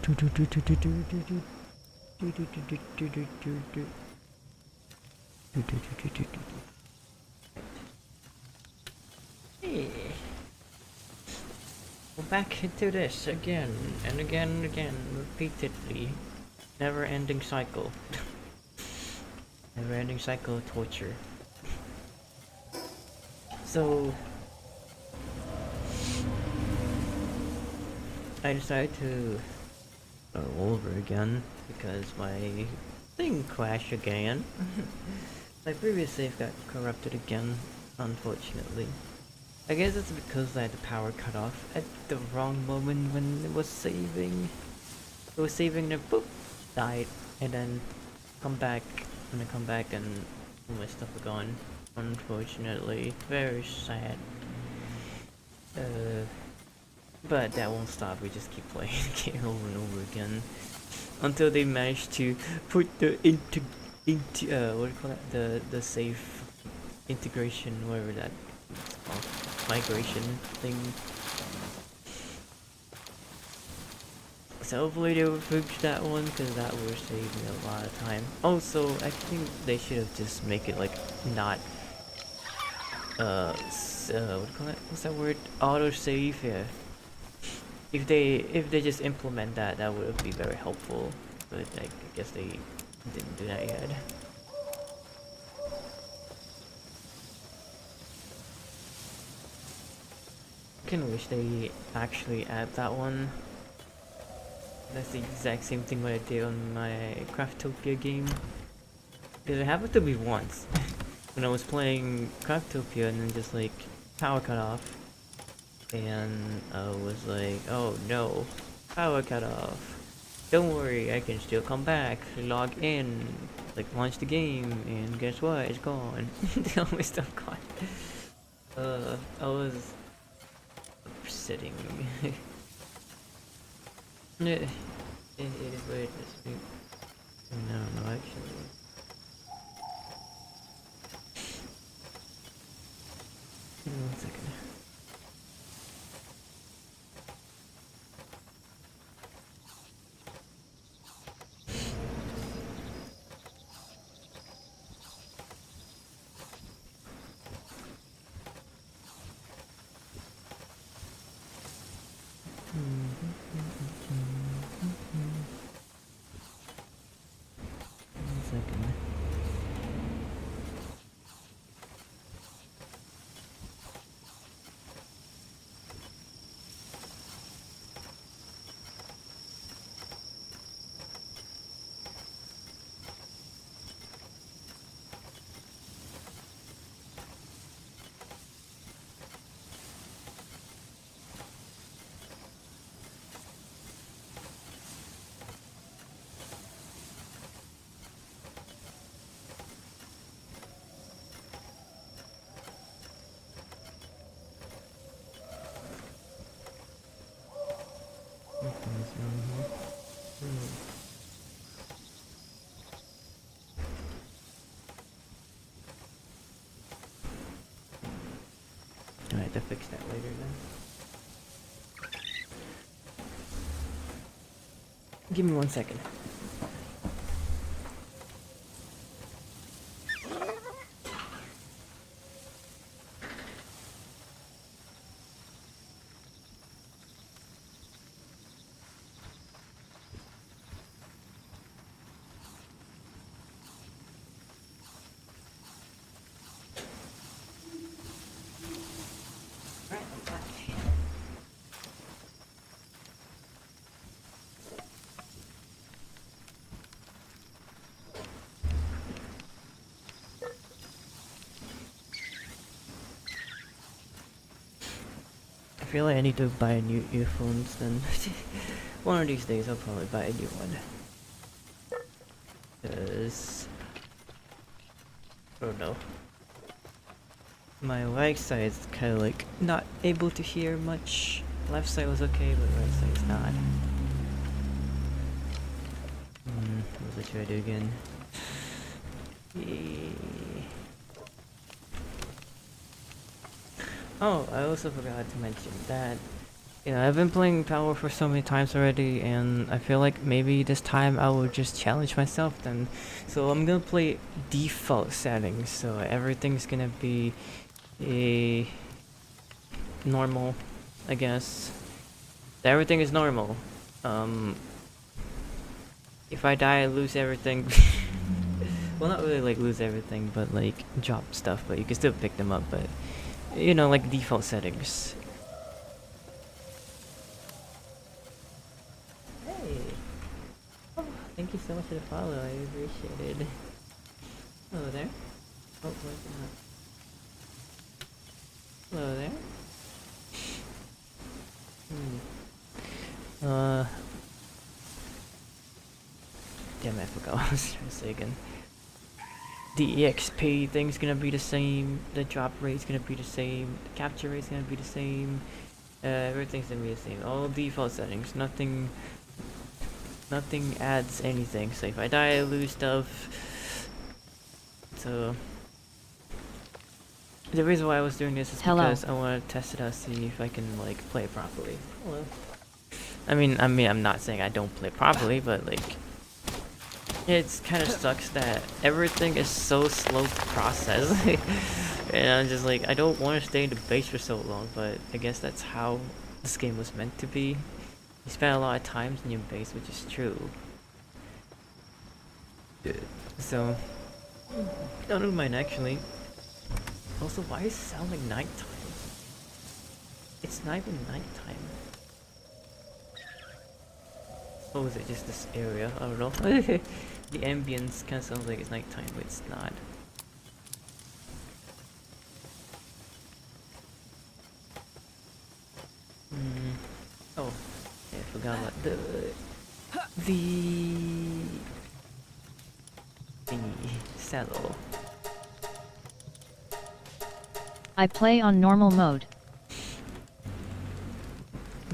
Hey. Go back into this again and again and again, repeatedly. Never-ending cycle. Never-ending cycle of torture. So I decided to go over again because my thing crashed again. My previous save got corrupted again, unfortunately. I guess it's because I had the power cut off at the wrong moment when it was saving. It was saving and then boop, died, and then come back, and I come back and all my stuff are gone. Unfortunately, very sad. But that won't stop. We just keep playing the game over and over again until they manage to put the what do you call it? The safe integration, whatever that is called, migration thing. So hopefully they will fix that one, because that would save me a lot of time. Also, I think they should have just make it like not what do you call it? What's that word? Auto save. Yeah. If they just implement that, that would be very helpful. But I guess they didn't do that yet. I kinda wish they actually add that one. That's the exact same thing what I did on my Craftopia game. Because it happened to me once. When I was playing Craftopia and then just like power cut off. And I was like, oh no, power cut off. Don't worry, I can still come back, log in, like launch the game, and guess what? It's gone. All my stuff gone. I was sitting. It is what it is. No, actually. Give me 1 second. I have to fix that later then. Give me 1 second. I feel like I need to buy new earphones then. One of these days I'll probably buy a new one. Because I don't know. My right side is kinda like not able to hear much. Left side was okay, but right side is not. What was I trying to do again? Oh, I also forgot to mention that Yeah, I've been playing Power for so many times already, and I feel like maybe this time I will just challenge myself then. So I'm gonna play default settings, so everything's gonna be a normal, I guess. Everything is normal. Um, if I die, I lose everything. Well, not really like lose everything, but like drop stuff, but you can still pick them up, but you know, like default settings. Hey! Oh, thank you so much for the follow, I appreciate it. Hello there. Oh, where's it not? Hello there. Damn, I forgot what I was trying to say again. The EXP thing's gonna be the same, the drop rate's gonna be the same, the capture rate's gonna be the same, everything's gonna be the same. All default settings, nothing adds anything. So if I die, I lose stuff. So the reason why I was doing this is because I want to test it out, see if I can like play it properly. Hello. I mean, I'm not saying I don't play properly, but like, it kind of sucks that everything is so slow to process. And I'm just like, I don't want to stay in the base for so long, but I guess that's how this game was meant to be. You spend a lot of time in your base, which is true. So, I don't mind actually. Also, why does it sound like nighttime? It's not even nighttime. Oh, is it just this area? I don't know. The ambience kind of sounds like it's nighttime, but it's not. Oh, yeah, I forgot about the saddle. I play on normal mode.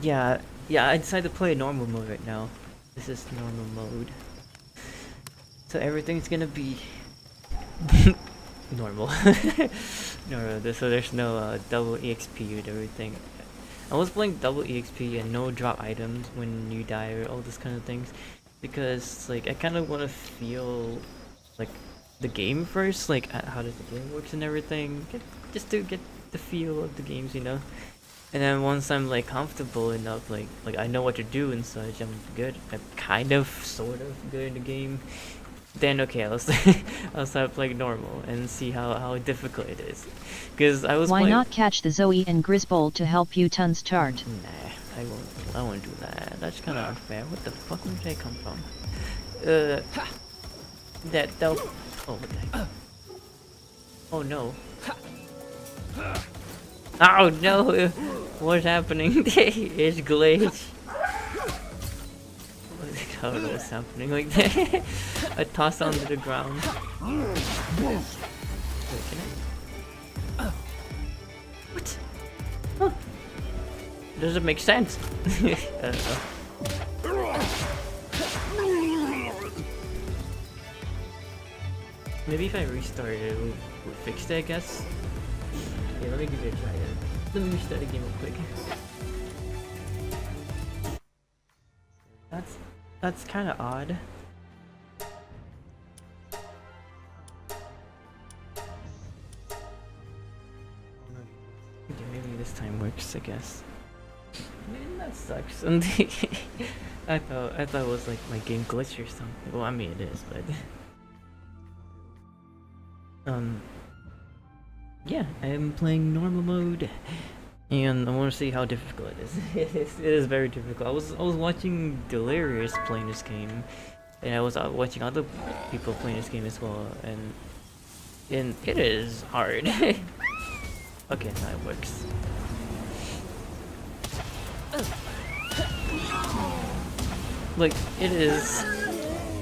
Yeah, I decided to play normal mode right now. This is normal mode. So everything's gonna be normal. So there's no double EXP with everything. I was playing double EXP and no drop items when you die or all this kind of things, because like I kind of want to feel like the game first, like how does the game works and everything, just to get the feel of the games, you know. And then once I'm like comfortable enough, like I know what to do and such, I'm good. I'm kind of, sort of good in the game. Then okay, I'll start playing normal and see how difficult it is. Because I was Why not catch the Zoe and Grisbold to help you tons start? Nah, I won't do that. That's kind of unfair. What the fuck, where did they come from? They'll. Oh, what the heck? Oh no. Oh no! What's happening? It's glitch. I don't know what's happening like that. I toss onto the ground. Wait, can I? What? Huh. Doesn't make sense. Maybe if I restart it, we'll fix it, I guess. Okay, let me give it a try then. Let me restart the game real quick. That's kind of odd. Okay, maybe this time works, I guess. Man, that sucks. I thought it was like my game glitched or something. Well, I mean it is, but yeah, I'm playing normal mode, and I want to see how difficult it is. It is very difficult. I was watching Delirious playing this game, and I was watching other people playing this game as well, and it is hard. Okay, now it works. Like, it is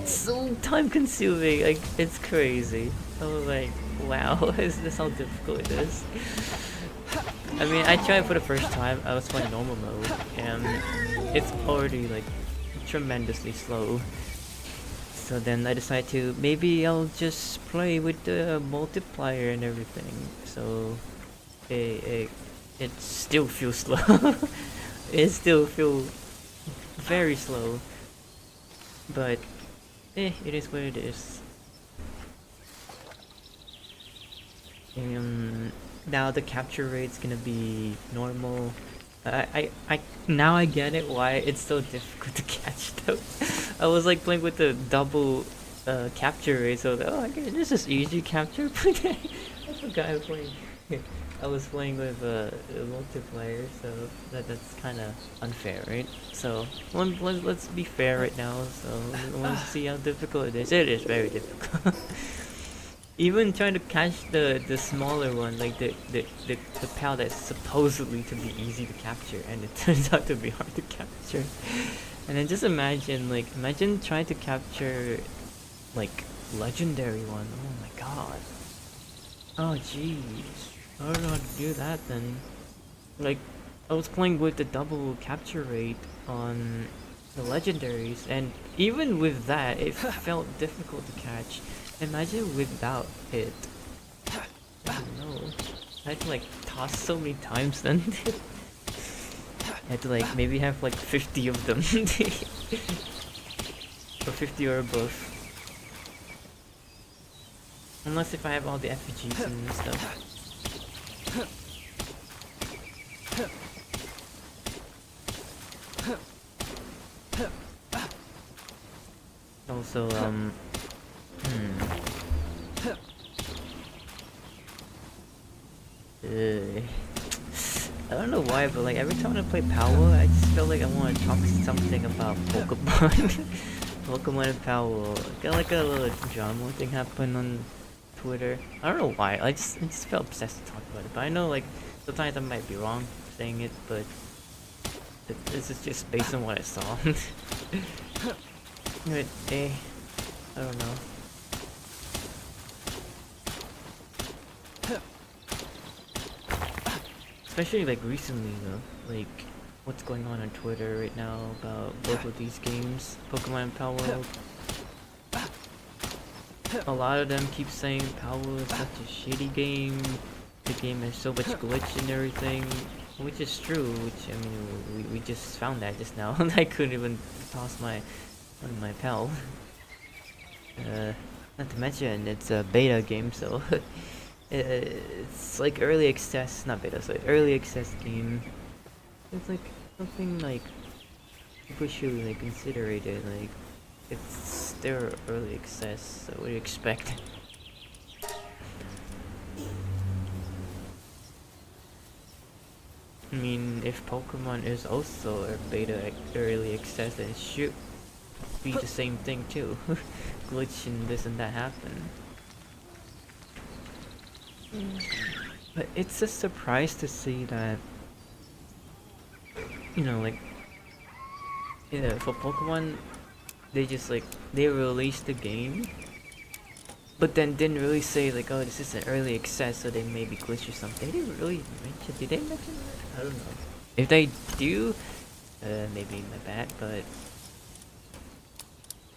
so time consuming, like, it's crazy. I was like, wow, is this how difficult it is? I mean, I tried for the first time, I was playing normal mode, and it's already like tremendously slow. So then I decided to, maybe I'll just play with the multiplier and everything, so it still feels slow. it still feels very slow. But it is what it is. Now the capture rate's gonna be normal. I now I get it why it's so difficult to catch though. I was like playing with the double capture rate, so oh, okay, this is easy capture. But I forgot I was playing. I was playing with multiplayer, so that's kind of unfair, right? So let's be fair right now. So let's see how difficult it is. It is very difficult. Even trying to catch the smaller one, like the pal that's supposedly to be easy to capture, and it turns out to be hard to capture. And then just imagine trying to capture like legendary one. Oh my god. Oh jeez. I don't know how to do that then. Like, I was playing with the double capture rate on the legendaries, and even with that, it felt difficult to catch. Imagine without it. I don't know. I had to like toss so many times then. I had to like maybe have like 50 of them. Or 50 or above. Unless if I have all the effigies and stuff. Also, I don't know why, but like every time I play Palworld, I just feel like I want to talk something about Pokemon. Pokemon and Palworld. Got like a little drama thing happen on Twitter. I don't know why. I just felt obsessed to talk about it. But I know like sometimes I might be wrong saying it, but this is just based on what I saw. But I don't know. Especially like recently though, like what's going on Twitter right now about both of these games, Pokemon and Palworld. A lot of them keep saying Palworld is such a shitty game. The game has so much glitch and everything, which is true. Which I mean, we just found that just now. I couldn't even toss my pal. Not to mention it's a beta game, so it's like early access, not beta, so early access game. It's like something like people should like consider it. Like it's still early access, so what do you expect? I mean, if Pokemon is also a beta early access, then it should be the same thing too. Glitch and this and that happen. But it's a surprise to see that, you know, like, yeah, for Pokemon, they just like, they released the game, but then didn't really say like, oh, this is an early access, so they may be glitch or something. They didn't really mention, did they mention that? I don't know. If they do, maybe my bad, but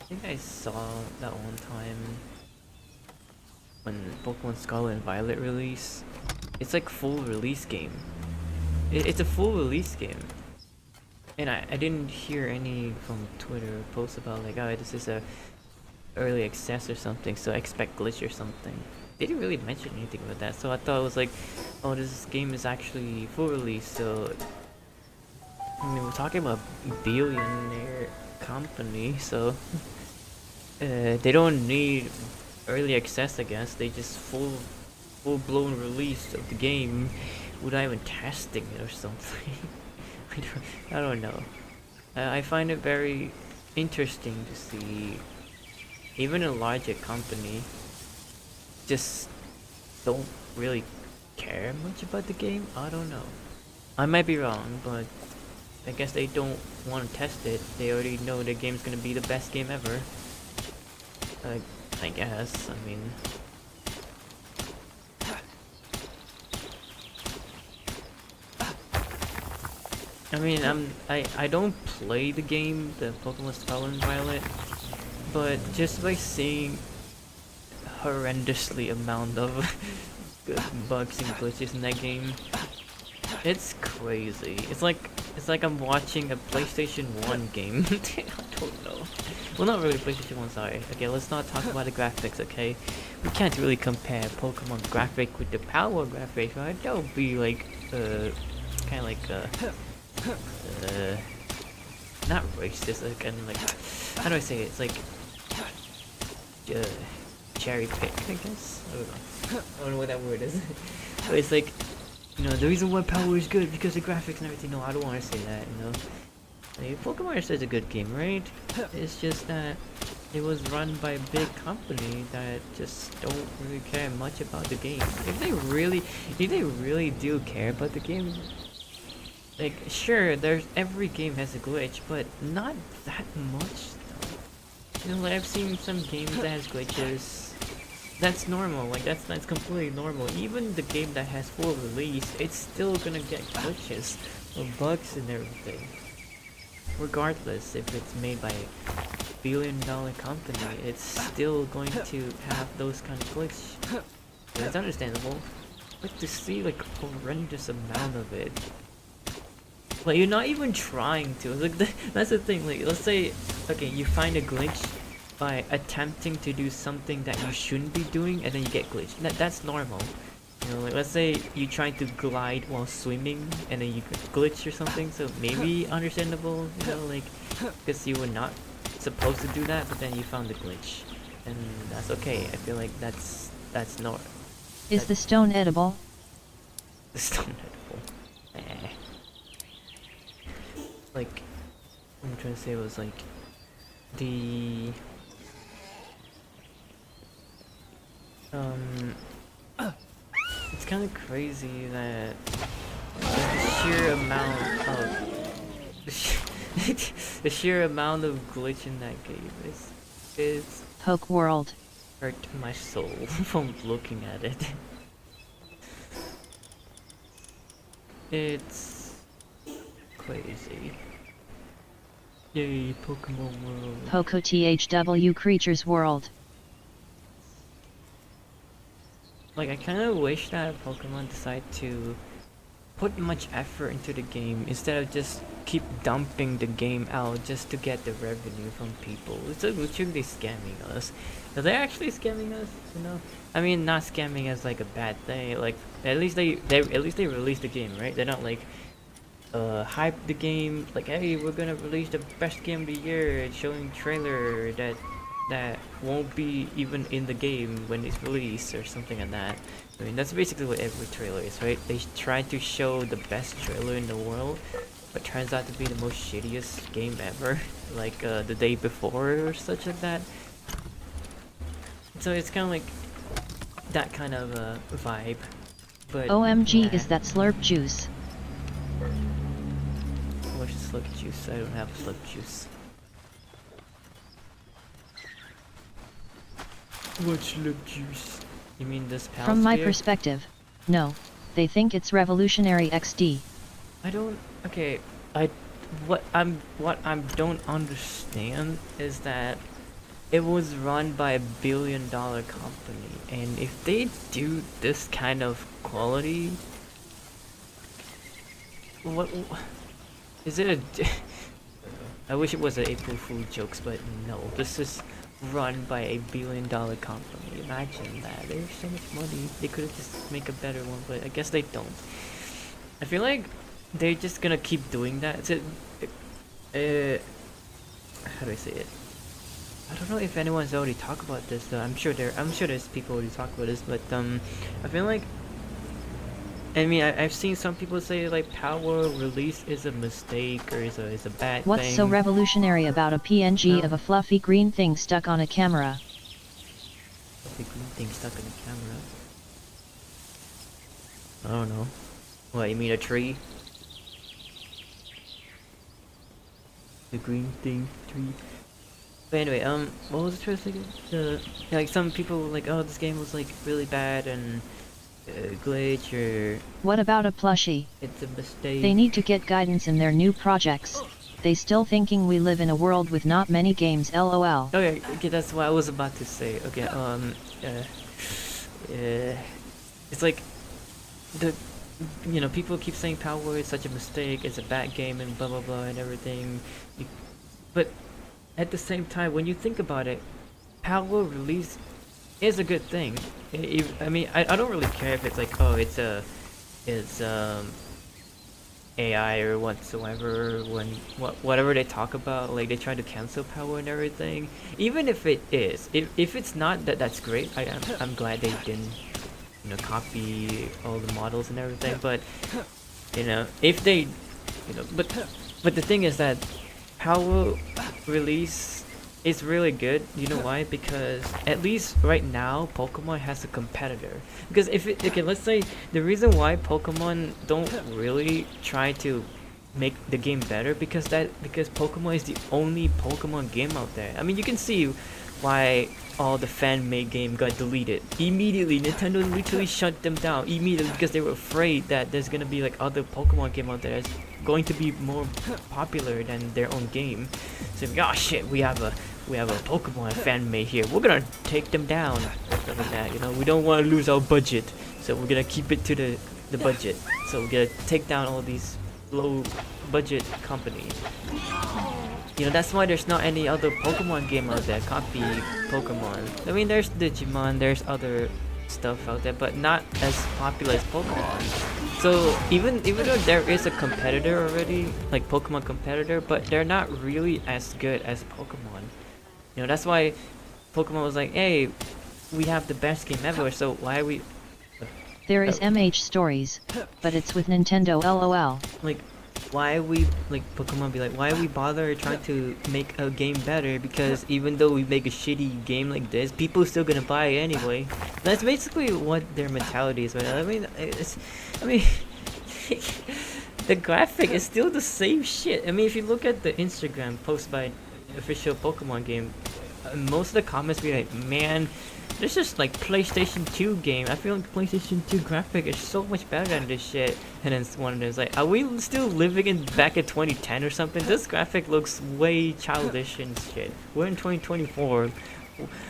I think I saw that one time when Pokemon Scarlet and Violet release. It's like full release game. It's a full release game. And I didn't hear any from Twitter posts about like, oh, this is a early access or something, so I expect glitch or something. They didn't really mention anything about that, so I thought it was like, oh, this game is actually full release, so I mean, we're talking about billionaire company, so they don't need early access, I guess. They just full-blown release of the game without even testing it or something. I don't know. I find it very interesting to see even a larger company just don't really care much about the game. I don't know. I might be wrong, but I guess they don't want to test it. They already know the game's gonna be the best game ever. I guess. I mean, I don't play the game, the Pokemon Scarlet and Violet, but just by seeing horrendously amount of bugs and glitches in that game, it's crazy. It's like It's like I'm watching a PlayStation 1 game. I don't know. Well, not really PlayStation 1, sorry. Okay, let's not talk about the graphics, okay? We can't really compare Pokemon graphic with the Palworld graphics, right? That would be like, kind of like, not racist, kind of like, how do I say it? It's like, cherry pick, I guess? I don't know. I don't know what that word is. But it's like, you know, the reason why Power is good because the graphics and everything. No, I don't want to say that, you know. Like, Pokemon is a good game, right? It's just that it was run by a big company that just don't really care much about the game. If they really do care about the game, like, sure, every game has a glitch, but not that much though. You know, like, I've seen some games that has glitches. That's normal, like that's completely normal. Even the game that has full release, it's still gonna get glitches or bugs and everything. Regardless if it's made by a billion-dollar company, it's still going to have those kind of glitch. That's understandable. But to see like a horrendous amount of it, like you're not even trying to. Like that's the thing. Like let's say, okay, you find a glitch by attempting to do something that you shouldn't be doing, and then you get glitched. That's normal. You know, like let's say you try to glide while swimming, and then you glitch or something. So maybe understandable, you know, like because you were not supposed to do that, but then you found the glitch, and that's okay. I feel like that's not. Is the stone edible? The stone edible. Eh. Like, what I'm trying to say was like the. It's kind of crazy that the sheer amount of the sheer amount of glitch in that game is Palworld. hurt my soul from looking at it. It's crazy. Yay, Pokemon World. Poco THW Creatures World. Like, I kind of wish that Pokemon decide to put much effort into the game instead of just keep dumping the game out just to get the revenue from people. It's like literally scamming us. Are they actually scamming us? You know, I mean, not scamming as like a bad thing. Like, at least they release the game, right? They're not like hype the game like, hey, we're gonna release the best game of the year, showing trailer that won't be even in the game when it's released or something like that. I mean, that's basically what every trailer is, right? They try to show the best trailer in the world, but turns out to be the most shittiest game ever, like the day before or such like that. So it's kind of like that kind of vibe. But OMG, is that slurp juice? What's slurp juice? I don't have slurp juice. What's slurp juice? You mean this pal From my sphere? perspective, no. They think it's revolutionary XD. I don't. Okay, what I don't understand is that it was run by a billion-dollar company, and if they do this kind of quality, what is it? I wish it was an April Fool jokes, but no. This is run by a billion-dollar company. Imagine that. There's so much money. They could have just make a better one, but I guess they don't. I feel like they're just gonna keep doing that. How do I say it? I don't know if anyone's already talked about this though. I'm sure there's people already talked about this, but I feel like, I mean, I've seen some people say like Power release is a mistake or is a bad What's thing. so revolutionary about a PNG No. of a fluffy green thing stuck on a camera? The green thing stuck in the camera. I don't know. What, you mean a tree? The green thing, tree. But anyway, what was the first thing? Like some people were like, oh, this game was like really bad and glitch or What about a plushie? it's a mistake. They need to get guidance in their new projects. They still thinking we live in a world with not many games, lol. Okay, that's what I was about to say. Okay, it's like the you know, people keep saying Palworld is such a mistake, it's a bad game, and blah blah blah and everything. You, but at the same time, when you think about it, Palworld release is a good thing. I mean, I don't really care if it's like, oh, it's AI or whatsoever. When whatever they talk about, like they try to cancel Palworld and everything. Even if it is, if it's not, that's great. I'm glad they didn't, you know, copy all the models and everything. But you know, if they, you know, but the thing is that Palworld release is really good. You know why? Because at least right now, Pokemon has a competitor. Because if it, okay, let's say the reason why Pokemon don't really try to make the game better because Pokemon is the only Pokemon game out there. I mean, you can see why all the fan-made game got deleted immediately. Nintendo literally shut them down immediately because they were afraid that there's gonna be like other Pokemon game out there that's going to be more popular than their own game. So, oh shit, we have a Pokemon fan-made here. We're gonna take them down. Stuff like that. You know, we don't want to lose our budget, so we're gonna keep it to the budget. So we're gonna take down all these low-budget companies. You know, that's why there's not any other Pokemon game out there copy Pokemon. I mean, there's Digimon, there's other stuff out there, but not as popular as Pokemon. So even though there is a competitor already, like Pokemon competitor, but they're not really as good as Pokemon. You know, that's why Pokemon was like, hey, we have the best game ever, so why are we... There is MH Stories, but it's with Nintendo LOL. Like, why we, like, Pokemon be like, why we bother trying to make a game better? Because even though we make a shitty game like this, people are still gonna buy it anyway. That's basically what their mentality is. Right? I mean, the graphic is still the same shit. I mean, if you look at the Instagram post by official Pokemon game, most of the comments be like, man, this is like PlayStation 2 game. I feel like PlayStation 2 graphic is so much better than this shit. And then one of them is like, are we still living in back in 2010 or something? This graphic looks way childish and shit. We're in 2024.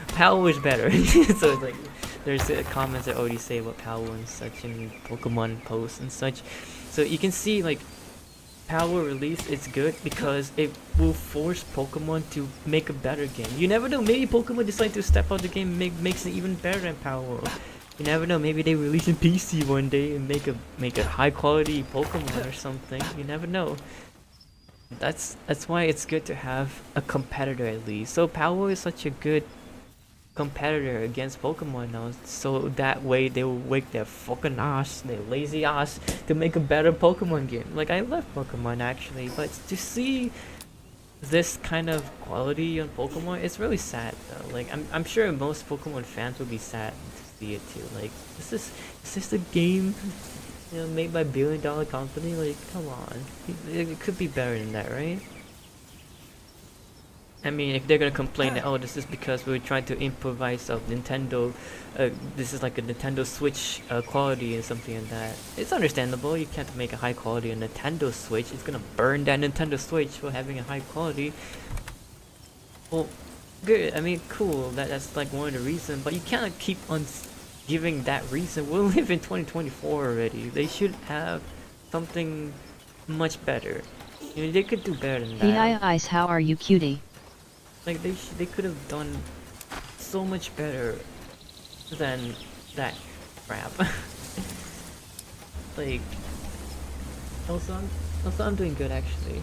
Palworld is better. So it's like, there's comments that already say about Palworld and such, and Pokemon posts and such. So you can see like Palworld release is good because it will force Pokemon to make a better game. You never know, maybe Pokemon decide to step out the game and makes it even better than Palworld. You never know, maybe they release a PC one day and make a high quality Pokemon or something. You never know. That's why it's good to have a competitor at least. So Palworld is such a good competitor against Pokemon now, so that way they will wake their fucking ass, their lazy ass, to make a better Pokemon game. Like, I love Pokemon actually, but to see this kind of quality on Pokemon, it's really sad though. Like, I'm sure most Pokemon fans will be sad to see it too. Like, is this a game, you know, made by a billion-dollar company? Like, come on, it could be better than that, right? I mean, if they're gonna complain that, oh, this is because we're trying to improvise of Nintendo, this is like a Nintendo Switch quality and something like that. It's understandable. You can't make a high quality on Nintendo Switch. It's gonna burn that Nintendo Switch for having a high quality. Well, good. I mean, cool. That's like one of the reasons. But you can't keep on giving that reason. We'll live in 2024 already. They should have something much better. You know, they could do better than that. The Ice, how are you, cutie? Like, they could have done so much better than that crap. Like, also I'm doing good actually.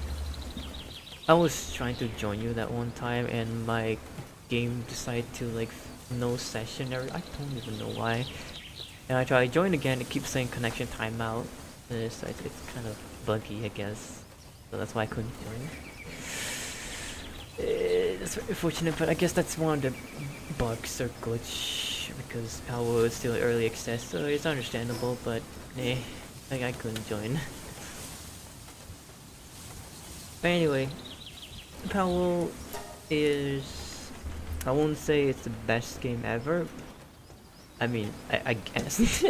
I was trying to join you that one time and my game decided to like no session, or I don't even know why. And I try to join again, it keeps saying connection timeout. And it's kind of buggy, I guess. So that's why I couldn't join. That's very unfortunate, but I guess that's one of the bugs or glitch because Palworld is still early access, so it's understandable, but like I couldn't join. But anyway, Palworld is, I won't say it's the best game ever. I mean, I guess,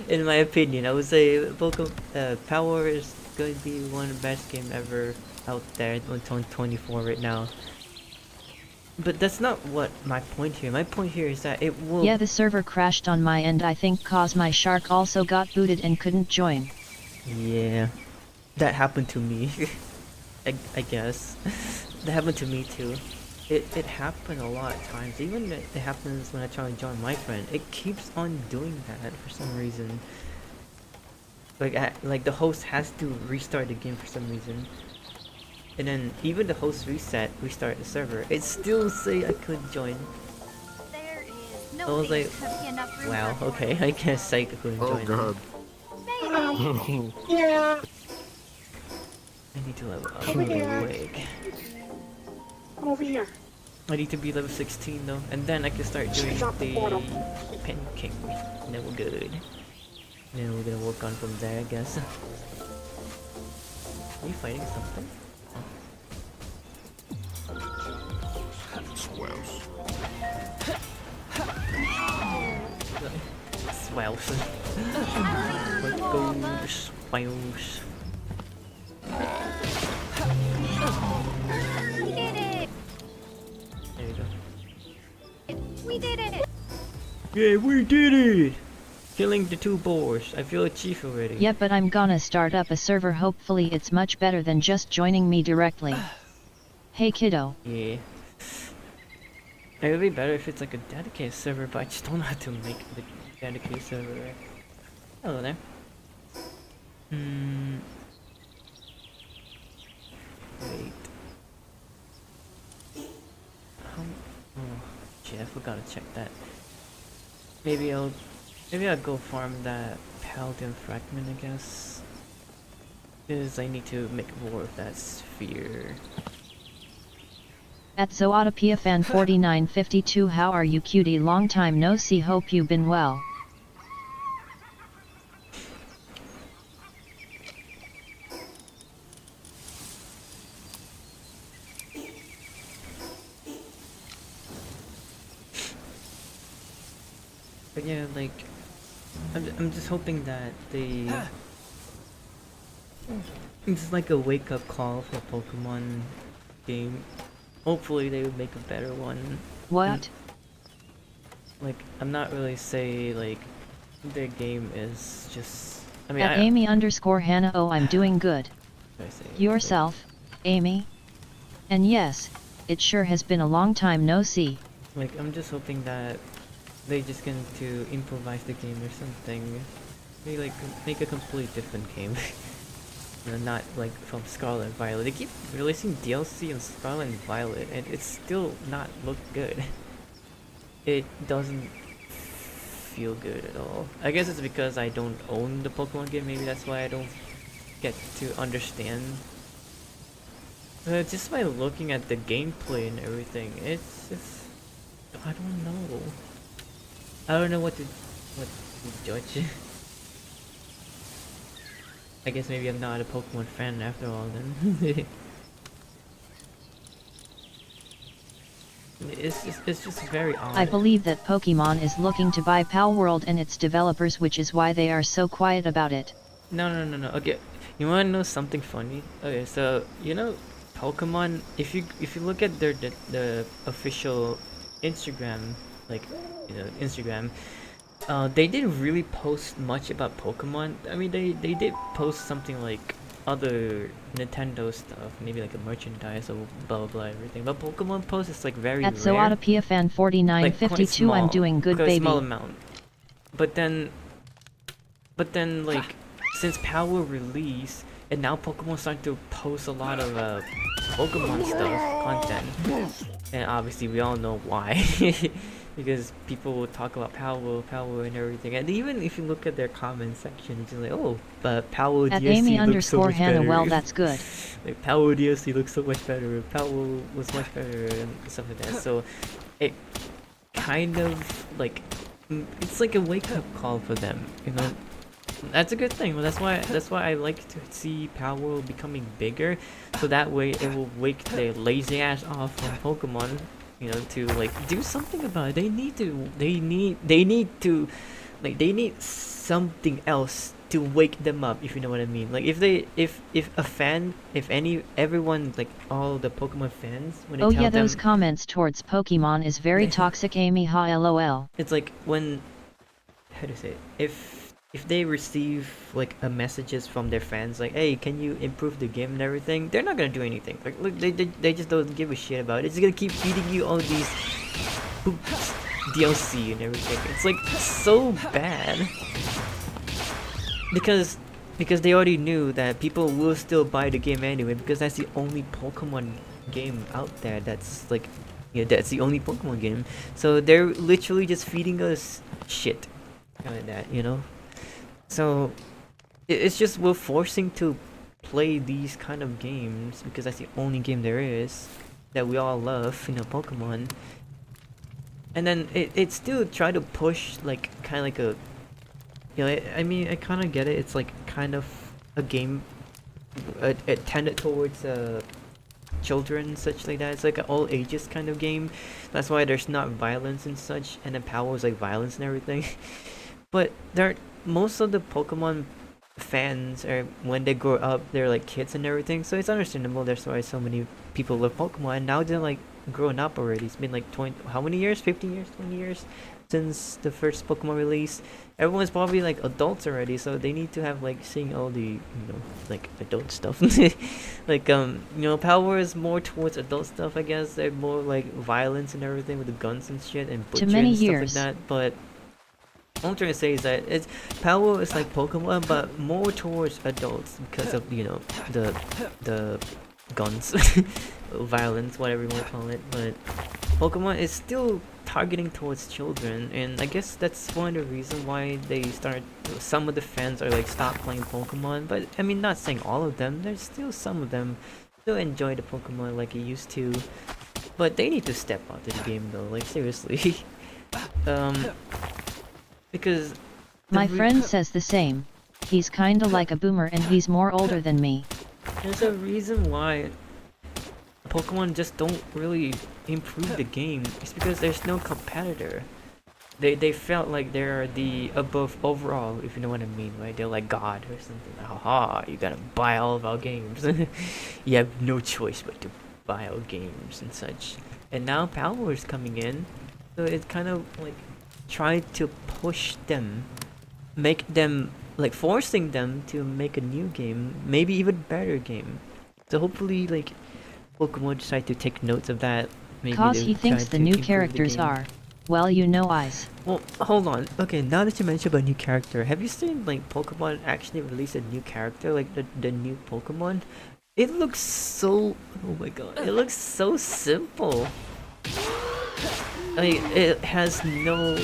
in my opinion, I would say Palworld is going to be one of the best game ever out there in 2024 right now. But that's not what my point here. My point here is that it will... Yeah, the server crashed on my end, I think, cause my shark also got booted and couldn't join. Yeah, that happened to me. I guess that happened to me too. It happened a lot of times. Even it happens when I try to join my friend. It keeps on doing that for some reason. Like the host has to restart the game for some reason. And then even the host restart the server, it still say I couldn't join. There is I no was like, enough room wow, for okay, I guess I couldn't Oh join. god. Maybe. Yeah. I need to level up Over real here. quick. Come over here. I need to be level 16 though, and then I can start doing Shut the portal. the pen king. And then we're good. Then we're gonna work on from there, I guess. Are you fighting something? Swells. Swells. Let's go, swells. We did it. There you go. We did it. Yeah, we did it! Killing the 2 boars. I feel a chief already. Yep, but I'm gonna start up a server. Hopefully it's much better than just joining me directly. Hey kiddo. Yeah. It would be better if it's like a dedicated server, but I just don't know how to make the dedicated server. Hello there. Wait. Oh, shit, I forgot to check that. Maybe I'll go farm that paladin fragment, I guess. Because I need to make more of that sphere. At Zootopia fan 4952, how are you cutie? Long time no see, hope you've been well. But yeah, like, I'm just hoping that it's like a wake-up call for Pokemon game. Hopefully they would make a better one. What? Like, I'm not really say like their game is just. I mean, At Amy _ Hannah, oh I'm doing good. I say, Yourself, Amy? And yes, it sure has been a long time no see. Like, I'm just hoping that they just going to improvise the game or something. Maybe like make a completely different game. You know, not like from Scarlet and Violet. They keep releasing DLC on Scarlet and Violet, and it's still not look good. It doesn't feel good at all. I guess it's because I don't own the Pokemon game. Maybe that's why I don't get to understand. Just by looking at the gameplay and everything, it's just I don't know. I don't know what to judge. I guess maybe I'm not a Pokemon fan after all then. It's just very odd. I believe that Pokemon is looking to buy Palworld and its developers, which is why they are so quiet about it. No. Okay, you wanna know something funny? Okay, so you know, Pokemon. If you look at the official Instagram, like Instagram, they didn't really post much about Pokemon. I mean, they did post something like other Nintendo stuff, maybe like a merchandise or blah blah blah everything. But Pokemon post is like very At rare. Zootopia fan Like, 4952, quite I'm small, doing good, quite a baby. small amount. But then like since Power release and now Pokemon starting to post a lot of Pokemon stuff content, and obviously we all know why. Because people will talk about Power and everything, and even if you look at their comment section, it's just like, oh, but Power At DLC Amy looks so _ much Hannah, better. well that's good. Like Power DLC looks so much better. Power was much better and stuff like that. So it kind of like it's like a wake up call for them, you know. That's a good thing. Well, that's why I like to see Palworld becoming bigger, so that way it will wake their lazy ass off from Pokemon, you know, to like do something about it. They need something else to wake them up, if you know what I mean. Like everyone, like all the Pokemon fans, when they Oh tell yeah, them, those comments towards Pokemon is very toxic, Amy ha lol. it's like when, how to say it? if they receive like a messages from their fans like, hey, can you improve the game and everything, they're not gonna do anything. Like, look, they just don't give a shit about it. It's gonna keep feeding you all these hoops, DLC and everything. It's like so bad because they already knew that people will still buy the game anyway, because that's the only Pokemon game out there that's like, yeah, that's the only Pokemon game. So they're literally just feeding us shit like that, you know. So it's just we're forcing to play these kind of games because that's the only game there is that we all love, you know, Pokemon. And then it still try to push like kind of like a, you know, I mean, I kind of get it. It's like kind of a game tended towards children, such like that. It's like an all ages kind of game. That's why there's not violence and such, and then Power is like violence and everything. But there, most of the Pokemon fans are, when they grow up, they're like kids and everything. So it's understandable. That's why so many people love Pokemon. And now they're like grown up already. It's been like 20, how many years? 15 years, 20 years since the first Pokemon release. Everyone's probably like adults already, so they need to have like seeing all the, you know, like adult stuff. Like you know, Power is more towards adult stuff, I guess. They're more like violence and everything with the guns and shit and butcher many and stuff years. like that. But what I'm trying to say is that it's Power is like Pokemon, but more towards adults because of, you know, the guns, violence, whatever you want to call it. But Pokemon is still targeting towards children, and I guess that's one of the reasons why they start. Some of the fans are like, stop playing Pokemon, but I mean, not saying all of them. There's still some of them still enjoy the Pokemon like it used to, but they need to step out of the game though. Like seriously, because My friend says the same. He's kinda like a boomer and he's more older than me. there's a reason why Pokemon just don't really improve the game. It's because there's no competitor. They felt like they're the above overall, if you know what I mean, right? They're like God or something. Haha, you gotta buy all of our games. You have no choice but to buy our games and such. And now Power is coming in, so it's kind of like try to push them, make them like forcing them to make a new game, maybe even better game. So hopefully, like Pokemon decide to take notes of that. Maybe Cause they'll he thinks try the to new improve the characters game. are, well, you know, eyes. Well, hold on. Okay, now that you mentioned about new character, have you seen like Pokemon actually release a new character, like the new Pokemon? It looks so, oh my god, it looks so simple. Like it has no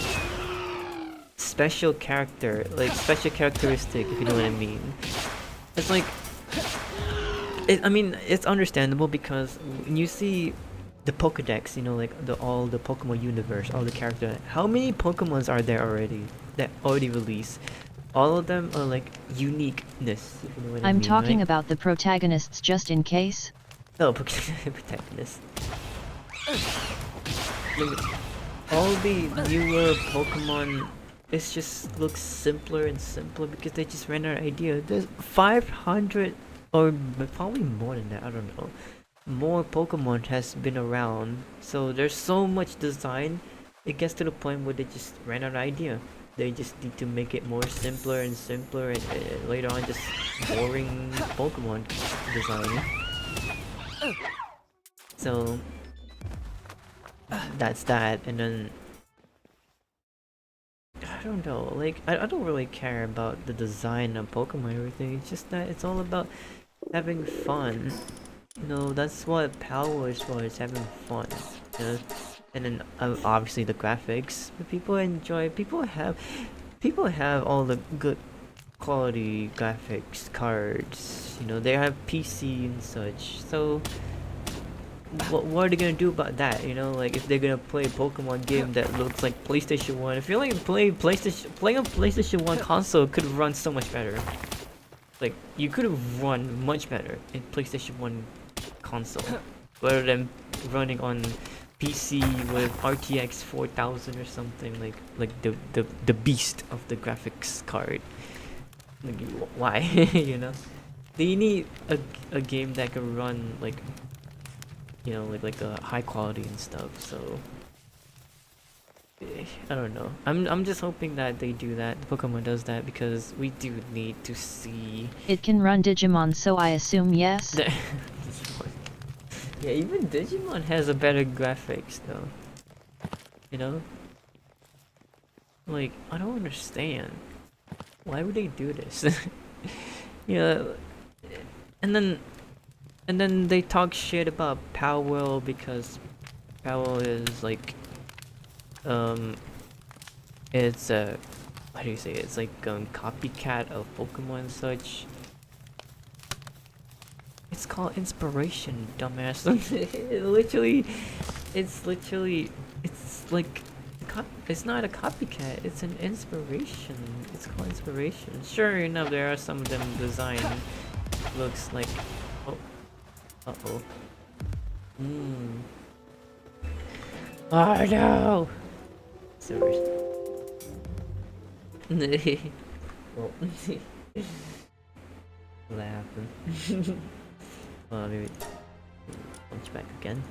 special character, like special characteristic, if you know what I mean. It's like, I mean, it's understandable because when you see the Pokédex, you know, like all the Pokemon universe, all the characters. How many Pokemons are there already that already released? All of them are like uniqueness, if you know what I I'm mean, talking right? about the protagonists just in case. Oh, protagonist. Like, all the newer Pokemon, it just looks simpler and simpler because they just ran out of idea. There's 500 or probably more than that. I don't know. More Pokemon has been around, so there's so much design. It gets to the point where they just ran out of idea. They just need to make it more simpler and simpler, and later on, just boring Pokemon design. So that's that, and then I don't know. Like I don't really care about the design of Pokemon and everything. It's just that it's all about having fun. You know, that's what Power is for, is having fun. You know? And then obviously the graphics. But people enjoy, people have all the good quality graphics cards. You know, they have PC and such. So what are they gonna do about that? You know, like if they're gonna play a Pokemon game that looks like PlayStation 1. I feel like playing a PlayStation 1 console could run so much better. Like you could have run much better in PlayStation 1 console rather than running on PC with RTX 4000 or something, like the beast of the graphics card. Like, why? You know, they need a game that can run like, you know, like a high quality and stuff. So I don't know. I'm just hoping that they do that. Pokemon does that because we do need to see It can run Digimon, so I assume yes? the Digimon. Yeah, even Digimon has a better graphics though. You know? Like, I don't understand. Why would they do this? Yeah, and then they talk shit about Palworld because Palworld is like it's a how do you say it? It's like copycat of Pokemon and such. It's called inspiration, dumbass. It's literally it's like it's not a copycat, it's an inspiration. It's called inspiration. Sure enough, there are some of them design looks like oh uh-oh. Oh no! Servers. Well, what happened? Maybe punch back again.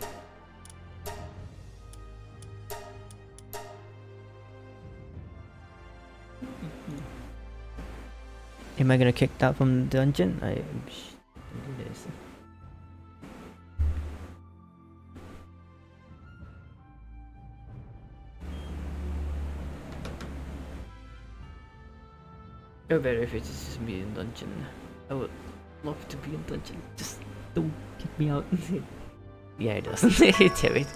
Am I gonna kick out from the dungeon? I do this. Or better if it's just me in dungeon. I would love to be in dungeon. Just don't kick me out. Yeah, it does. Damn it.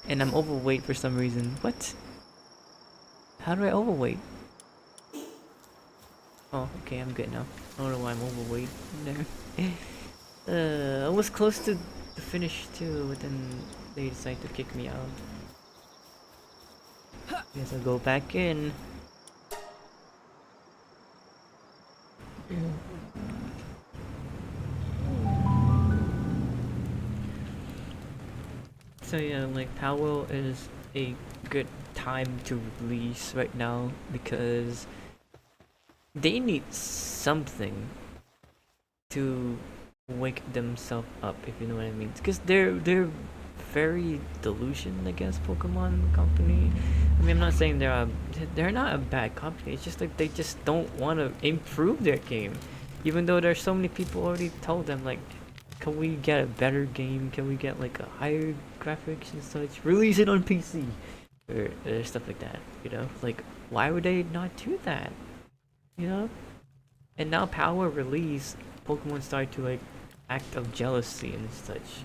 And I'm overweight for some reason. What? How do I overweight? Oh, okay, I'm good now. I don't know why I'm overweight there. I was close to the finish too, but then they decided to kick me out. Guess I'll go back in. So yeah, like Palworld is a good time to release right now because they need something to wake themselves up, if you know what I mean. Because they're very delusion, I guess, Pokemon company. I mean, I'm not saying they're not a bad company. It's just like they just don't want to improve their game, even though there's so many people already told them like, can we get a better game? Can we get like a higher graphics and such? Release it on PC or stuff like that. You know, like why would they not do that? You know, and now Power release, Pokemon start to like act of jealousy and such.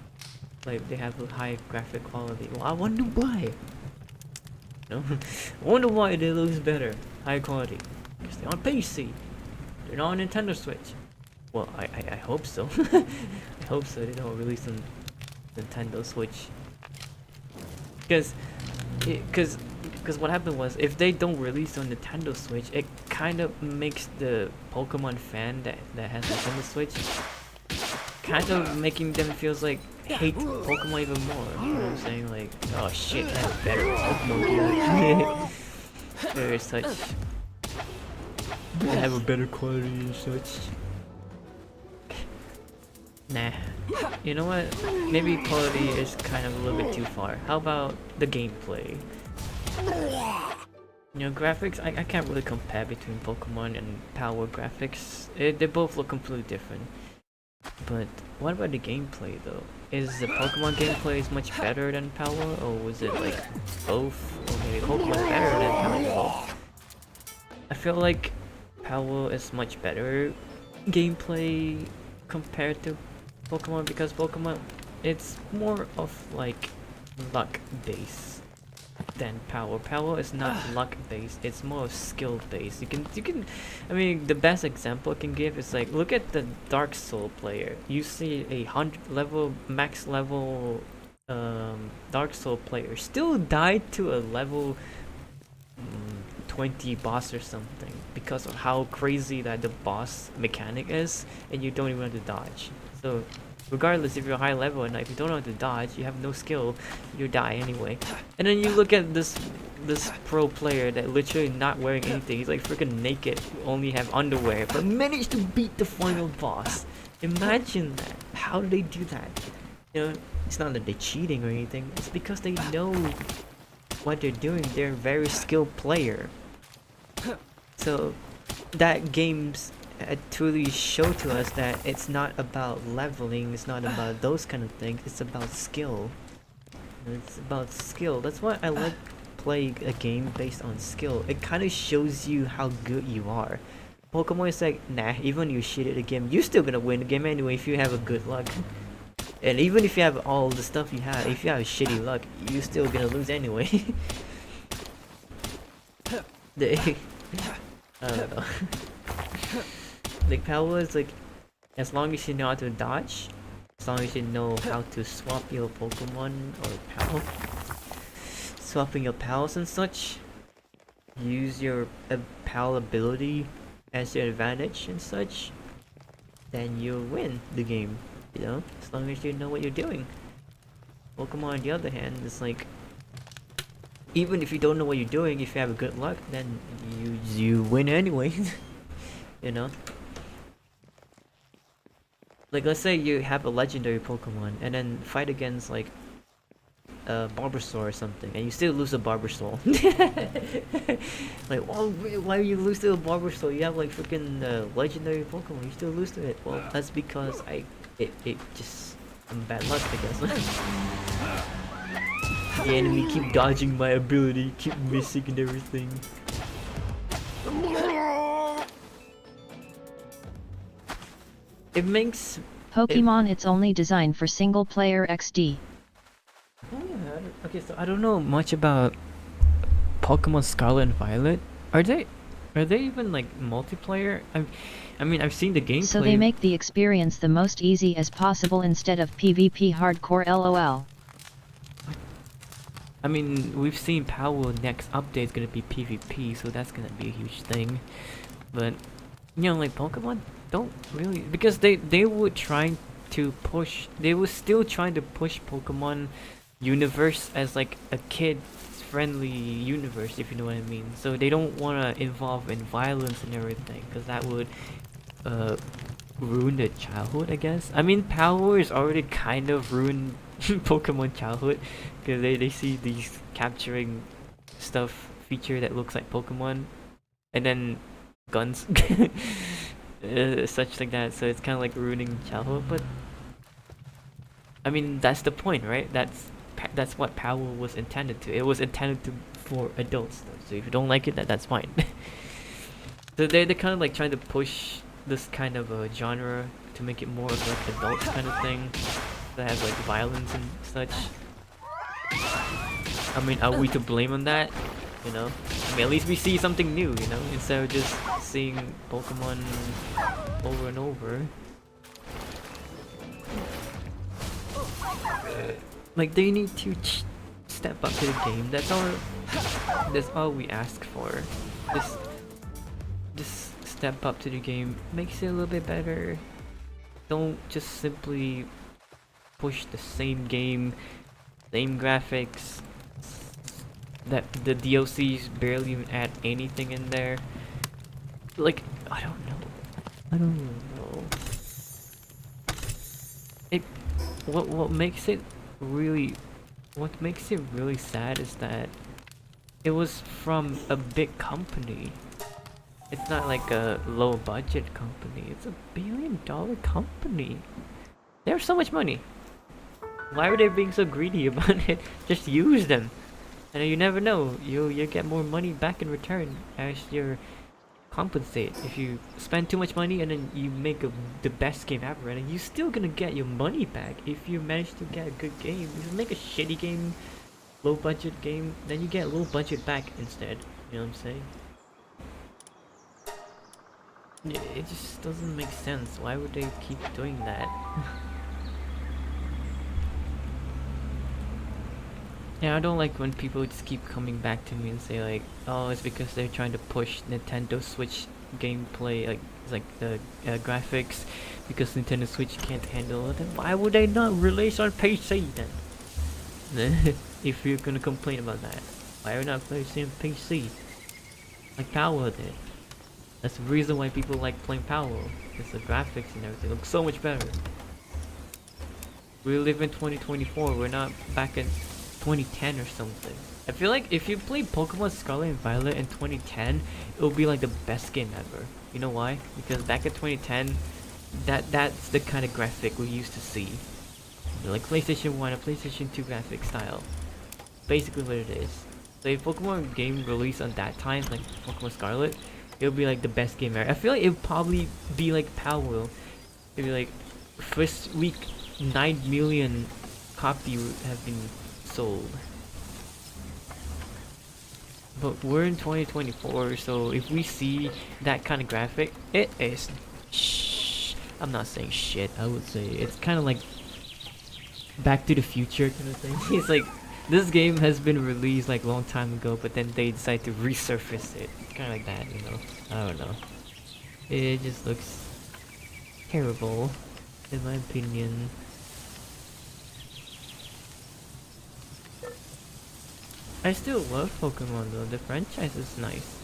Like they have a high graphic quality. Well, I wonder why. No, I wonder why they lose better, high quality. Because they're on PC. They're not on Nintendo Switch. Well, I hope so. I hope so. They don't release on Nintendo Switch. Because what happened was, if they don't release on Nintendo Switch, it kind of makes the Pokemon fan that has Nintendo Switch kind of making them feels like hate Pokemon even more. You know what I'm saying? Like, oh shit, that's better Pokemon game. They're such. They have a better quality and such. Nah. You know what? Maybe quality is kind of a little bit too far. How about the gameplay? You know, graphics, I can't really compare between Pokemon and Power graphics. They both look completely different. But what about the gameplay though? Is the Pokemon gameplay is much better than Power, or was it like both? Or maybe Pokemon better than Power? I feel like Power is much better gameplay compared to Pokemon, because Pokemon, it's more of like luck based than Power. Power is not luck based, it's more skill based. You can I mean, the best example I can give is like, look at the Dark Soul player. You see a 100 level max level Dark Soul player still died to a level 20 boss or something because of how crazy that the boss mechanic is, and you don't even have to dodge. So regardless if you're high level or not, if you don't know how to dodge, you have no skill, you die anyway. And then you look at this pro player that literally not wearing anything, he's like freaking naked, only have underwear, but managed to beat the final boss. Imagine that. How do they do that? You know, it's not that they're cheating or anything, it's because they know what they're doing, they're a very skilled player. So that games truly show to us that it's not about leveling, it's not about those kind of things, it's about skill. It's about skill. That's why I like playing a game based on skill. It kind of shows you how good you are. Pokemon is like, nah, even you shit at the game, you're still gonna win the game anyway if you have a good luck. And even if you have all the stuff you have, if you have shitty luck, you're still gonna lose anyway. I don't know. Like Palworld is like, as long as you know how to dodge, as long as you know how to swap your Pokemon or pal, swapping your pals and such, use your pal ability as your advantage and such, then you win the game. You know, as long as you know what you're doing. Pokemon on the other hand is like, even if you don't know what you're doing, if you have a good luck, then you win anyway. You know, like let's say you have a legendary Pokemon and then fight against like a Barbasol or something, and you still lose a Barbasol. Like, oh, why you lose to a Barbasol? You have like freaking legendary Pokemon, you still lose to it. Well, that's because it just, I'm bad luck, I guess. The enemy keep dodging my ability, keep missing and everything. It makes Pokemon, it's only designed for single player XD. Oh yeah, okay, so I don't know much about Pokemon Scarlet and Violet. Are they even like multiplayer? I mean, I've seen the gameplay. So they make the experience the most easy as possible instead of PvP hardcore LOL. I mean, we've seen Palworld next update is gonna be PvP, so that's gonna be a huge thing. But you know, like Pokemon don't really, because they were trying to push. They were still trying to push Pokemon universe as like a kid-friendly universe, if you know what I mean. So they don't want to involve in violence and everything, because that would ruin their childhood, I guess. I mean, Power is already kind of ruined Pokemon childhood, because they see these capturing stuff feature that looks like Pokemon, and then guns, such like that. So it's kind of like ruining childhood. But I mean, that's the point, right? That's what Power was intended to. It was intended to for adults, though. So if you don't like it, that's fine. So they're kind of like trying to push this kind of a genre to make it more of like adult kind of thing that has like violence and such. I mean, are we to blame on that? You know, I mean, at least we see something new, you know, instead of just seeing Pokemon over and over. Like, they need to step up to the game. That's all we ask for. Just step up to the game, makes it a little bit better. Don't just simply push the same game, same graphics. That the DLCs barely even add anything in there. Like, I don't know. What makes it really sad is that it was from a big company. It's not like a low budget company. It's $1 billion company. They have so much money. Why are they being so greedy about it? Just use them. And you never know, you get more money back in return as your compensate. If you spend too much money and then you make the best game ever, and you're still gonna get your money back if you manage to get a good game. If you make a shitty game, low budget game, then you get low budget back instead. You know what I'm saying? It just doesn't make sense. Why would they keep doing that? Yeah, I don't like when people just keep coming back to me and say like, oh, it's because they're trying to push Nintendo Switch gameplay, like it's like the graphics, because Nintendo Switch can't handle it. Then why would they not release on PC then? If you're gonna complain about that, why are we not releasing on PC? Like Palworld did. That's the reason why people like playing Palworld, because the graphics and everything look so much better. We live in 2024. We're not back in 2010 or something. I feel like if you played Pokemon Scarlet and Violet in 2010, it would be like the best game ever. You know why? Because back in 2010, that's the kind of graphic we used to see. Like PlayStation 1 and PlayStation 2 graphic style. Basically what it is. So if Pokemon game released on that time, like Pokemon Scarlet, it would be like the best game ever. I feel like it would probably be like Palworld. It'd be like first week 9 million copy have been sold. But we're in 2024, so if we see that kind of graphic, it is I'm not saying shit. I would say it's kind of like Back to the Future kind of thing. It's like this game has been released like a long time ago, but then they decide to resurface it. It's kind of like that, you know. I don't know. It just looks terrible, in my opinion. I still love Pokemon though. The franchise is nice.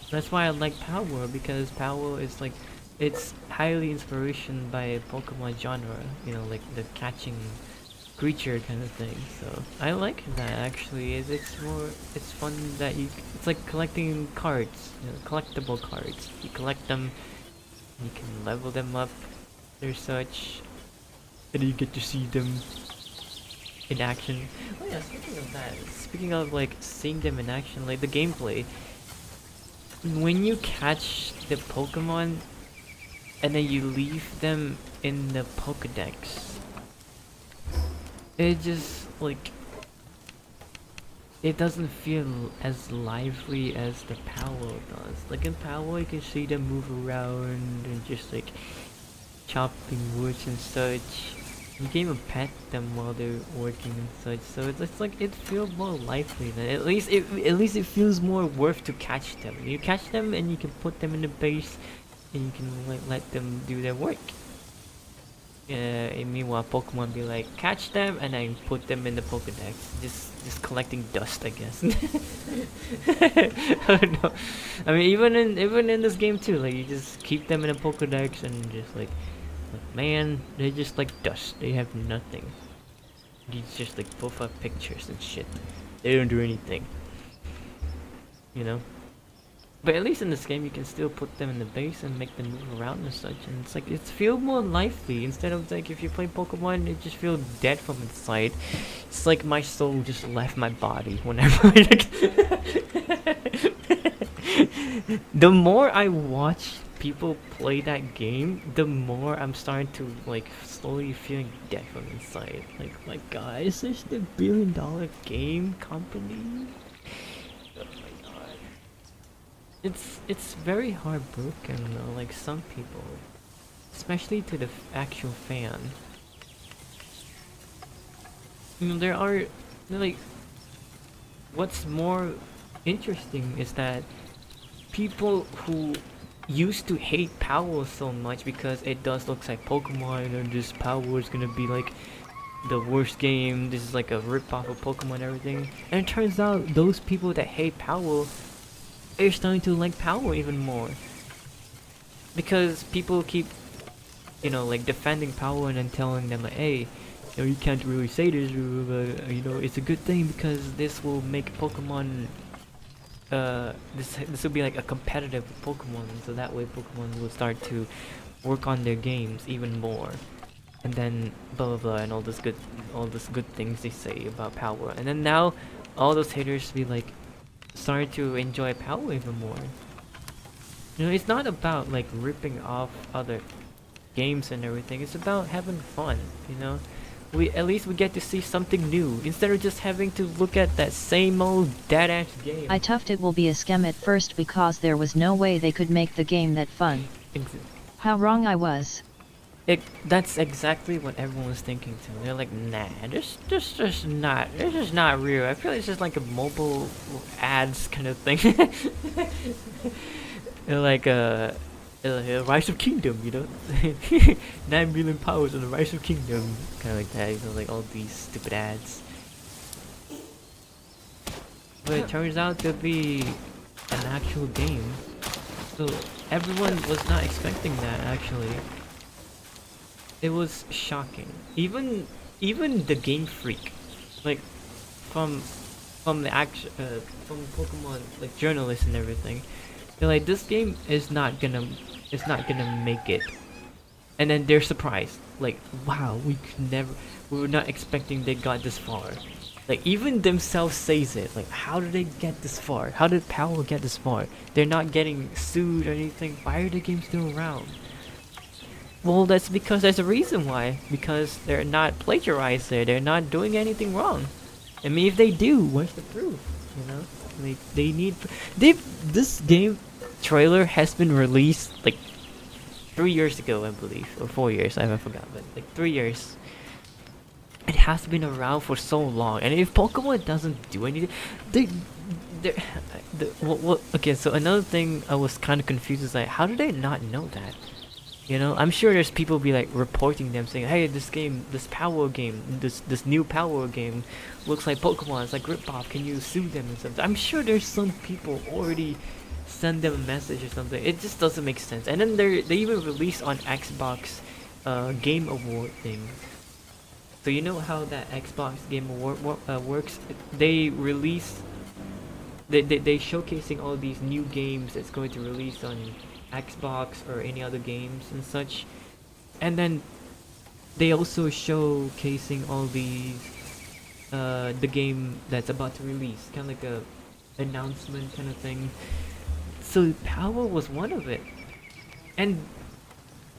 That's why I like Palworld, because Palworld is like, it's highly inspiration by Pokemon genre, you know, like the catching creature kind of thing. So I like that actually. It's fun that it's like collecting cards, you know, collectible cards. You collect them, you can level them up, they're such, and you get to see them in action. Oh yeah, speaking of that, speaking of like seeing them in action, like the gameplay, when you catch the Pokemon and then you leave them in the Pokedex, it just like, it doesn't feel as lively as the Palworld does. Like in Palworld you can see them move around and just like chopping woods and such. You can even pet them while they're working and such, so it's like it feels more lively. Than at least it feels more worth to catch them. You catch them and you can put them in the base, and you can like let them do their work. And meanwhile, Pokemon be like, catch them and then put them in the Pokedex, just collecting dust, I guess. I don't know. I mean, even in this game too, like you just keep them in a Pokedex and just like man, they're just like dust. They have nothing. You just like puff up pictures and shit. They don't do anything. You know? But at least in this game you can still put them in the base and make them move around and such, and it's like it feels more lively instead of like if you play Pokemon it just feels dead from inside. It's like my soul just left my body whenever the more I watch people play that game, the more I'm starting to like slowly feeling dead from inside. Like, my God, is this the billion-dollar game company? Oh my God. It's very heartbroken though, like some people, especially to the actual fan. You know, there are like, what's more interesting is that people who used to hate Palworld so much because it does look like Pokemon, and just Palworld is gonna be like the worst game, this is like a rip-off of Pokemon and everything, and it turns out those people that hate Palworld are starting to like Palworld even more, because people keep, you know, like defending Palworld and then telling them like, hey, you know, you can't really say this, you know, it's a good thing because this will make Pokemon this will be like a competitive Pokemon, so that way Pokemon will start to work on their games even more, and then blah blah blah, and all this good things they say about Palworld, and then now all those haters be like starting to enjoy Palworld even more. You know, it's not about like ripping off other games and everything. It's about having fun. You know, at least we get to see something new instead of just having to look at that same old dead-ass game. I toughed it will be a scam at first because there was no way they could make the game that fun. How wrong I was. That's exactly what everyone was thinking too. They're like, nah, this is not real. I feel like it's just like a mobile ads kind of thing. Like Rise of Kingdom, you know, 9 million powers on the Rise of Kingdom, kind of like that. You know, like all these stupid ads. But it turns out to be an actual game, so everyone was not expecting that. Actually, it was shocking. Even the Game Freak, like from the action from Pokemon like journalists and everything. They're like, this game is not gonna make it, and then they're surprised, like, wow, we were not expecting they got this far. Like, even themselves says it, like, how did they get this far? How did Palworld get this far? They're not getting sued or anything. Why are the games still around? Well, that's because there's a reason why. Because they're not plagiarized there. They're not doing anything wrong. I mean, if they do, where's the proof? You know, like, this game trailer has been released like 3 years ago, I believe, or 4 years. I forgot, but like 3 years. It has been around for so long, and if Pokemon doesn't do anything, okay. So another thing I was kind of confused is like, how do they not know that? You know, I'm sure there's people be like reporting them saying, hey, this game, this new Power game looks like Pokemon, it's like ripoff, can you sue them and stuff. I'm sure there's some people already send them a message or something. It just doesn't make sense. And then they even release on Xbox Game Award thing. So you know how that Xbox Game Award works? They release, they showcasing all these new games that's going to release on Xbox or any other games and such, and then they also showcasing all these the game that's about to release, kind of like a announcement kind of thing. So Power was one of it, and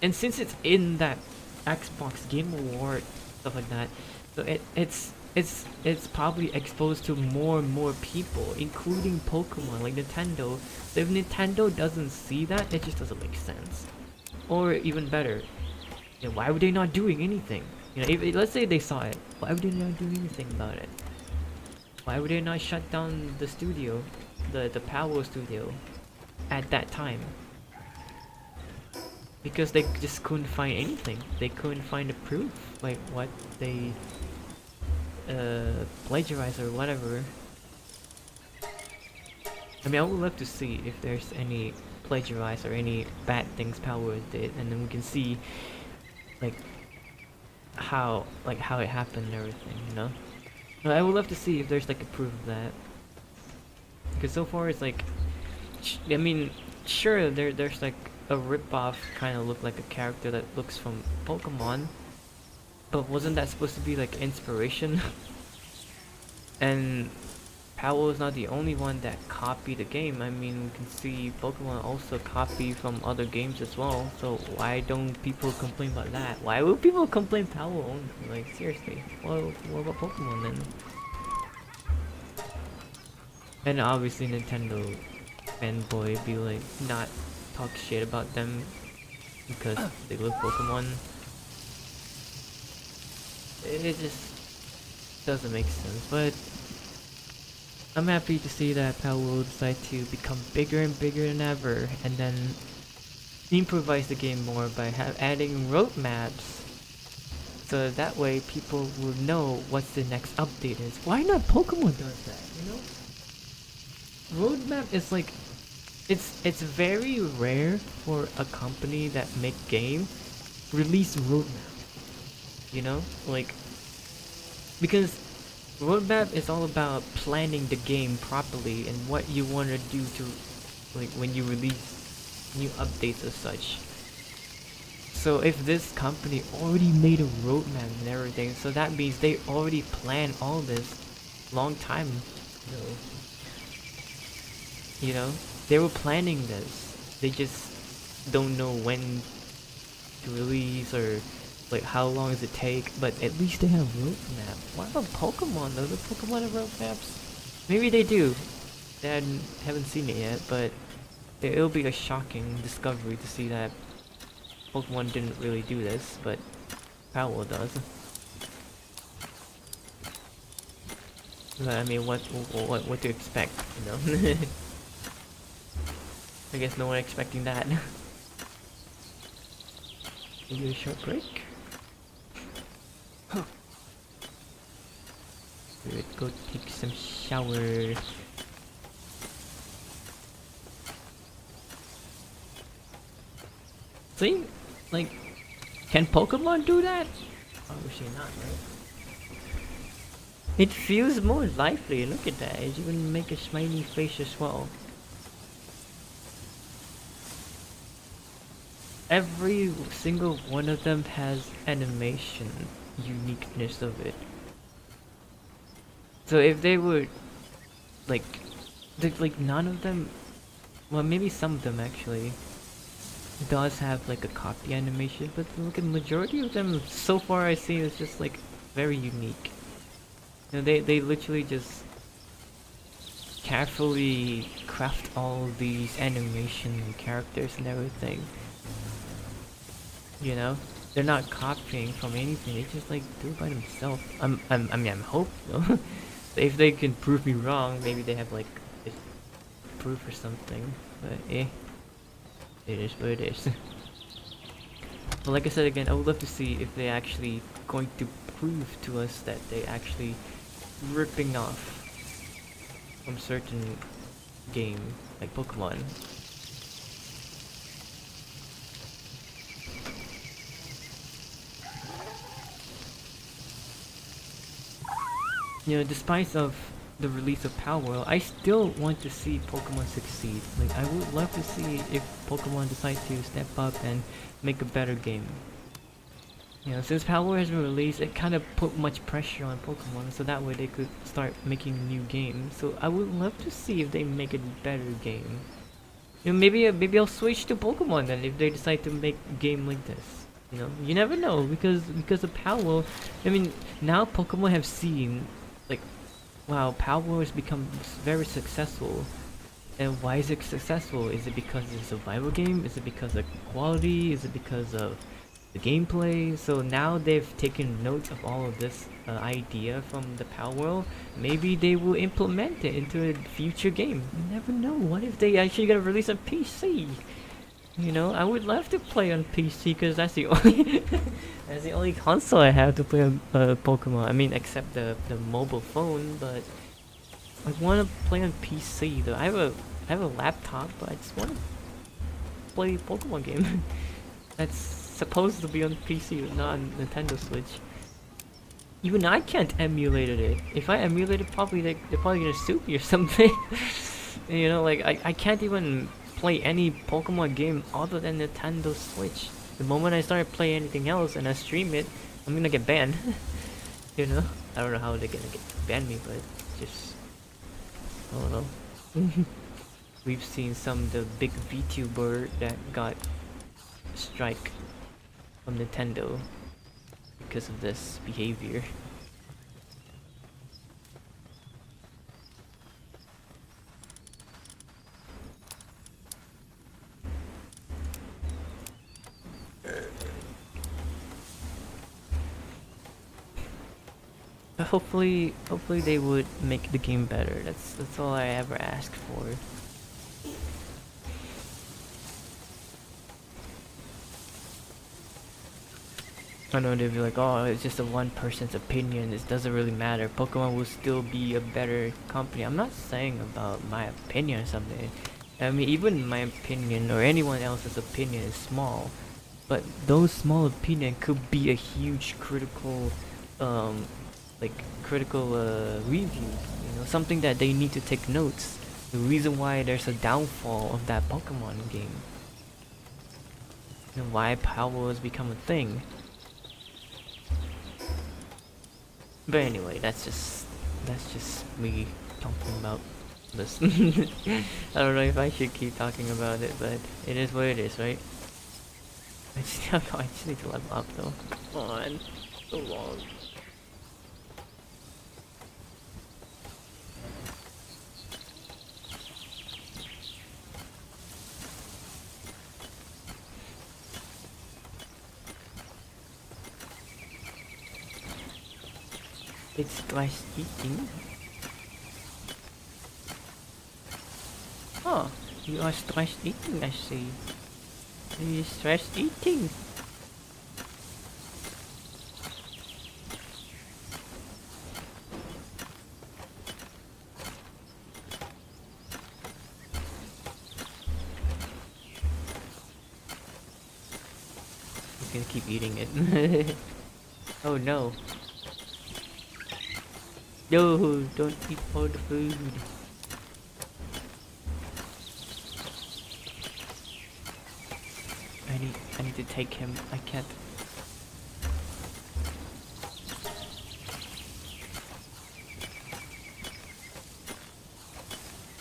since it's in that Xbox Game Award stuff like that, so it's probably exposed to more and more people, including Pokemon, like Nintendo. So if Nintendo doesn't see that, it just doesn't make sense. Or even better, you know, why would they not doing anything? You know, if let's say they saw it, why would they not do anything about it? Why would they not shut down the studio, the Power Studio, at that time? Because they just couldn't find anything. They couldn't find the proof, like what they plagiarized or whatever. I mean, I would love to see if there's any plagiarized or any bad things Power did, and then we can see like how it happened and everything, you know. But I would love to see if there's like a proof of that, because so far it's like, I mean, sure, there's like a rip-off kind of look like a character that looks from Pokemon, but wasn't that supposed to be like inspiration? And Palworld is not the only one that copied the game. I mean, we can see Pokemon also copy from other games as well. So why don't people complain about that? Why would people complain Palworld only? Like, seriously, what about Pokemon then? And obviously Nintendo fanboy be like, not talk shit about them because they love Pokemon. It just doesn't make sense, but I'm happy to see that Palworld decide to become bigger and bigger than ever, and then improvise the game more by adding roadmaps, so that way people will know what the next update is. Why not Pokemon does that, you know? Roadmap is like, it's very rare for a company that make game release roadmap. You know, like, because roadmap is all about planning the game properly and what you want to do to, like, when you release new updates as such. So if this company already made a roadmap and everything, so that means they already planned all this long time ago. You know, they were planning this. They just don't know when to release or like how long does it take, but at least they have roadmap. What about Pokemon though? Do Pokemon have roadmaps? Maybe they do. I haven't seen it yet, but it'll be a shocking discovery to see that Pokemon didn't really do this, but Palworld does. But I mean, what to expect, you know? I guess no one expecting that. Maybe a short break. Let's go take some shower. See? Like, can Pokemon do that? Obviously not, right? It feels more lively. Look at that. It even make a smiley face as well. Every single one of them has animation uniqueness of it. So if they were like, like none of them, well maybe some of them actually does have like a copy animation, but look at the majority of them so far I see is just like very unique. You know, they literally just carefully craft all these animation characters and everything. You know, they're not copying from anything. They just like do it by themselves. I mean, I'm hoping. If they can prove me wrong, maybe they have like proof or something. But it is what it is. But like I said again, I would love to see if they actually going to prove to us that they actually ripping off from certain game like Pokemon. You know, despite of the release of Palworld, I still want to see Pokemon succeed. Like, I would love to see if Pokemon decide to step up and make a better game. You know, since Palworld has been released, it kind of put much pressure on Pokemon, so that way they could start making new games. So I would love to see if they make a better game. You know, maybe I'll switch to Pokemon then if they decide to make a game like this. You know, you never know because of Palworld. I mean, now Pokemon have seen like, wow, Palworld has become very successful. And why is it successful? Is it because it's a survival game? Is it because of quality? Is it because of the gameplay? So now they've taken note of all of this idea from the Palworld. Maybe they will implement it into a future game. You never know. What if they actually gonna release on PC? You know, I would love to play on PC because that's the only that's the only console I have to play on Pokemon. I mean, except the mobile phone, but I want to play on PC though. I have a laptop, but I just want to play Pokemon game. That's supposed to be on PC, not on Nintendo Switch. Even I can't emulate it. If I emulate it, probably they're probably gonna sue me or something. You know, like I can't even play any Pokemon game other than Nintendo Switch. The moment I start playing anything else and I stream it, I'm gonna get banned. You know? I don't know how they're gonna ban me, but just I don't know. We've seen some of the big VTuber that got strike from Nintendo because of this behavior. But hopefully they would make the game better. That's all I ever asked for. I know they'd be like, oh, it's just a one person's opinion. It doesn't really matter. Pokemon will still be a better company. I'm not saying about my opinion or something. I mean, even my opinion or anyone else's opinion is small, but those small opinion could be a huge critical, review. You know, something that they need to take notes. The reason why there's a downfall of that Pokemon game, and why Palworld has become a thing. But anyway, that's just me talking about this. I don't know if I should keep talking about it, but it is what it is, right? I just need to level up though. Come on, so long. It's stress eating. Oh, you are stress eating, I see. You stress eating. He's gonna keep eating it. Oh no. No, don't eat all the food. I need to take him. I can't.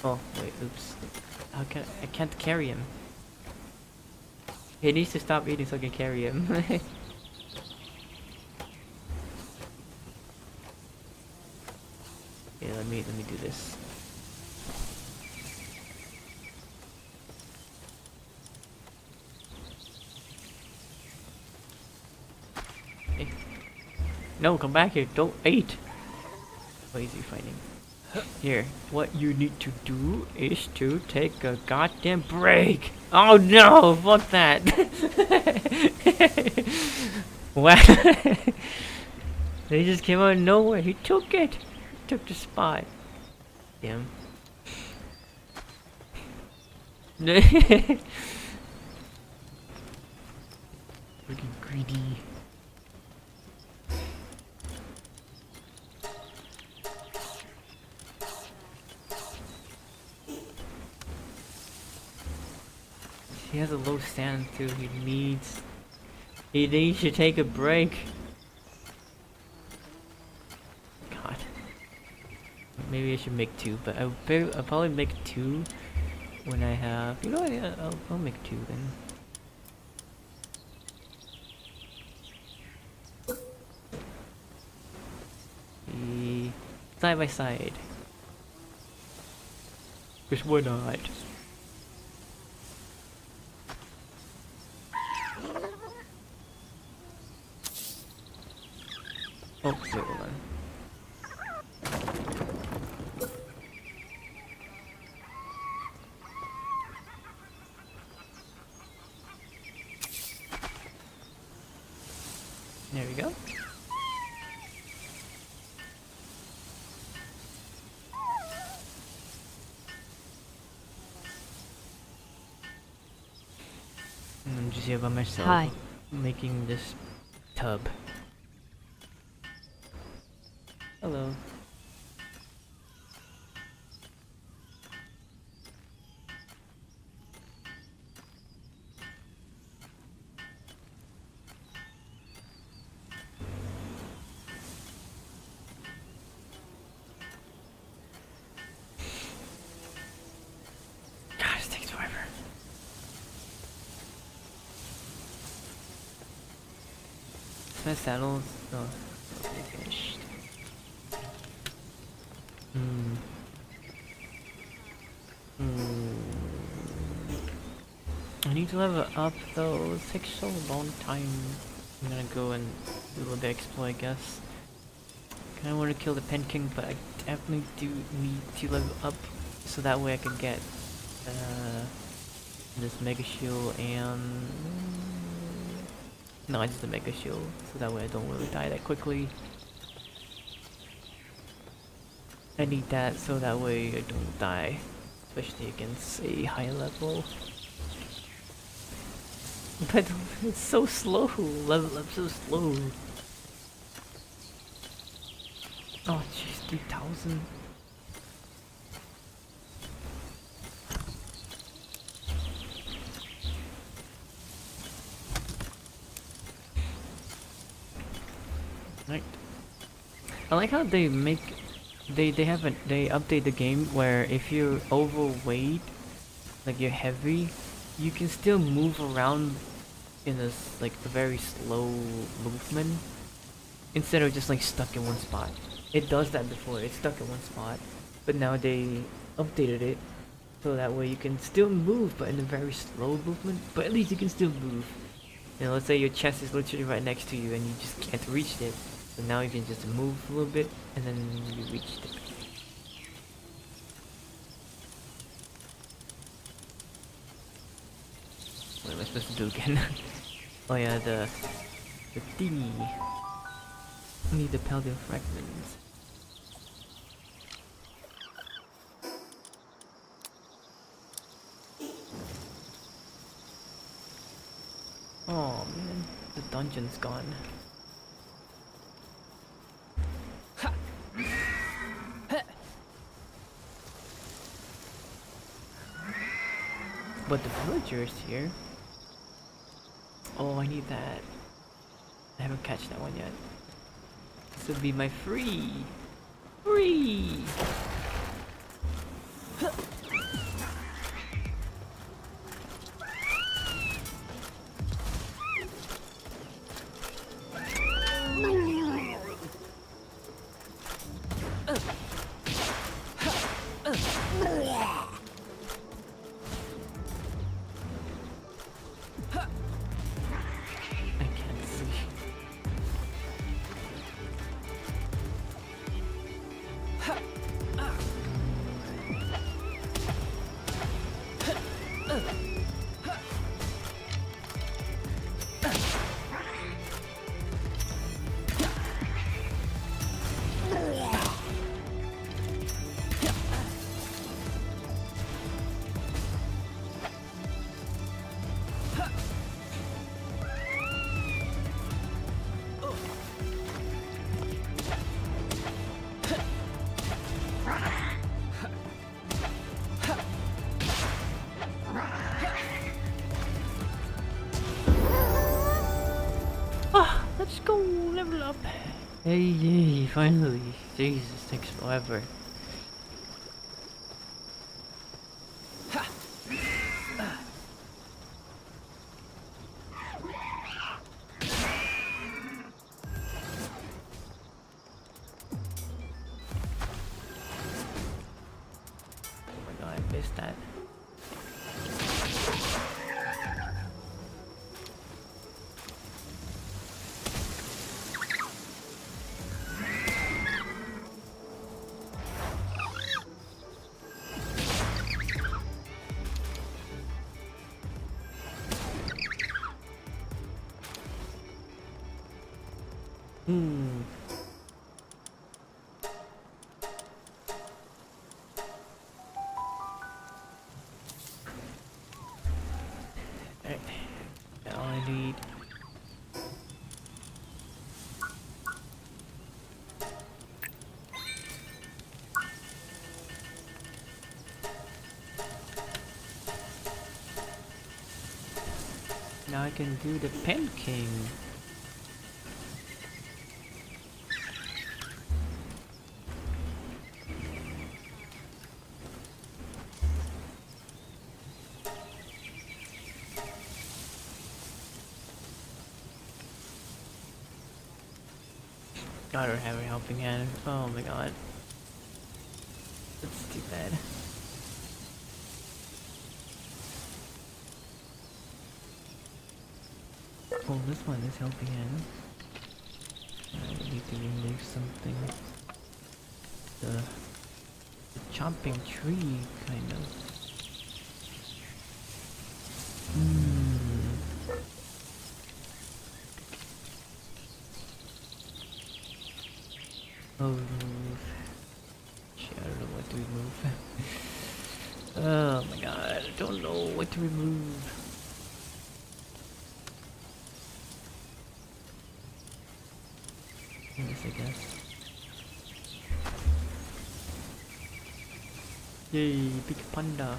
Oh wait, oops. How can I can't carry him? He needs to stop eating so I can carry him. Yeah, let me do this. Hey. No, come back here. Don't eat. What is he fighting? Here, what you need to do is to take a goddamn break. Oh no, fuck that. Wow. He just came out of nowhere. He took it. He took the spot. Damn. Freaking greedy. He has a low stand too. He needs to take a break. God. Maybe I should make two, but I'll probably make two when I have. You know what? Yeah, I'll make two then. Side by side. Because why not? Oh, wait, hold on. There we go. I'm just here by myself. Hi. Making this tub. Hello. God, this takes forever. My saddles. Oh, okay, finished. I need to level up though. It takes so long time. I'm gonna go and do a little bit explore, I guess. Kinda want to kill the Pen King, but I definitely do need to level up so that way I can get this Mega Shield and no, just the Mega Shield, so that way I don't really die that quickly. I need that so that way I don't die, especially against a high level. But it's so slow, level up so slow. Oh jeez, 3,000. Right. I like how they make they update the game where if you're overweight, like you're heavy, you can still move around in a very slow movement instead of just like stuck in one spot. It does that before, it's stuck in one spot, but now they updated it so that way you can still move but in a very slow movement, but at least you can still move. You know, let's say your chest is literally right next to you and you just can't reach it, so now you can just move a little bit and then you reached it. What am I supposed to do again? Oh yeah, the thingy. I need the Paladin fragments. Oh man, the dungeon's gone. Ha! But the villagers here. Oh, I need that. I haven't catch that one yet. This would be my free. Free. I can't see. Ah, let's go level up. Hey, yay, finally. Jesus, takes forever. Oh my god, I missed that. Hmm. Alright. That's all I need. Now I can do the Pen King. I don't have a helping hand. Oh my god. That's too bad. Oh, this one is helping hand. I need to remove something. The chopping tree, kind of. Oh, remove. Shit, I don't know what to remove. Oh my god, I don't know what to remove. This, I guess. Yay, big panda.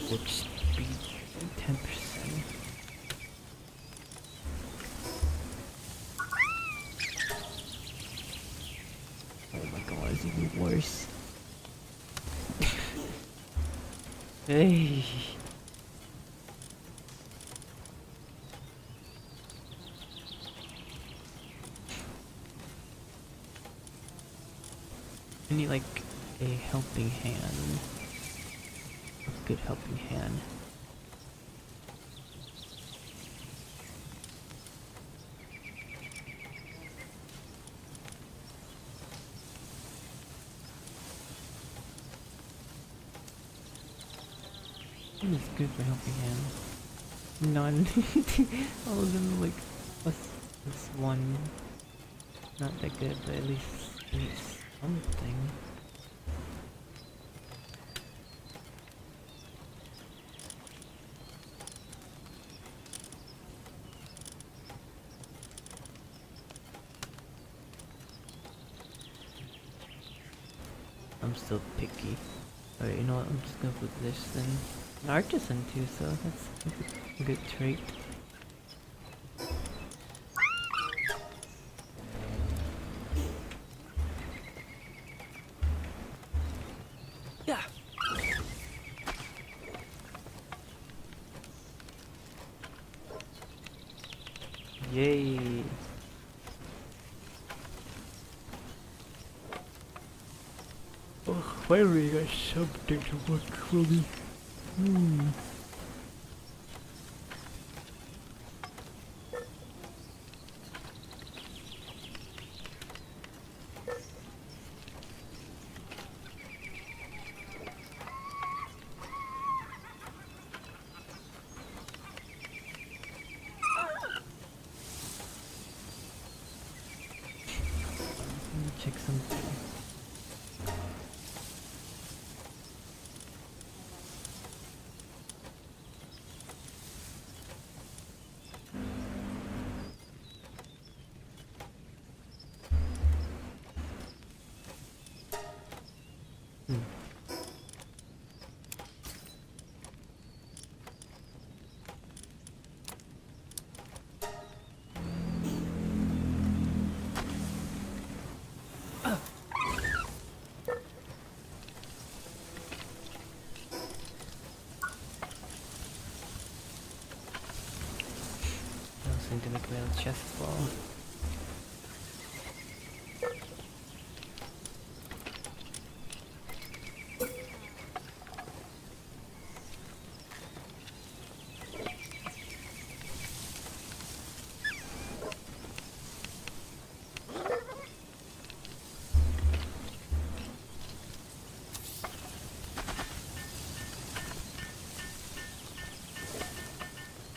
Which speed 10%. Oh my god, it's even worse. Hey. I need like a helping hand. A good helping hand. It's good for helping him. None. All of them like plus one. Not that good, but at least it's something. I'm still picky. Alright, you know what? I'm just gonna put this then. An artisan too, so that's a good trait. Yeah. Yay! Oh, finally got something to work for me. Let me check something. I also need to make my own chest wall.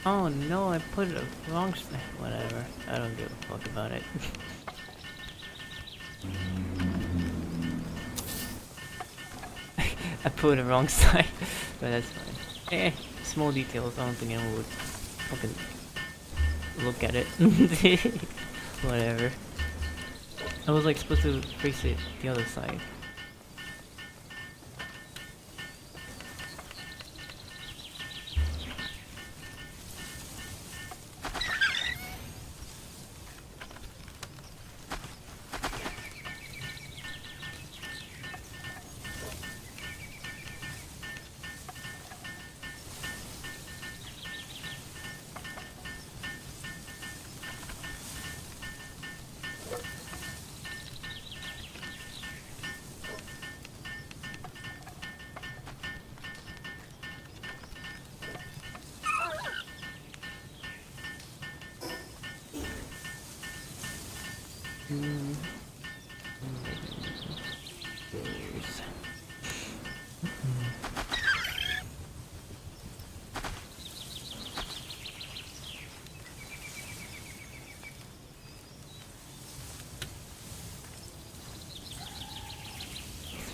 Oh no, I put a wrong whatever. I don't give a fuck about it. I put the wrong side, but that's fine. Eh, small details. I don't think anyone would fucking look at it. Whatever. I was like supposed to face it the other side.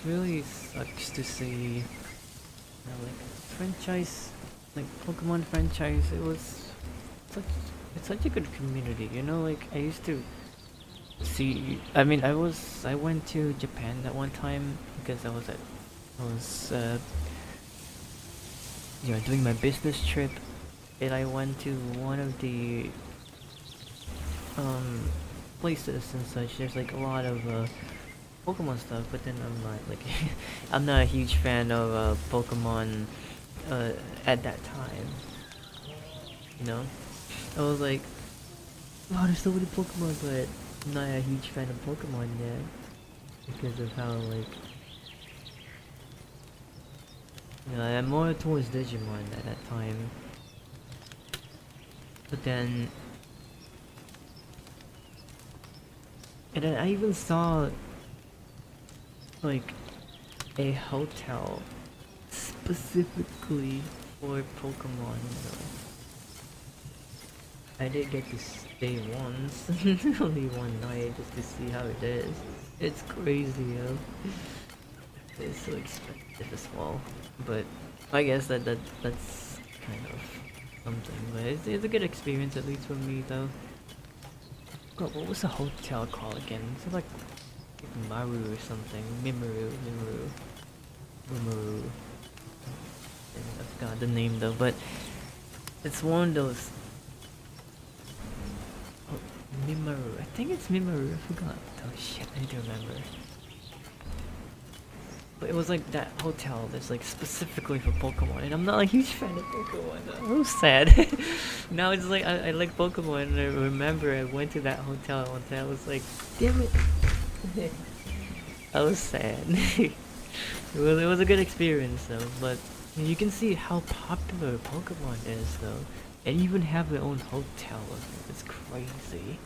Really sucks to see like franchise, like Pokemon franchise. Such it's such a good community, you know. Like I used to see. I mean, I went to Japan that one time because I was doing my business trip, and I went to one of the places and such. There's like a lot of Pokemon stuff, but then I'm not like I'm not a huge fan of Pokemon at that time. You know, I was like, wow, there's so many Pokemon, but I'm not a huge fan of Pokemon yet because of how like I'm more towards Digimon at that time. But then, and then I even saw like a hotel specifically for Pokemon, I did get to stay once, only one night, just to see how it is. It's crazy, yo. It's so expensive as well, but I guess that's kind of something. But it's a good experience, at least for me, though. God, what was the hotel called again? Is it like Maru or something? Mimaru. I forgot the name though, but it's one of those. Oh, Mimaru. I think it's Mimaru. I forgot. Oh shit, I need to remember. But it was like that hotel that's like specifically for Pokemon, and I'm not a huge fan of Pokemon. I'm so sad. Now it's like I like Pokemon, and I remember I went to that hotel one time. I was like, damn it. I was sad. It was a good experience though, but you can see how popular Pokemon is though, and even have their own hotel. It's crazy.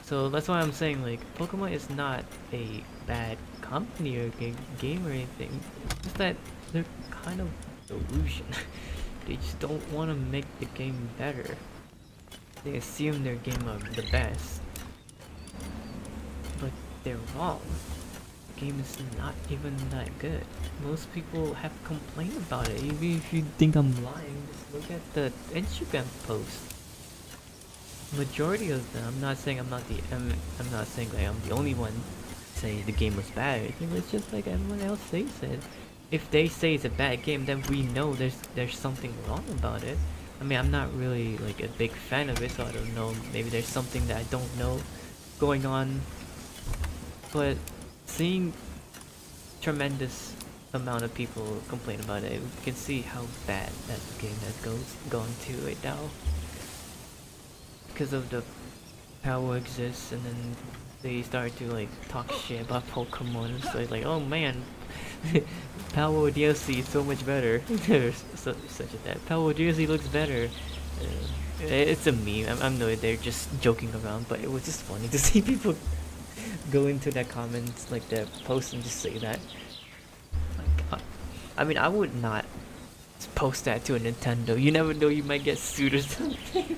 So that's why I'm saying like Pokemon is not a bad company or game or anything. It's that they're kind of delusion. They just don't want to make the game better. They assume their game are the best, but they're wrong. The game is not even that good. Most people have complained about it. Even if you think I'm lying, just look at the Instagram posts. Majority of them. I'm not saying I'm not saying like I'm the only one say the game was bad or anything. It's just like everyone else says it. If they say it's a bad game, then we know there's something wrong about it. I mean, I'm not really like a big fan of it, so I don't know. Maybe there's something that I don't know going on. But seeing tremendous amount of people complain about it, we can see how bad that game has gone to right now. Because of the power exists, and then they start to like talk shit about Pokemon. So it's like, oh man, Power DLC is so much better. Such as that. Power DLC looks better. It's a meme. I know they're just joking around, but it was just funny to see people go into that comments, like the post, and just say that. Like, I mean, I would not post that to a Nintendo. You never know, you might get sued or something.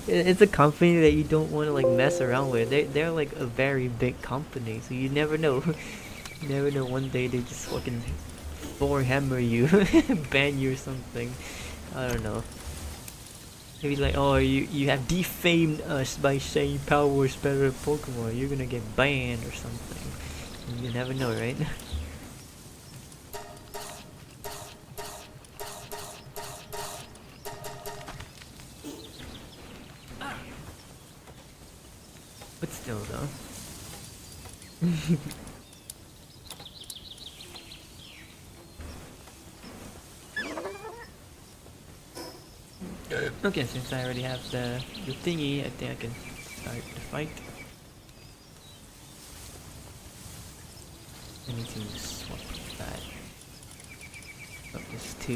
It's a company that you don't want to like mess around with. They're like a very big company, so you never know. You never know, one day they just fucking hammer you, ban you or something. I don't know. Maybe like, oh, you have defamed us by saying Power is better than Pokemon. You're gonna get banned or something. You never know, right? But still, though. Okay, since I already have the thingy, I think I can start the fight. I need to swap that. Swap this to...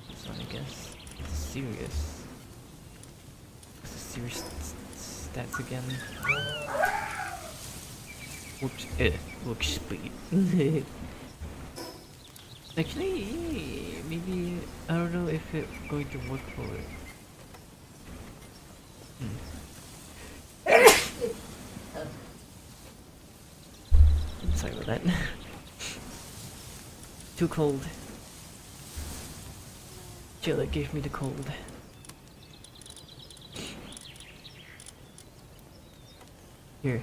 this one, I guess. It's serious. What's the serious stats again? Whoops, look speed. Actually, maybe, I don't know if it's going to work for it. I'm sorry about that. Too cold. Chilla gave me the cold. Here.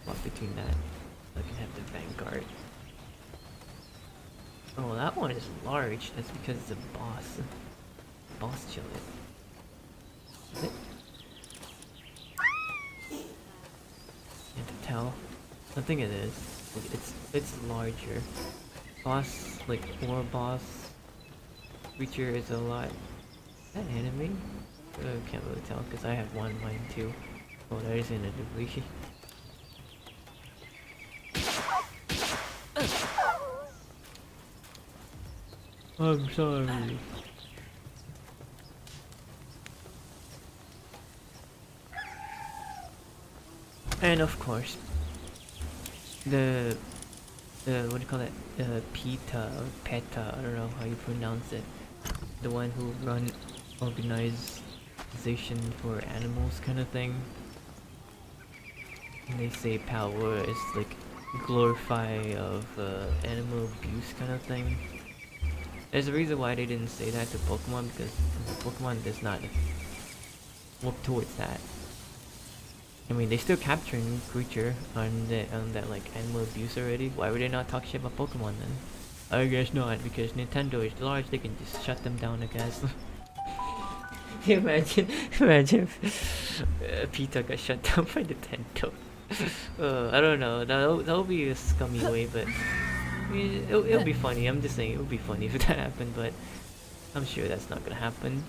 Swap between that. I can have the Vanguard. Oh, that one is large. That's because it's a boss. Boss Chillet. Is it? Can't tell. I think it is. It's larger. Boss, like war boss creature is a lot. Is that enemy? I can't really tell because I have one of mine too. Oh, there is an enemy. I'm sorry. And of course, the what do you call it? PETA or PETA, I don't know how you pronounce it. The one who run organization for animals kind of thing. And they say Palworld is like glorify of animal abuse kind of thing. There's a reason why they didn't say that to Pokemon, because Pokemon does not work towards that. I mean, they're still capturing creature on that like animal abuse already. Why would they not talk shit about Pokemon then? I guess not, because Nintendo is large. They can just shut them down, I guess. imagine if PETA got shut down by Nintendo. I don't know. That'll be a scummy way, but I mean, it'll be funny. I'm just saying it'll be funny if that happened, but I'm sure that's not gonna happen.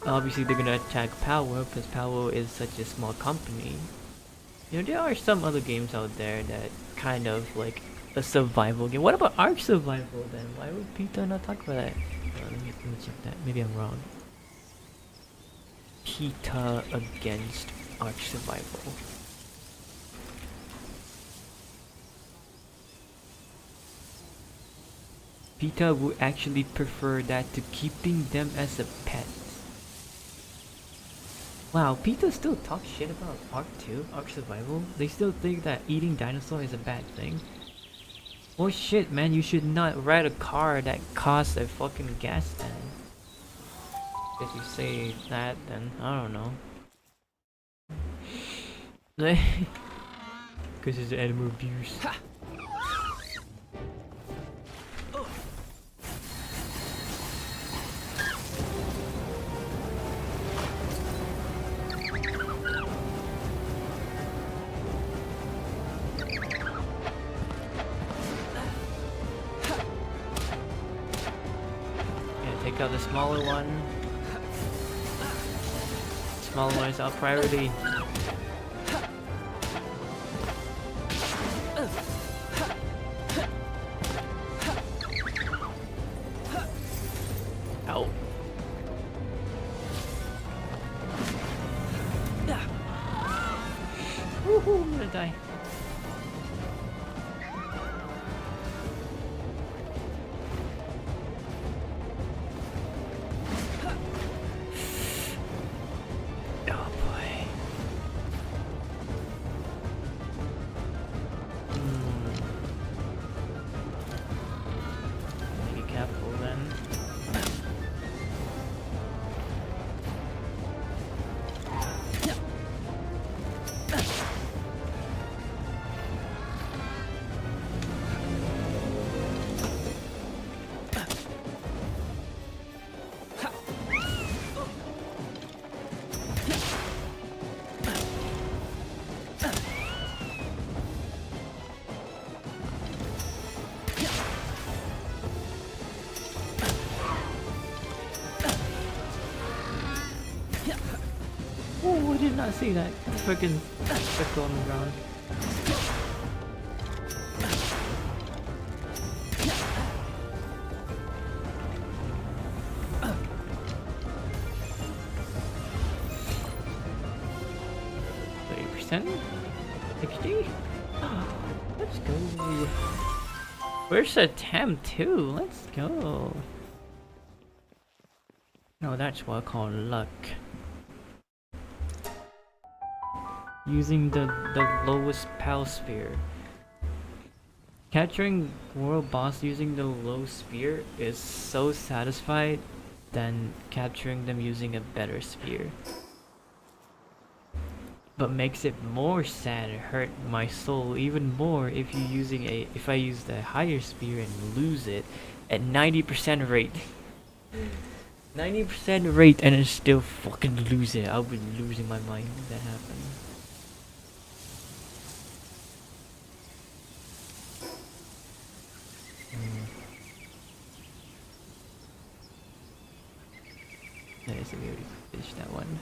Obviously, they're gonna attack Palworld because Palworld is such a small company. You know, there are some other games out there that kind of like a survival game. What about Ark Survival then? Why would PETA not talk about that? Let me check that. Maybe I'm wrong. PETA against Ark Survival. PETA would actually prefer that to keeping them as a pet. Wow, PETA still talks shit about Ark 2, Ark Survival. They still think that eating dinosaur is a bad thing. Oh shit, man, you should not ride a car that costs a fucking gas tank. If you say that, then I don't know. Because it's animal abuse. Take out the smaller one. Smaller one is our priority. Ow. Woohoo, I'm gonna die. Oh, I did not see that freaking circle on the ground. %? 60? Let's go. Where's the TAM 2? Let's go. No, that's what I call luck. Using the lowest PAL sphere. Capturing world boss using the low sphere is so satisfied than capturing them using a better sphere. But makes it more sad and hurt my soul even more if I use the higher sphere and lose it at 90% rate. 90% rate and then still fucking lose it. I'll be losing my mind if that happened. Nice, we already finished that one.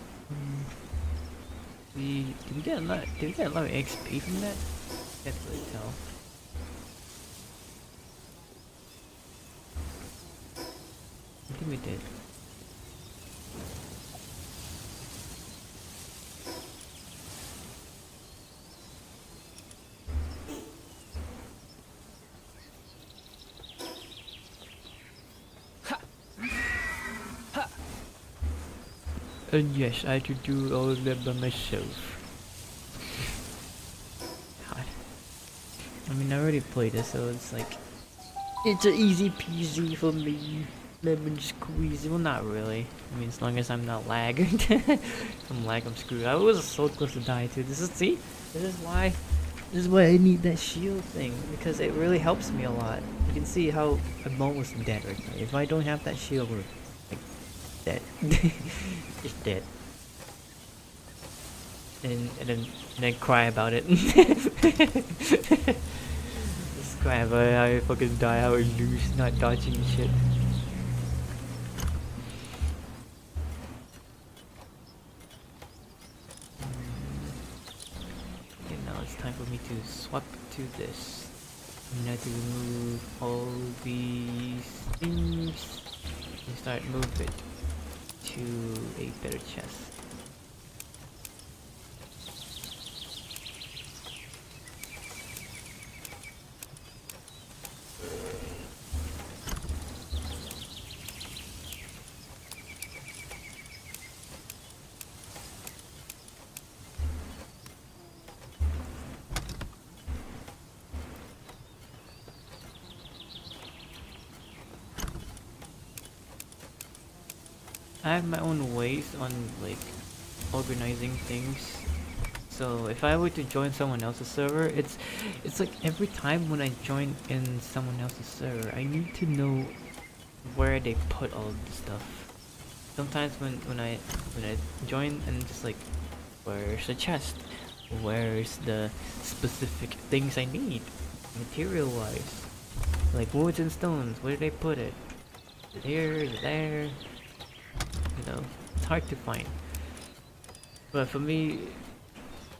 Did we get a lot of XP from that? Can't really tell. I think we did. And yes, I had to do all of that by myself. God. I mean, I already played this, so it's like... It's a easy peasy for me. Lemon squeezy. Well, not really. I mean, as long as I'm not lagging. If I'm lag, I'm screwed. I was so close to die too. See? This is why I need that shield thing, because it really helps me a lot. You can see how I'm almost dead right now. If I don't have that shield, we're like dead. Just dead. And then cry about it. Just cry about how I fucking die, how I lose, not dodging shit. Okay, now it's time for me to swap to this. I have to remove all these things and start move it to a better chest. I have my own ways on like organizing things. So if I were to join someone else's server, it's like every time when I join in someone else's server, I need to know where they put all of the stuff. Sometimes when I join and just like, where's the chest? Where's the specific things I need, material wise? Like woods and stones, where did they put it? Is it here? Is it there? You know, it's hard to find. But for me,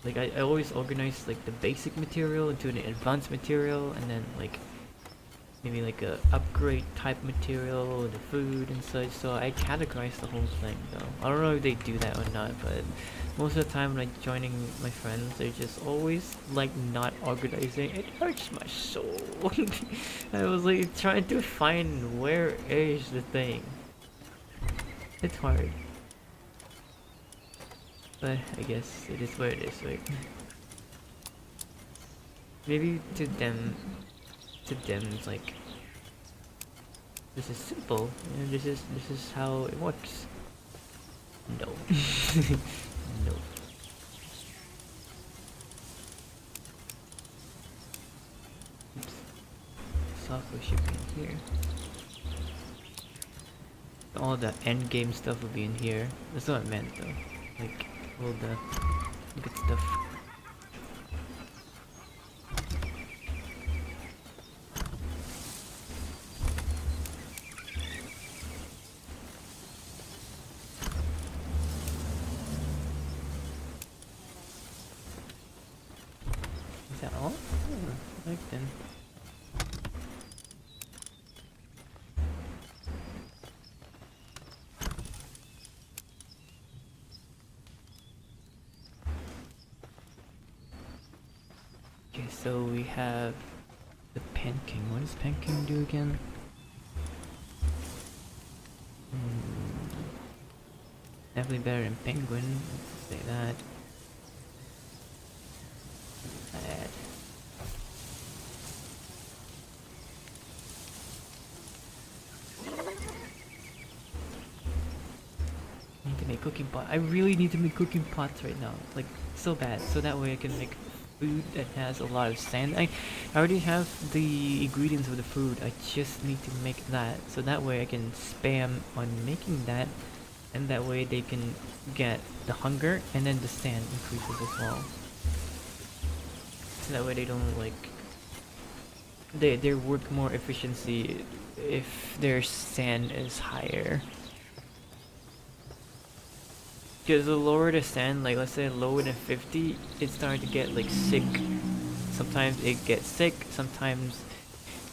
like I always organize like the basic material into an advanced material, and then like maybe like a upgrade type material, the food and such. So I categorize the whole thing though. I don't know if they do that or not, but most of the time when I'm joining my friends, they're just always like not organizing. It hurts my soul. I was like trying to find where is the thing. It's hard. But I guess it is what it is, right? Maybe to them it's like, this is simple, you know, this is how it works. No. No. Oops. Software shipping here. All the end game stuff will be in here. That's what I meant though. Like all the good stuff. Is that all? Oh, like then. Okay, so we have the Panking. What does Panking do again? Definitely better than Penguin, let's say that. Bad. I need to make cooking pot. I really need to make cooking pots right now. Like, so bad. So that way I can make food that has a lot of sand. I already have the ingredients of the food. I just need to make that. So that way I can spam on making that. And that way they can get the hunger and then the sand increases as well. So that way they don't like... They work more efficiency if their sand is higher. Because the lower the sand, like let's say lower than 50, it's starting to get like sick. Sometimes it gets sick, sometimes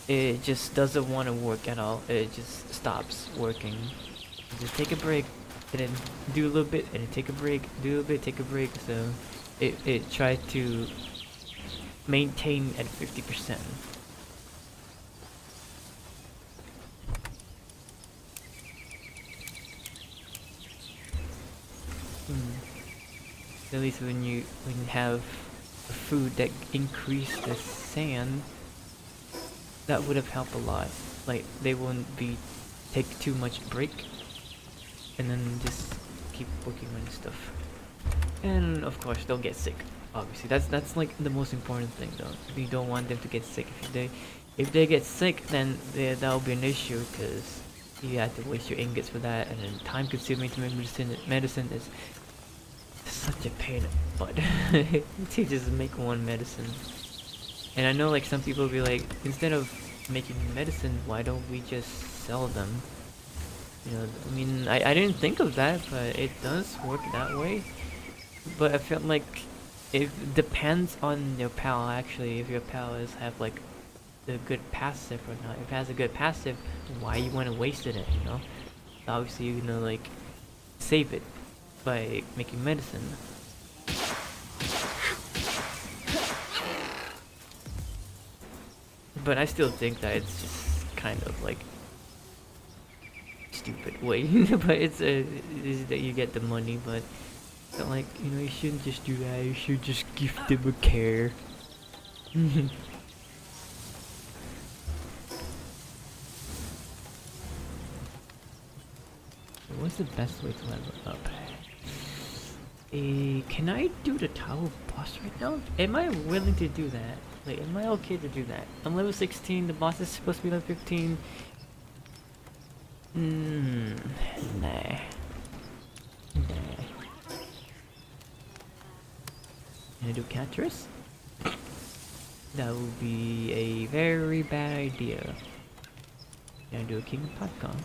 it just doesn't want to work at all. It just stops working. Just take a break, and then do a little bit, and then take a break, do a little bit, take a break. So it tried to maintain at 50%. At least when you have a food that increase the sand, that would have helped a lot. Like they wouldn't be take too much break, and then just keep working on stuff. And of course, don't get sick. Obviously, that's like the most important thing, though. You don't want them to get sick. If they get sick, then that'll be an issue because you have to waste your ingots for that, and then time-consuming to make medicine is such a pain. But to just make one medicine, and I know like some people will be like, instead of making medicine, why don't we just sell them? You know, I mean, I didn't think of that, but it does work that way. But I felt like it depends on your pal actually. If your pal have like the good passive or not. If it has a good passive, why you want to waste it? You know, obviously you're gonna like save it by making medicine. But I still think that it's just kind of like stupid way. But it's that you get the money, but like, you know, you shouldn't just do that. You should just give them a care. What's the best way to level up? Can I do the tower boss right now? Am I willing to do that? Like, am I okay to do that? I'm level 16, the boss is supposed to be level 15. Nah. Can I do Catris? That would be a very bad idea. Can I do a King Paka?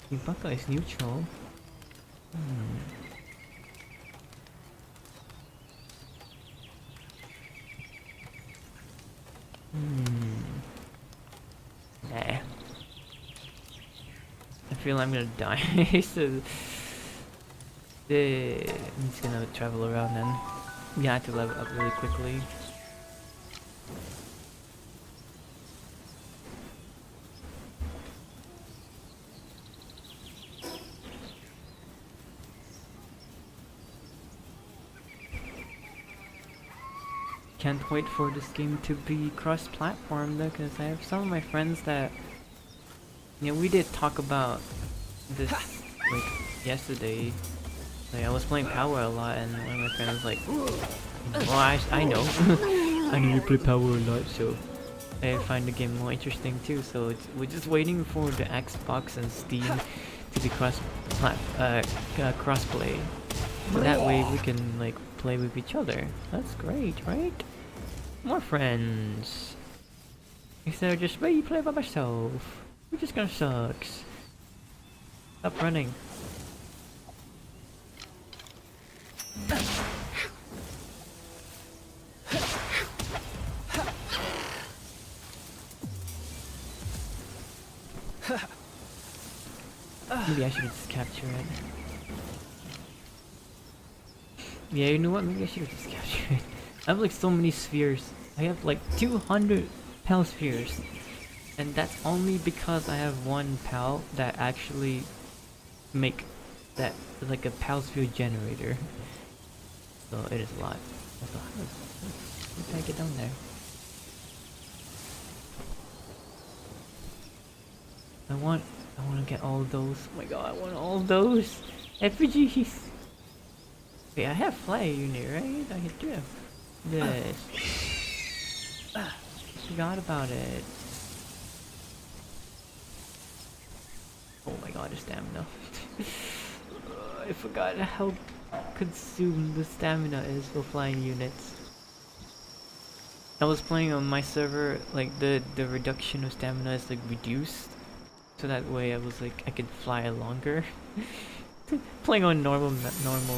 King Paka is neutral. Nah. I feel I'm gonna die. So I'm just gonna travel around then. You have to level up really quickly. Can't wait for this game to be cross-platform though, because I have some of my friends that, you know, we did talk about this like yesterday. Like, I was playing Palworld a lot, and one of my friends was like, well, I know. I know you play Palworld a lot, so I find the game more interesting too. So we're just waiting for the Xbox and Steam to be crossplay. So that way we can like play with each other. That's great, right? More friends. Instead of just, well, you play by myself. You're just gonna sucks. Stop running. Maybe I should just capture it. Yeah, you know what? Maybe I should just capture it. I have like so many spheres. I have like 200 pal spheres. And that's only because I have one pal that actually make that like a pal sphere generator. So it is a lot. How can I get down there? I want to get all those. Oh my god, I want all those effigies. Wait, I have fly unit, right? I can do this. Forgot about it. Oh my god, the stamina. I forgot how consumed the stamina is for flying units. I was playing on my server, like the reduction of stamina is like reduced. So that way I was like, I could fly longer. Playing on normal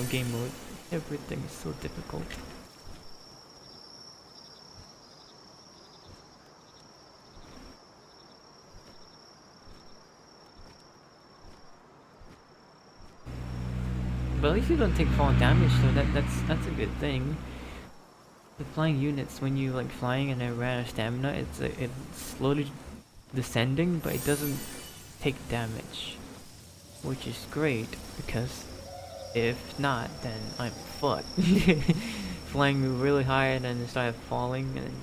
game mode, everything is so difficult. But at least you don't take fall damage, so that's a good thing. The flying units, when you like flying and I ran out of stamina, it's slowly descending, but it doesn't take damage, which is great because If not, then I'm fucked. Flying really high and then start falling and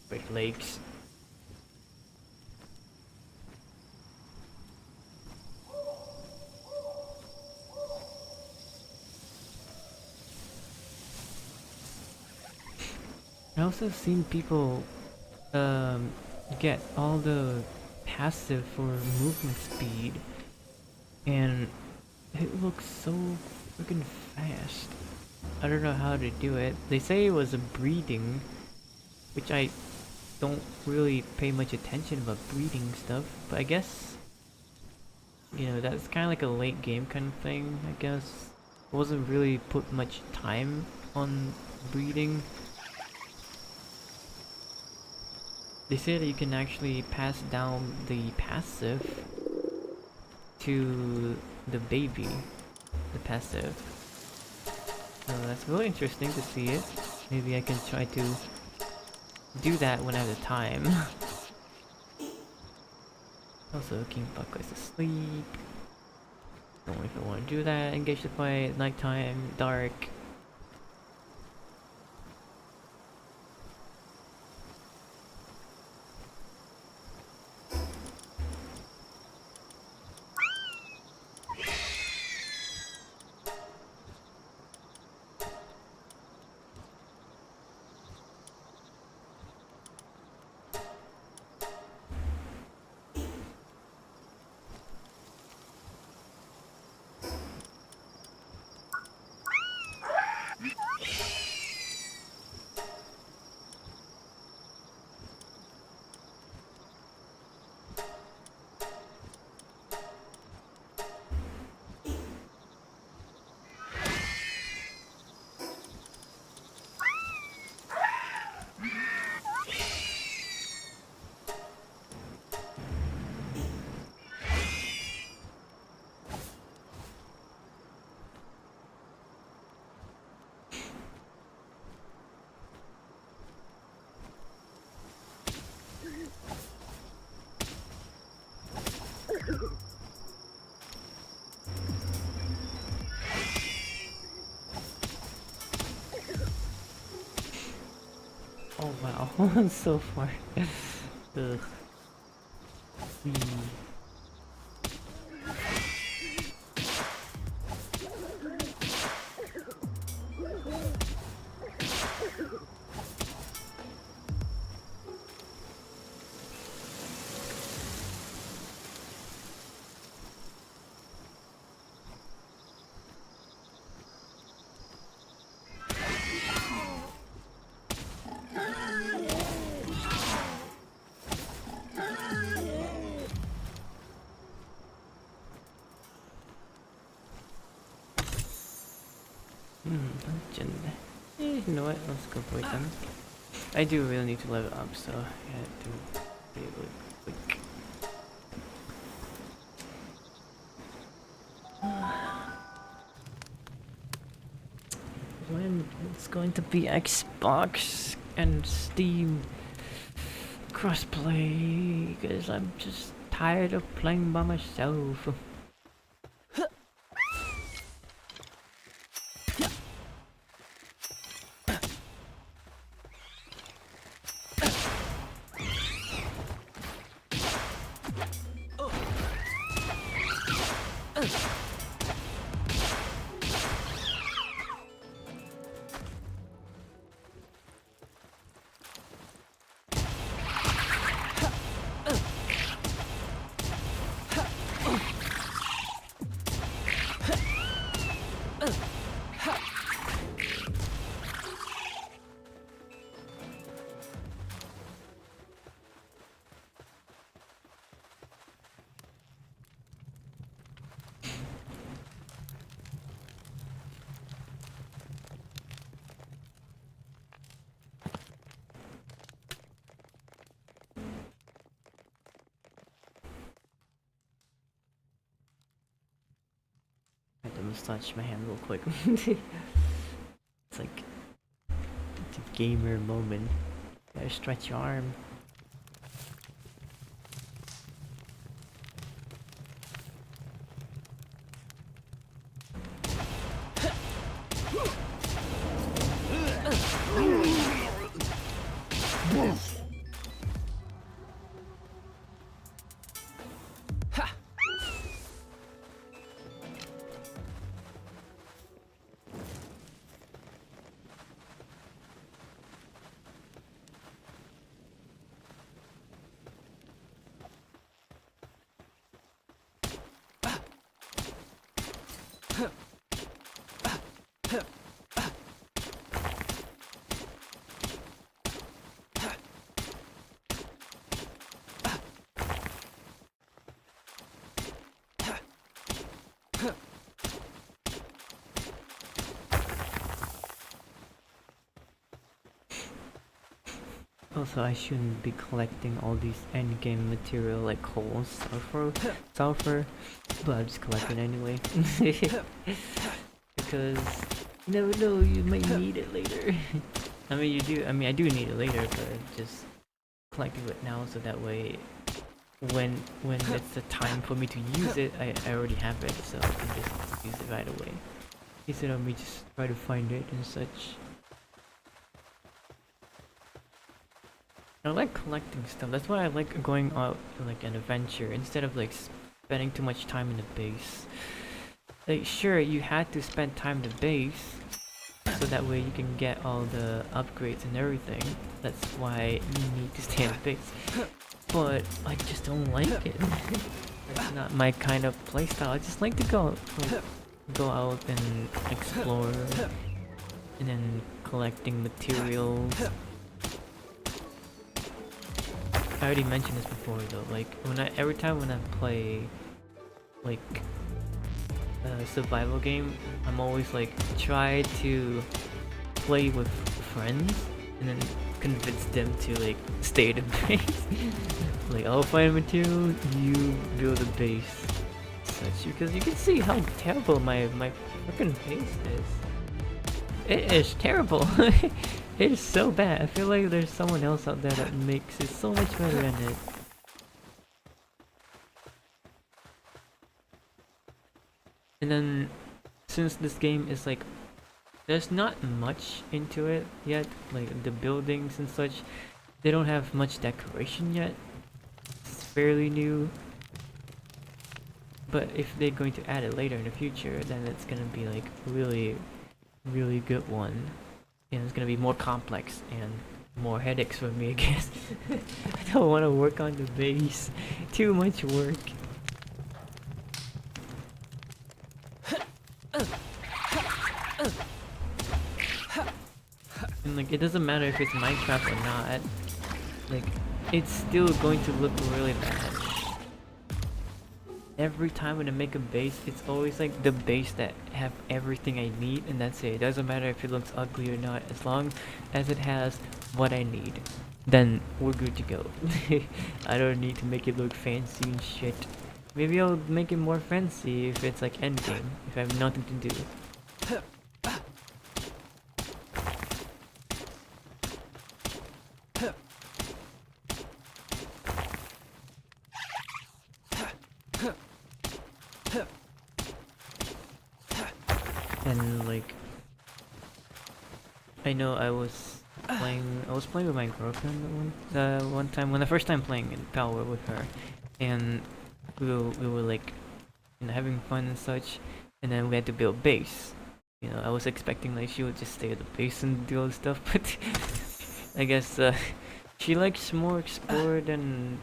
break legs. I also seen people get all the passive for movement speed, and it looks so freaking fast. I don't know how to do it. They say it was a breeding, which I don't really pay much attention about breeding stuff, but I guess, you know, that's kind of like a late game kind of thing, I guess. Wasn't really put much time on breeding. They say that you can actually pass down the passive to the baby, the passive. So that's really interesting to see it. Maybe I can try to do that when I have the time. Also, King Buck is asleep. Don't know if I want to do that. Engage the fight, nighttime, dark. Oh wow, so far. Ugh. Whee. Legend. You know what? Let's go for it then. I do really need to level up, so I have to be able to quick. When it's going to be Xbox and Steam crossplay? Because I'm just tired of playing by myself. I had to massage my hand real quick. It's like it's a gamer moment. Gotta stretch your arm. Also, I shouldn't be collecting all these endgame material like coal, sulfur, but I'm just collecting anyway. Because you never know, you might need it later. I mean, you do. I mean, I do need it later, but just collecting it now so that way, when it's the time for me to use it, I already have it, so I can just use it right away. Instead of me just try to find it and such. I like collecting stuff. That's why I like going out like an adventure instead of like spending too much time in the base. Like sure, you had to spend time in the base so that way you can get all the upgrades and everything. That's why you need to stay in the base. But I just don't like it. That's not my kind of playstyle. I just like to go out and explore and then collecting materials. I already mentioned this before though, like every time when I play like a survival game, I'm always like try to play with friends and then convince them to like stay in the base. Like I'll find material, you build a base, such, because you can see how terrible my freaking base is. It is terrible. It is so bad. I feel like there's someone else out there that makes it so much better than it. And then, since this game is like, there's not much into it yet, like the buildings and such, they don't have much decoration yet. It's fairly new. But if they're going to add it later in the future, then it's gonna be like really good one. And it's gonna be more complex and more headaches for me, I guess. I don't want to work on the base. Too much work. And like, it doesn't matter if it's Minecraft or not. Like, it's still going to look really bad. Every time when I make a base, it's always like the base that have everything I need, and that's it. It doesn't matter if it looks ugly or not, as long as it has what I need, then we're good to go. I don't need to make it look fancy and shit. Maybe I'll make it more fancy if it's like endgame, if I have nothing to do. And like, I know I was playing with my girlfriend one time, when the first time playing in Palworld with her, and we were like, you know, having fun and such, and then we had to build base. You know, I was expecting like she would just stay at the base and do all this stuff, but I guess she likes more explore than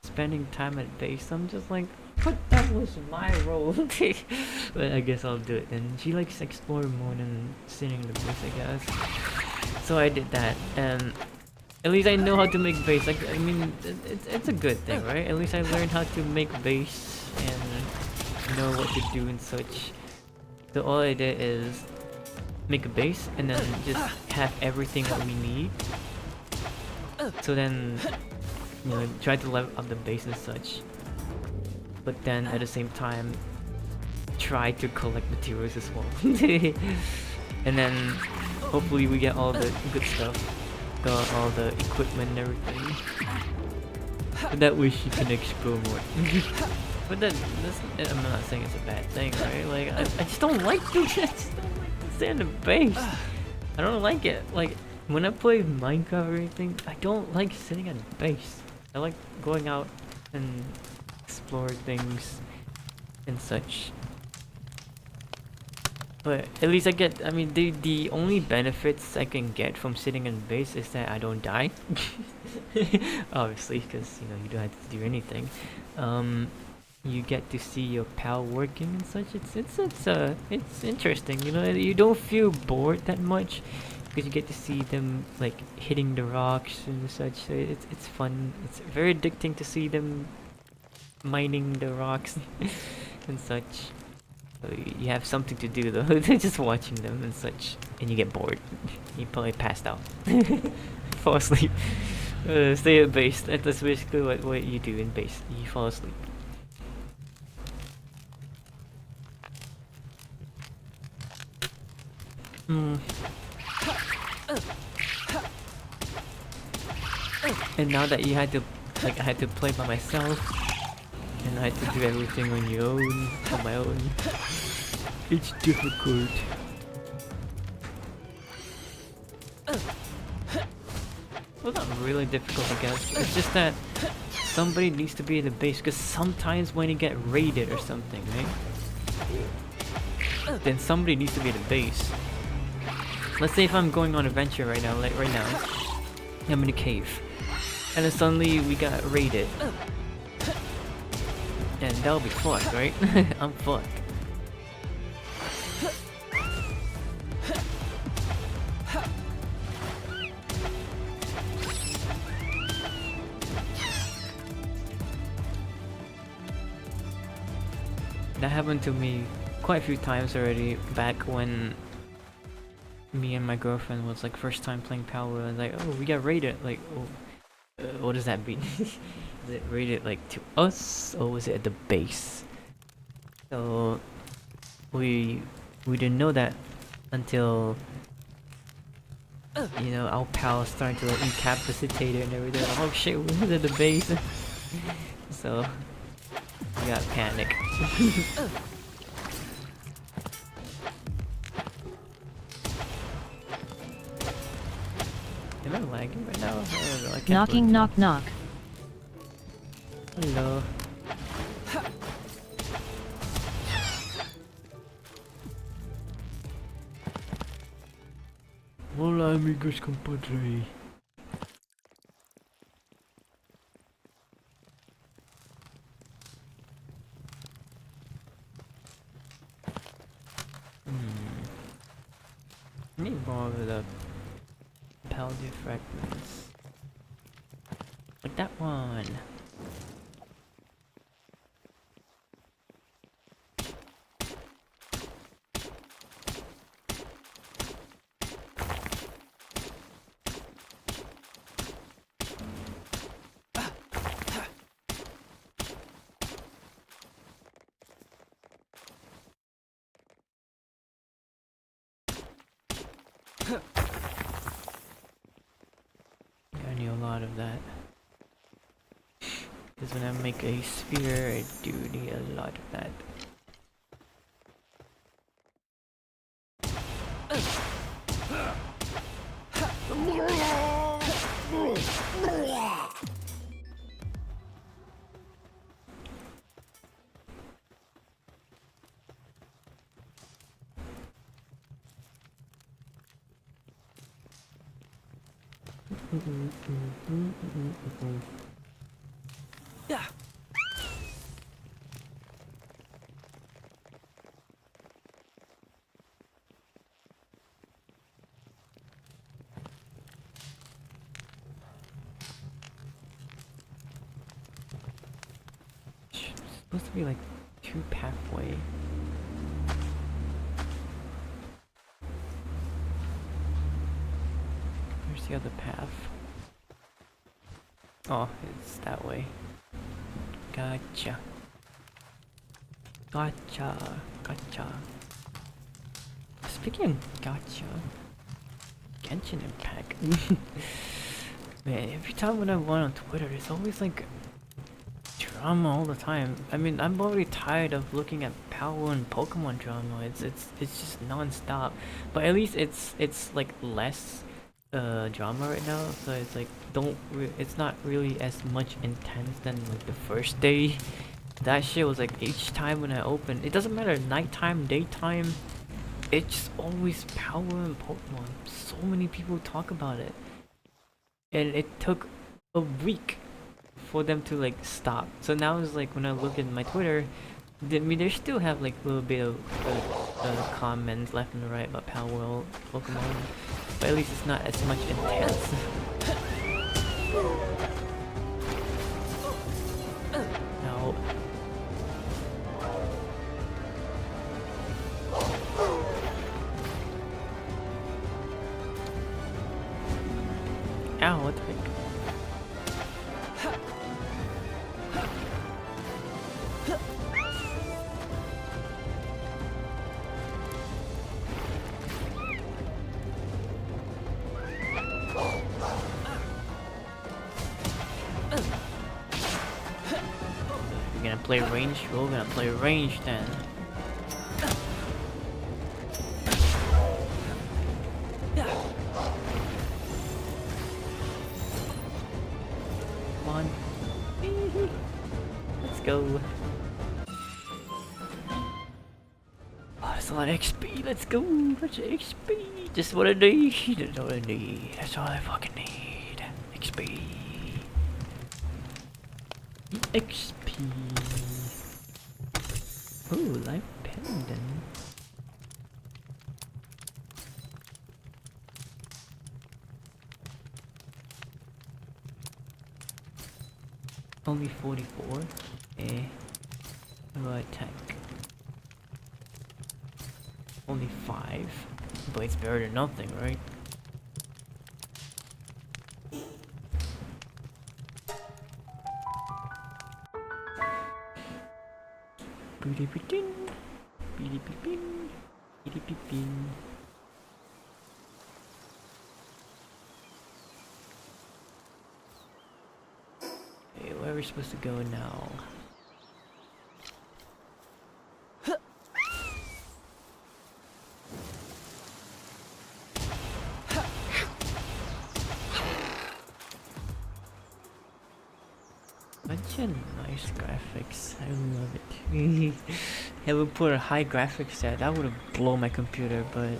spending time at base. I'm just like, but that was my role. But I guess I'll do it. And she likes exploring more than sitting in the base, I guess. So I did that, and at least I know how to make base. Like, I mean, it's a good thing, right? At least I learned how to make base and know what to do and such. So all I did is make a base and then just have everything that we need. So then, you know, try to level up the base and such. But then at the same time, try to collect materials as well. And then hopefully we get all the good stuff, got all the equipment and everything. And that way she can explore more. But then, I'm not saying it's a bad thing, right? Like, I just don't like to stay in the base. I don't like it. Like, when I play Minecraft or anything, I don't like sitting at the base. I like going out and explore things and such. But at least I get, I mean, the only benefits I can get from sitting in base is that I don't die. Obviously, because, you know, you don't have to do anything. you get to see your pal working and such. It's interesting. You know, you don't feel bored that much because you get to see them like hitting the rocks and such. So it's fun. It's very addicting to see them mining the rocks and such. So you have something to do though, just watching them and such, and you get bored. You probably passed out, fall asleep. Stay at base. That's basically what you do in base. You fall asleep. And now that you had to, like, I had to play by myself, and I had to do everything on my own. It's difficult. Well, not really difficult, I guess. It's just that somebody needs to be in the base, because sometimes when you get raided or something, right? Then somebody needs to be in the base. Let's say if I'm going on adventure right now, like right now, I'm in a cave, and then suddenly we got raided. And that'll be fucked, right? I'm fucked. That happened to me quite a few times already back when me and my girlfriend was like first time playing Palworld, and like, oh, we got raided. Like, oh, what does that mean? Is it raided like to us, or was it at the base? So we didn't know that until you know our pal started to like incapacitate it and everything. Like, oh shit, we're at the base. So we got panic. Am I lagging right now? I don't know, I can't Knocking believe- knock knock. Hello. Hola amigos compadre. I need more of the Paldia fragments. Like that one. I need a lot of that. Because when I make a sphere, I do need a lot of that. Yeah. Supposed to be like 2 pathway. Where's the other path? Oh, it's that way. Gotcha. Gotcha. Gotcha. Speaking of gotcha, Genshin Impact. Man, every time when I went on Twitter, it's always like drama all the time. I mean, I'm already tired of looking at Power and Pokemon drama. It's just non-stop. But at least it's like less drama right now, so it's like it's not really as much intense than like the first day. That shit was like each time when I open, it doesn't matter nighttime, daytime, it's always Power and Pokemon. So many people talk about it, and it took a week for them to like stop. So now it's like when I look at my Twitter, I mean, they still have like a little bit of comments left and right about Palworld Pokemon, but at least it's not as much intense. Now, ow, what the heck? We're gonna play range? We're gonna play range then. Come on. Let's go. Oh, that's a lot of XP. Let's go. Bunch of XP. Just what I need. That's all I need. That's all I fucking need. XP. XP. Ooh, life pendant. Only 44. Eh. What attack? Only 5. But it's better than nothing, right? Boody-be-din. Beady-be-bin. Beady-be-bin. Okay, where are we supposed to go now? Such a nice graphics. I love it. Haven't put a high graphics stat. That would have blown my computer, but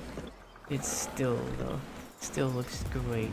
it's still though. Still looks great.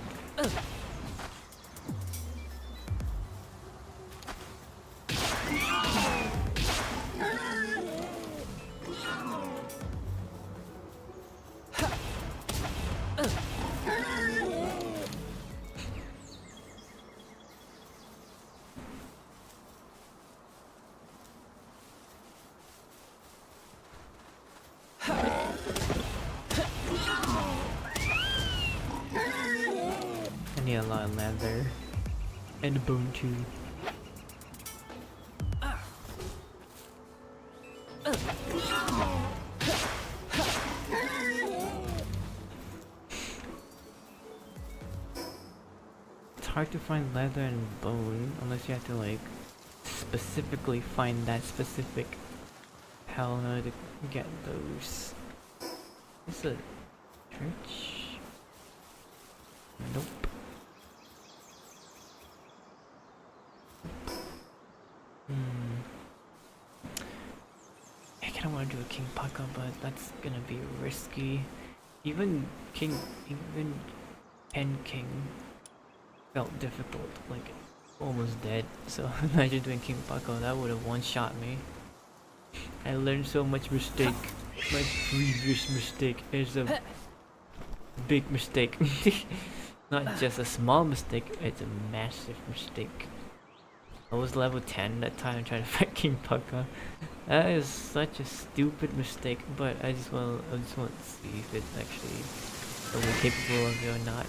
I need a lot of leather and a bone too. It's hard to find leather and bone unless you have to like specifically find that specific hell in order to get those. It's a church. Nope. I kinda wanna do a King Paka, but that's gonna be risky. Even Pen King felt difficult, like almost dead. So imagine doing King Paka, that would have one-shot me. I learned so much mistake. My previous mistake is a big mistake. Not just a small mistake, it's a massive mistake. I was level 10 that time trying to fight King Paka. That is such a stupid mistake, but I just want to see if it's actually really capable of it or not.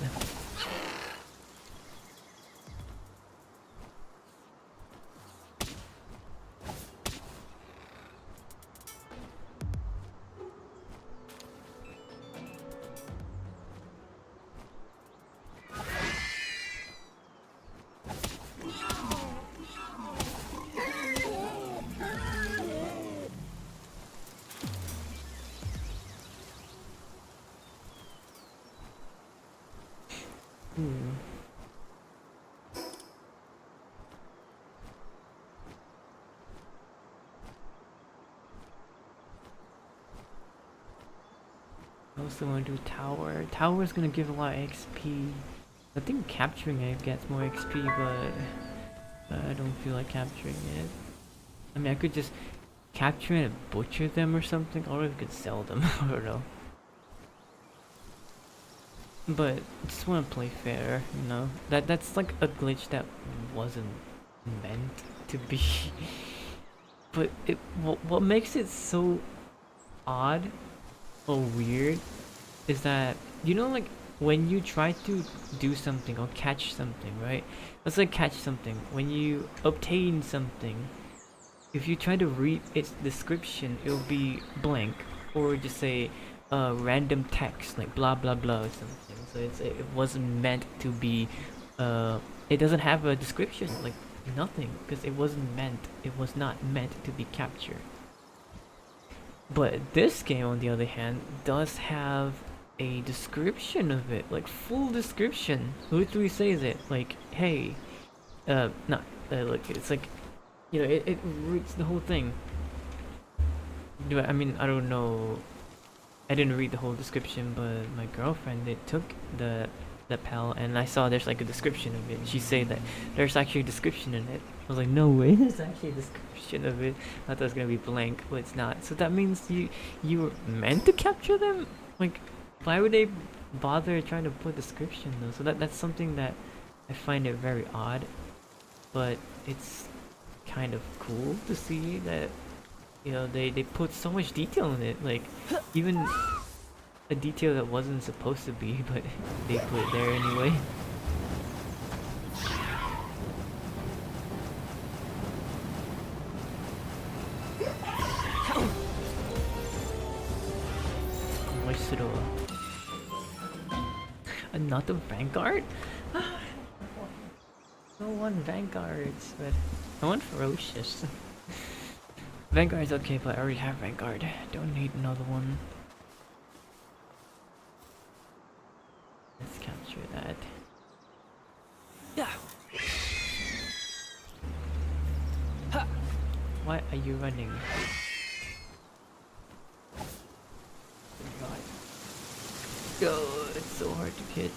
I also want to do tower. Tower is gonna give a lot of XP. I think capturing it gets more XP, but I don't feel like capturing it. I mean, I could just capture it and butcher them or something, or I could sell them. I don't know. But I just want to play fair, you know. That's like a glitch that wasn't meant to be. But what makes it so odd or weird is that, you know, like when you try to do something or catch something, right? Let's like catch something. When you obtain something, if you try to read its description, it'll be blank, or just say random text like blah blah blah or something. So it wasn't meant to be. It doesn't have a description, like nothing, because it wasn't meant. It was not meant to be captured. But this game, on the other hand, does have a description of it, like full description. Literally says it, like, hey, not like it's like, you know, it reads the whole thing. I mean, I don't know. I didn't read the whole description, but my girlfriend, they took the PAL, and I saw there's like a description of it. She said that there's actually a description in it. I was like, no way, there's actually a description of it. I thought it was gonna be blank, but it's not. So that means you were meant to capture them? Like, why would they bother trying to put description though? So that's something that I find it very odd, but it's kind of cool to see that, you know, they put so much detail in it, like even a detail that wasn't supposed to be, but they put it there anyway. Moisturo. Another Vanguard? No one Vanguards, but I want Ferocious. Vanguard's okay, but I already have Vanguard. Don't need another one. Let's capture that. Yeah. Why are you running? God. Oh, it's so hard to hit.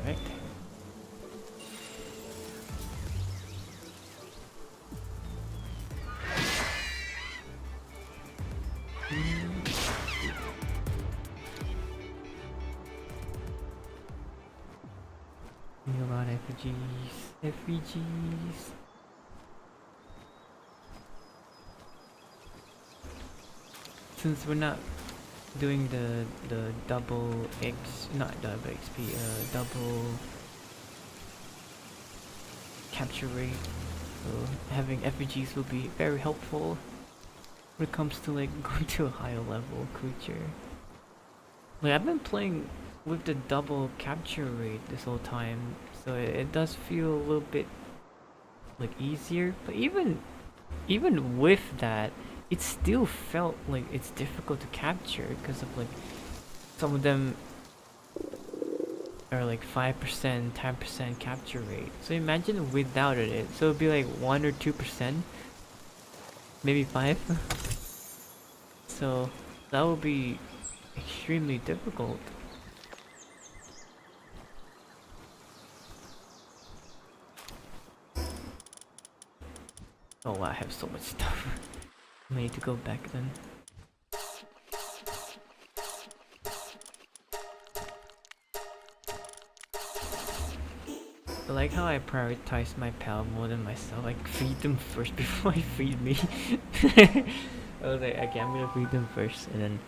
Alright. A lot of effigies. Since we're not doing the double X, not double XP, double capture rate, so having effigies will be very helpful when it comes to like going to a higher level creature. Like, I've been playing with the double capture rate this whole time, so it does feel a little bit like easier, but even with that, it still felt like it's difficult to capture because of like some of them are like 5%, 10% capture rate. So imagine without it, so it'd be like 1 or 2%, maybe 5. So that would be extremely difficult. Oh wow, I have so much stuff. I need to go back then. I like how I prioritize my pal more than myself. I feed them first before I feed me. I was like, okay, I'm gonna feed them first, and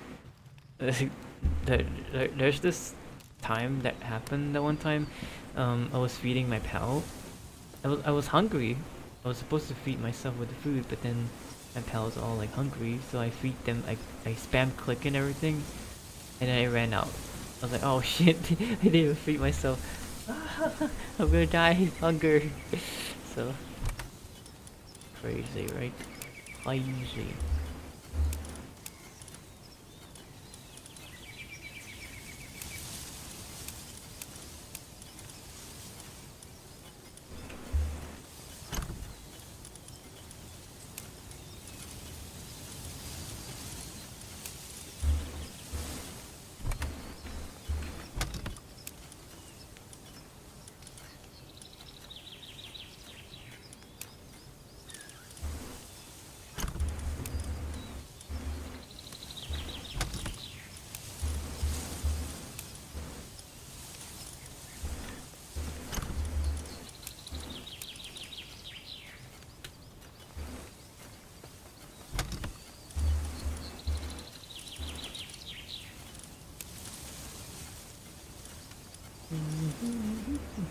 then there's this time that happened that one time. I was feeding my pal. I was hungry. I was supposed to feed myself with the food, but then my pals all like hungry, so I feed them. I spam click and everything, and then I ran out. I was like, oh shit, I didn't even feed myself. I'm gonna die hunger. So crazy, right? Crazy.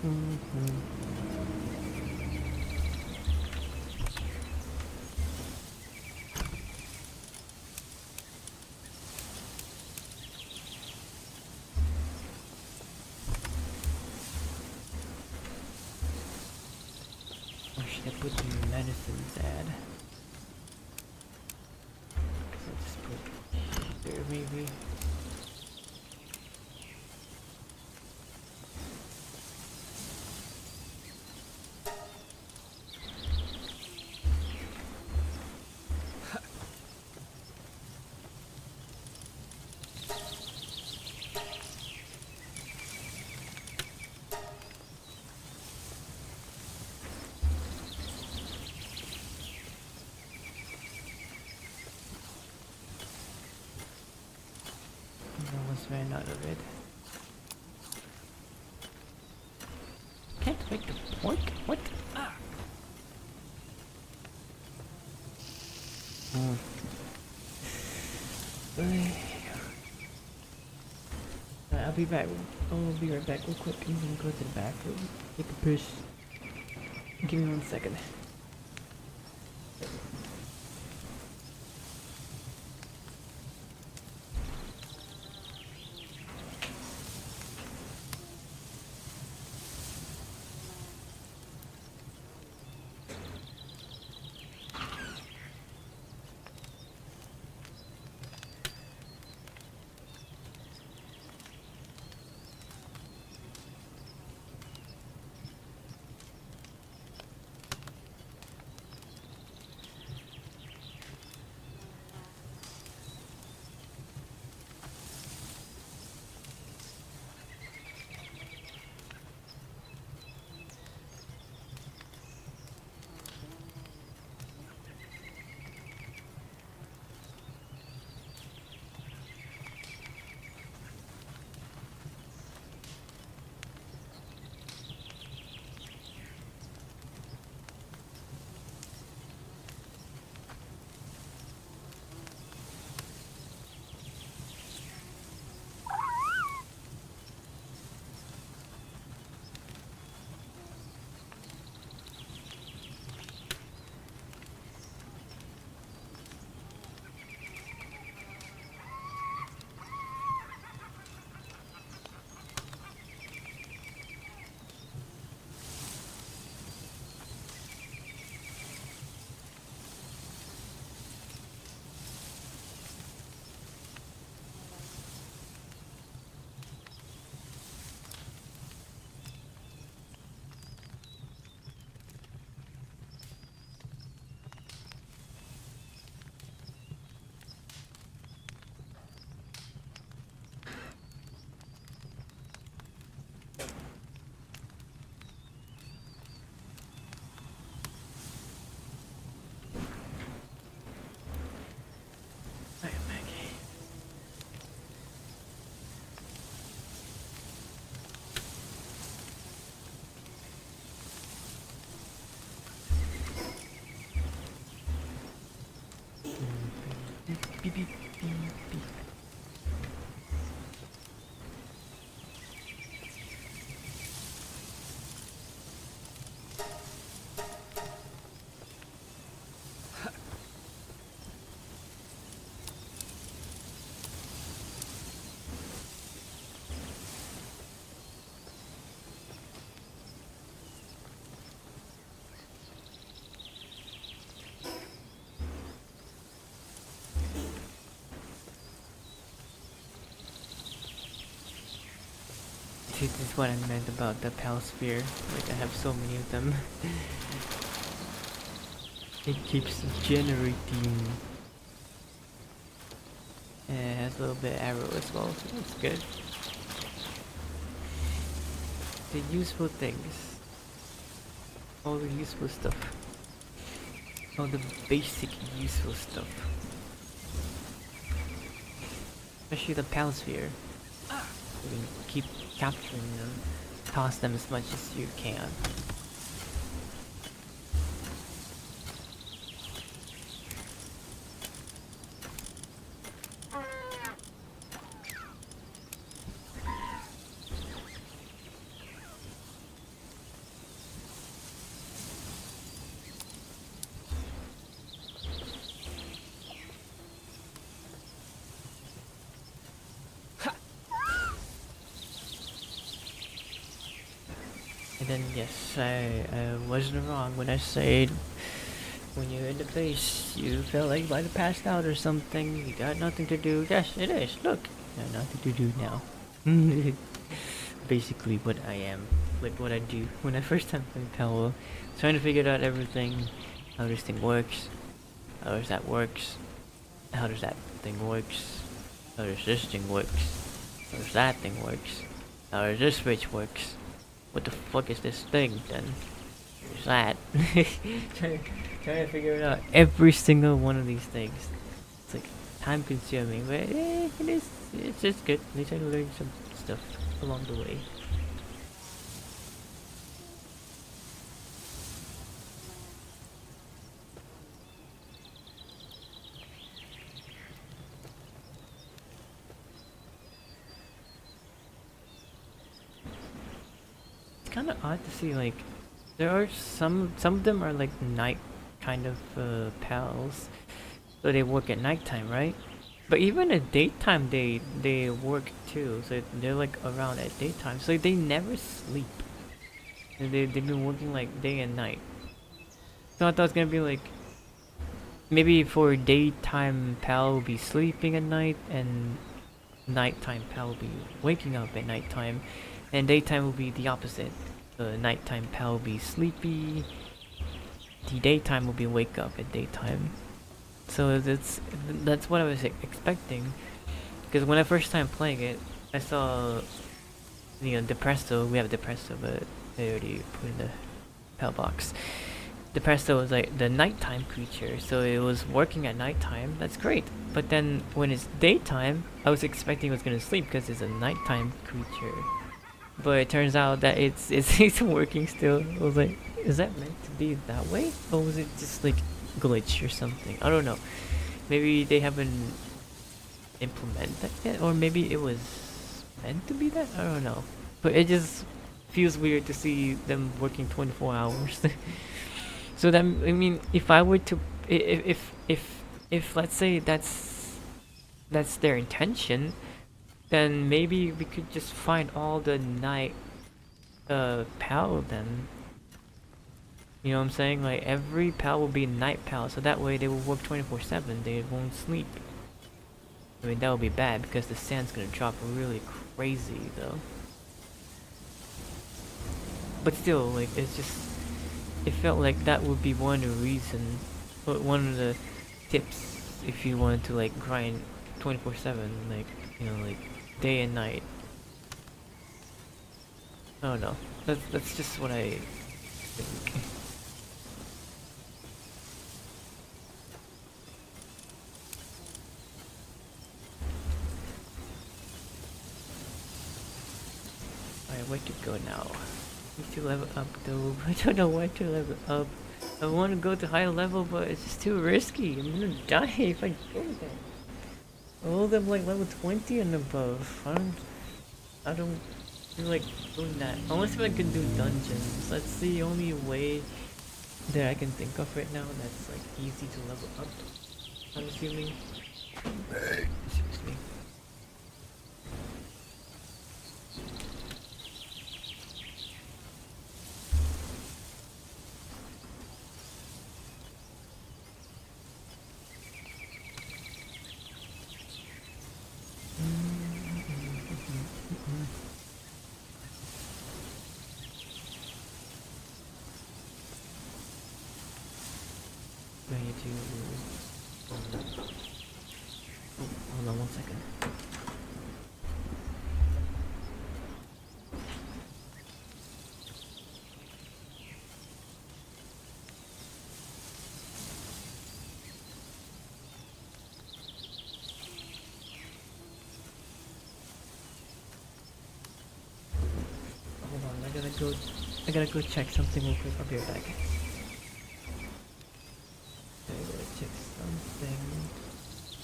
Or should I put the medicines ad? I'll just put there maybe. Almost ran out of it. Can't make the pork? What? Oh. I'll be back. I'll be right back real quick. I'm gonna go to the bathroom. Take a piss. Give me 1 second. Beep, beep, beep, beep. See, this is what I meant about the Palsphere. Like, I have so many of them. It keeps generating. And it has a little bit of arrow as well, so that's good. The useful things. All the useful stuff. All the basic useful stuff. Especially the Palsphere. You can keep capturing them. Toss them as much as you can. then yes, I wasn't wrong when I said when you're in the place, you feel like you might have passed out or something. You got nothing to do. Yes, it is. Look, I got nothing to do now. Basically, what I am, like what I do when I first time playing Palworld, trying to figure out everything, how this thing works, how does that works, how does that thing works, how does this thing works, how does that thing works, how does this switch works, what the fuck is this thing then? What's that? trying to figure it out. Every single one of these things. It's like time consuming, but it's just good. At least I learned some stuff along the way. It's kind of odd to see, like, there are some of them are like night kind of pals, so they work at nighttime, right? But even at daytime, they work too. So they're like around at daytime, so they never sleep. And they've been working like day and night. So I thought it was gonna be like maybe for daytime pal will be sleeping at night, and nighttime pal will be waking up at nighttime, and daytime will be the opposite. The nighttime pal will be sleepy. The daytime will be wake up at daytime. So that's what I was expecting. Because when I first time playing it, I saw, you know, Depresso. We have Depresso, but they already put in the pal box. Depresso was like the nighttime creature, so it was working at nighttime. That's great. But then when it's daytime, I was expecting it was gonna sleep because it's a nighttime creature. But it turns out that it's working still. I was like, is that meant to be that way? Or was it just like glitch or something? I don't know. Maybe they haven't implemented that yet, or maybe it was meant to be that? I don't know. But it just feels weird to see them working 24 hours. So that, I mean, if I were to, if let's say that's their intention, then maybe we could just find all the night pal then. You know what I'm saying? Like every pal will be night pal, so that way they will work 24/7. They won't sleep. I mean, that would be bad because the sand's gonna drop really crazy though. But still, like, it's just, it felt like that would be one of the reasons, one of the tips if you wanted to like grind 24/7, like, you know, like day and night. I don't know. That's just what I think. Alright, where to go now? Need to level up though. I don't know where to level up. I want to go to higher level, but it's just too risky. I'm gonna die if I go there. All of them like level 20 and above. I don't feel like doing that. Unless if I can do dungeons. That's the only way that I can think of right now that's like easy to level up. I'm assuming. Excuse me. Going to hold on 1 second. Hold on, I gotta go check something real quick. I'll be right back. I gotta check something.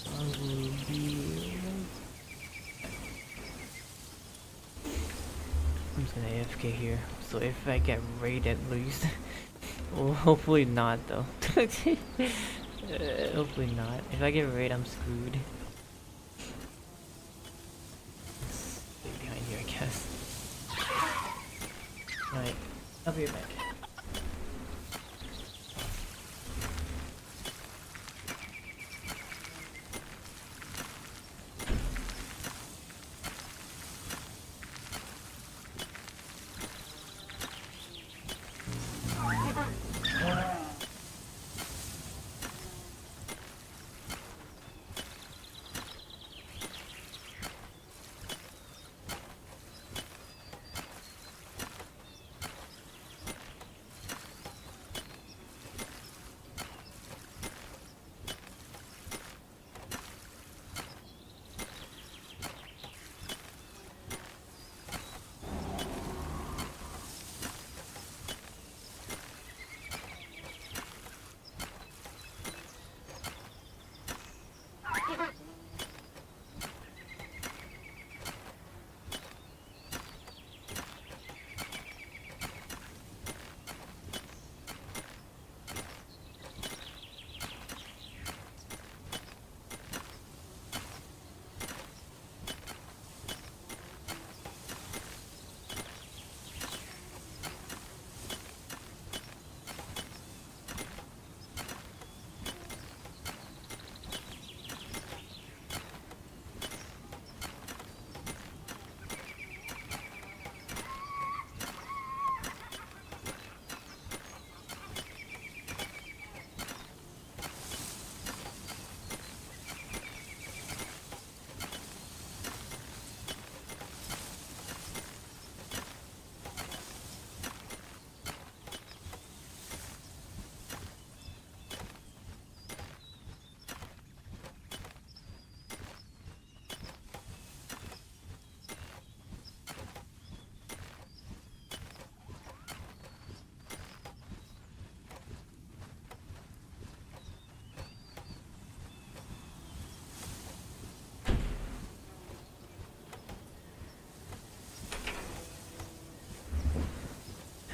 I will be right. I'm just gonna AFK here. So if I get raided at least. Well, hopefully not though. Hopefully not. If I get raided, I'm screwed. Let's stay behind here, I guess. Right. I'll be right back.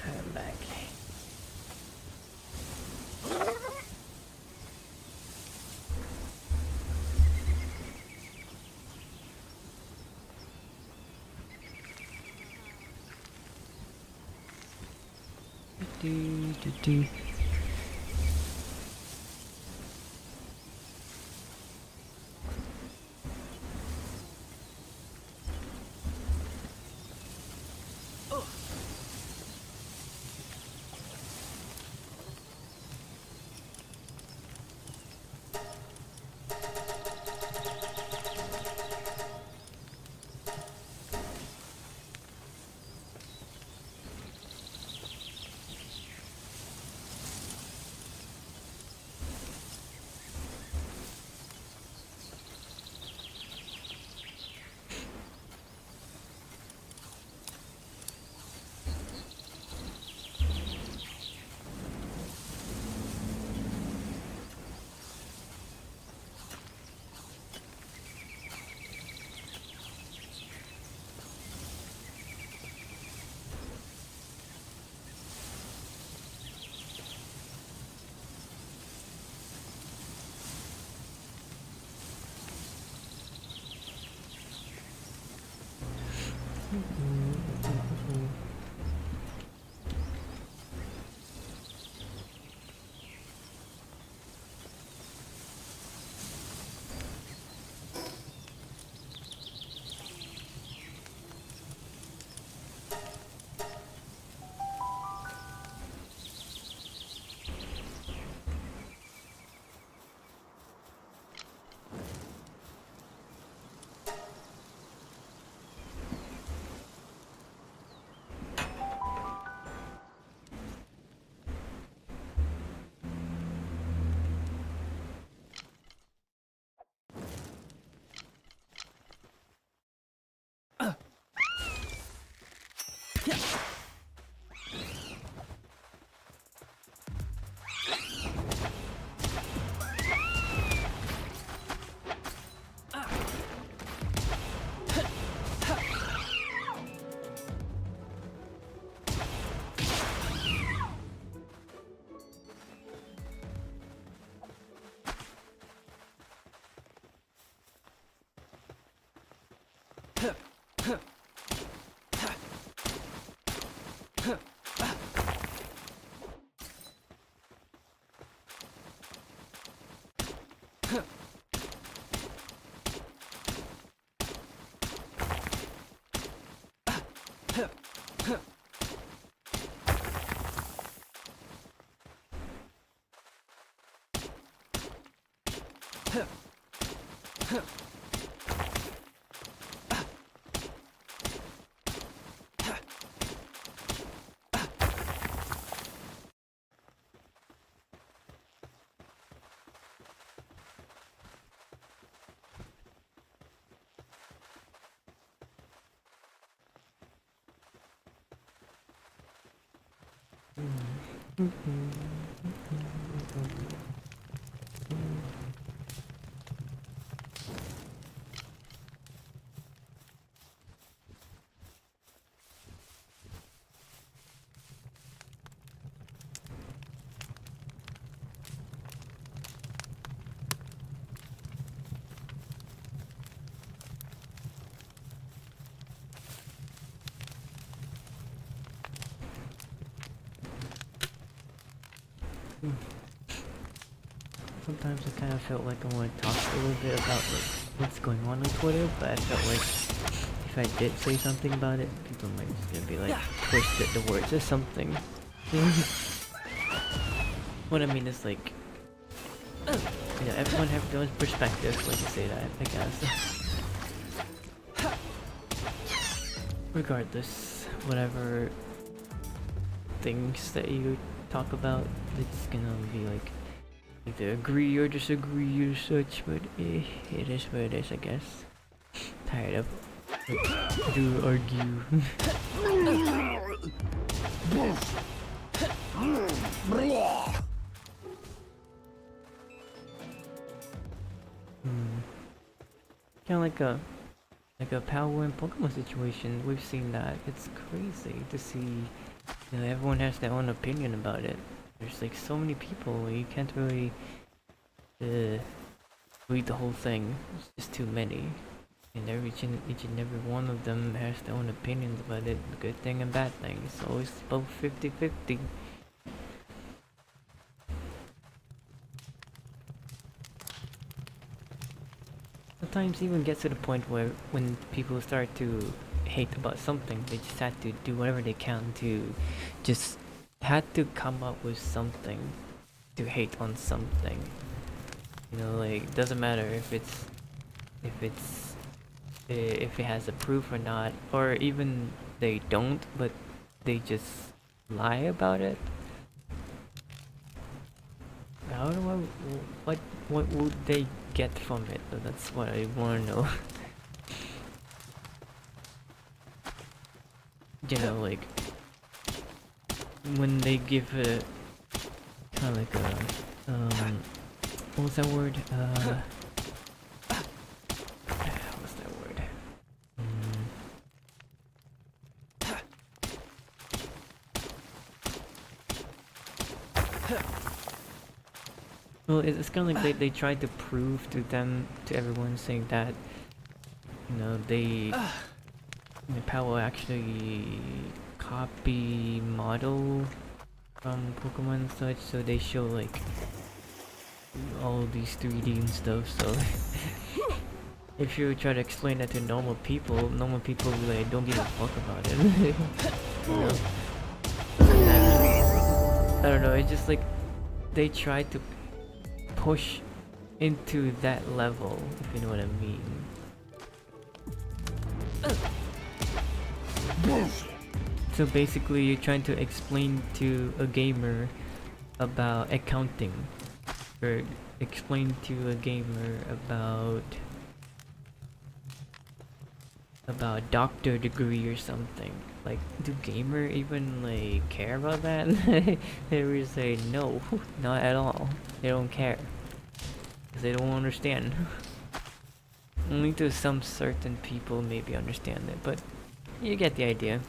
I'm back. Do. Sometimes I kind of felt like I want to talk a little bit about like what's going on Twitter, but I felt like if I did say something about it, people might just gonna be like twisted the words or something. What I mean is like, you know, everyone have their own perspective when you say that, I guess. Regardless, whatever things that you talk about, it's gonna be like either agree or disagree or such, but it is what it is, I guess. Tired of do argue. Kind of like a Palworld and Pokemon situation. We've seen that. It's crazy to see. You know, everyone has their own opinion about it. There's like so many people, you can't really read the whole thing. It's just too many. And each and every one of them has their own opinions about it. The good thing and bad thing. It's always both 50-50. Sometimes even gets to the point where when people start to hate about something, they just have to do whatever they can to just had to come up with something to hate on something. You know, like doesn't matter if it has a proof or not, or even they don't, but they just lie about it. How do I, what would they get from it? That's what I want to know. You know, like when they give a kind of like a what was that word? What's that word? Well, it's kind of like they tried to prove to everyone, saying that, you know, the Palworld actually copy model from Pokemon and such, so they show like all these 3D and stuff. So if you try to explain that to normal people like don't give a fuck about it. You know? I don't know, it's just like they try to push into that level, if you know what I mean. So basically you're trying to explain to a gamer about accounting, or explain to a gamer about doctor degree or something. Like, do gamer even like care about that? They will say no, not at all. They don't care, because they don't understand. Only to some certain people maybe understand it, but you get the idea.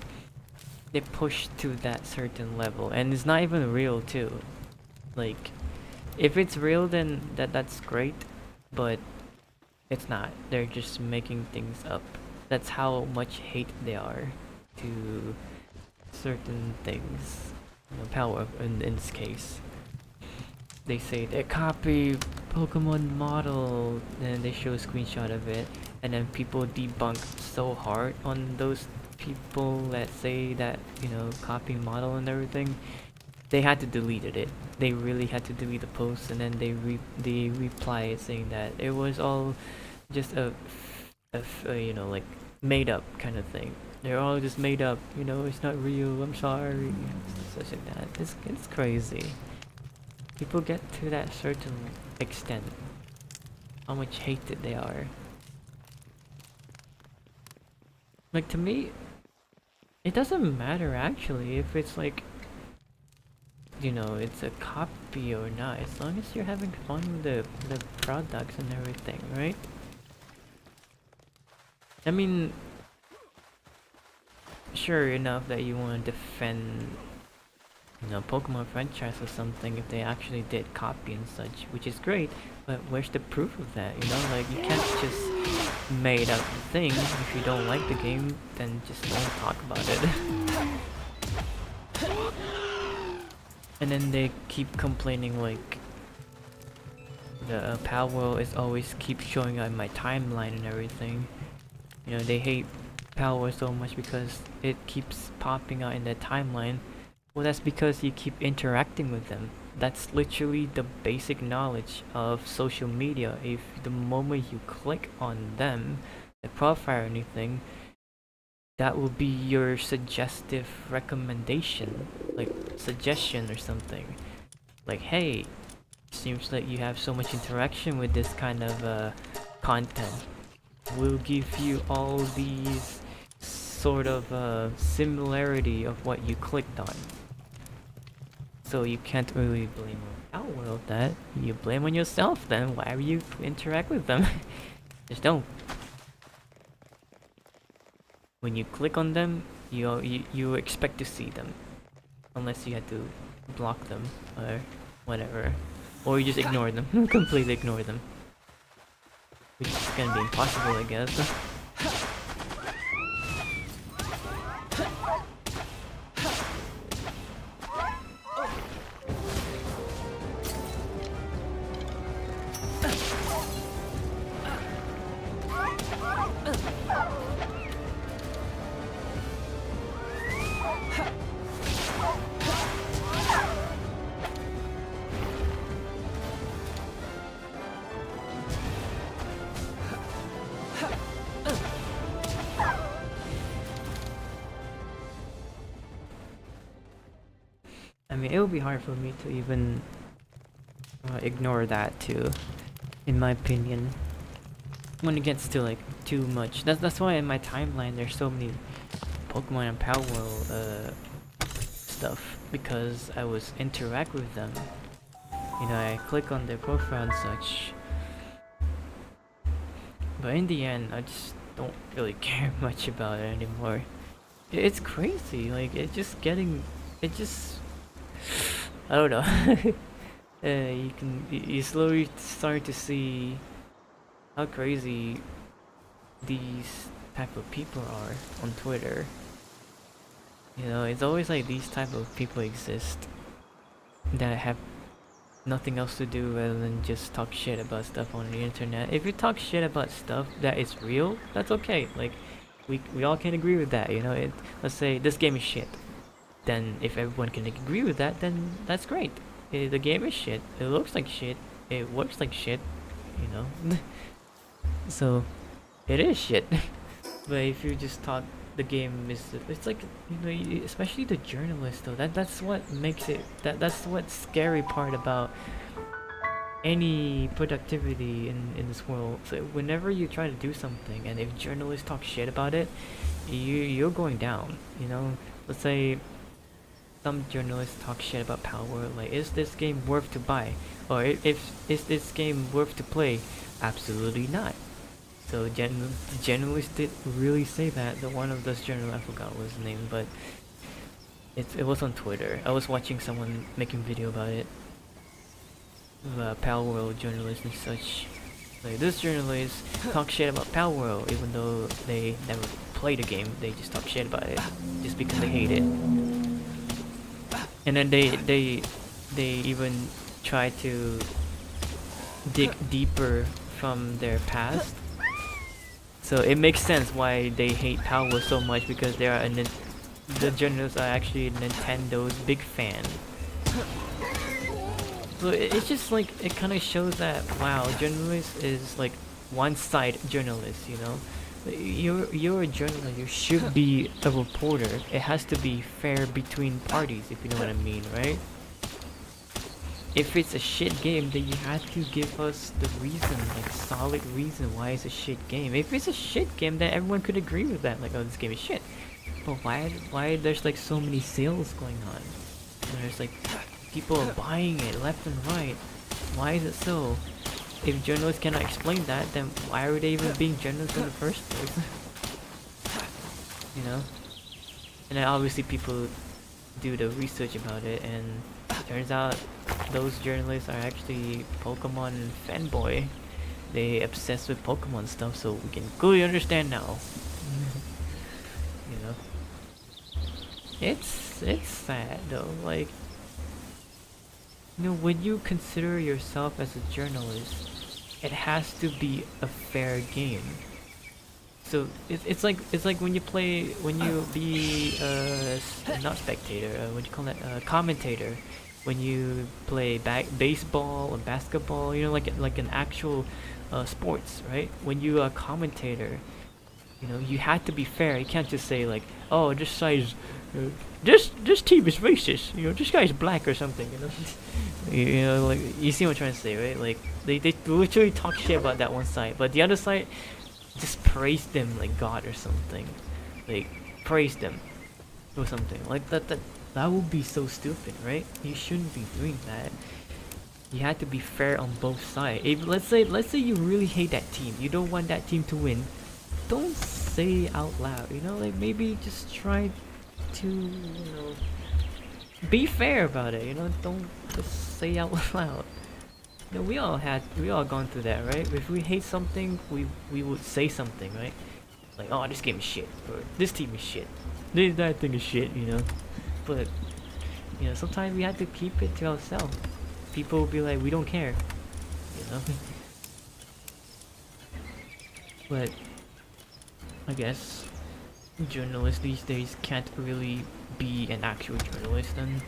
They push to that certain level, and it's not even real too. Like, if it's real, then that's great, but it's not. They're just making things up. That's how much hate they are to certain things. You know, power in this case. They say they copy Pokemon model, and they show a screenshot of it, and then people debunk so hard on those people that say that, you know, copy model and everything, they had to delete it. They really had to delete the post, and then they reply it saying that it was all just a you know, like made up kind of thing. They're all just made up. You know, it's not real. I'm sorry. Such like that. It's crazy. People get to that certain extent. How much hated they are. Like, to me, it doesn't matter actually if it's like, you know, it's a copy or not, as long as you're having fun with the products and everything, right? I mean, sure enough that you want to defend, you know, Pokemon franchise or something if they actually did copy and such, which is great, but where's the proof of that, you know? Like, you can't just made up thing. If you don't like the game, then just don't talk about it. And then they keep complaining like the Palworld is always keep showing up in my timeline and everything. You know, they hate Palworld so much because it keeps popping out in their timeline. Well, that's because you keep interacting with them. That's literally the basic knowledge of social media. If the moment you click on them, the profile or anything, that will be your suggestive recommendation, like suggestion or something. Like, hey, seems like you have so much interaction with this kind of content. We'll give you all these sort of similarity of what you clicked on. So you can't really blame on Palworld that. You blame on yourself then. Why do you interact with them? Just don't. When you click on them, you expect to see them. Unless you had to block them or whatever. Or you just ignore them. Completely ignore them. Which is gonna be impossible, I guess. I mean, it would be hard for me to even ignore that too, in my opinion. When it gets to like too much, that's why in my timeline there's so many Pokemon and Palworld stuff, because I was interact with them. You know, I click on their profile and such. But in the end, I just don't really care much about it anymore. It's crazy, like it just I don't know. You slowly start to see how crazy these type of people are on Twitter. You know, it's always like these type of people exist that have nothing else to do rather than just talk shit about stuff on the internet. If you talk shit about stuff that is real, that's okay. Like, we all can agree with that, you know? Let's say this game is shit. Then if everyone can agree with that, then that's great. The game is shit. It looks like shit. It works like shit, you know? So, it is shit. But if you just talk the game is, it's like, you know, especially the journalists though, that's what makes it, that's what's scary part about any productivity in this world. So whenever you try to do something and if journalists talk shit about it, you're going down, you know? Let's say some journalists talk shit about Palworld, like, is this game worth to buy? Or is this game worth to play? Absolutely not. So the journalists did really say that. The one of those journalists, I forgot what his name, but it was on Twitter. I was watching someone making video about it. Palworld journalists and such. Like, this journalist talk shit about Palworld even though they never played the game. They just talk shit about it just because they hate it. And then they even try to dig deeper from their past. So it makes sense why they hate Palworld so much, because they are the journalists are actually Nintendo's big fan. So it's just like, it kind of shows that, wow, journalist is like one-side journalist, you know? You're a journalist, you should be a reporter. It has to be fair between parties, if you know what I mean, right? If it's a shit game, then you have to give us the reason, like solid reason why it's a shit game. If it's a shit game, then everyone could agree with that, like, oh, this game is shit. But why there's like so many sales going on? And there's like people are buying it left and right. Why is it so? If journalists cannot explain that, then why are they even being journalists in the first place? You know? And then obviously people do the research about it, and turns out those journalists are actually Pokemon fanboy. They obsessed with Pokemon stuff, so we can clearly understand now. You know? It's sad though, like, you know, when you consider yourself as a journalist, it has to be a fair game. So it's like when you be not spectator, what do you call that, commentator, when you play baseball or basketball, you know, like an actual sports, right? When you are a commentator, you know, you have to be fair. You can't just say like, oh, this size, this team is racist, you know, this guy's black or something, you know. You know, like, you see what I'm trying to say, right? Like they literally talk shit about that one side, but the other side just praise them like God or something. Like praise them or something. Like that would be so stupid, right? You shouldn't be doing that. You have to be fair on both sides. If let's say you really hate that team, you don't want that team to win, don't say out loud, you know, like maybe just try to, you know, be fair about it, you know, don't just say out loud. You know, we all gone through that, right? If we hate something, we would say something, right? Like, oh, this game is shit, or this team is shit, that thing is shit, you know. But you know, sometimes we have to keep it to ourselves. People will be like, we don't care, you know. But I guess journalists these days can't really be an actual journalist, and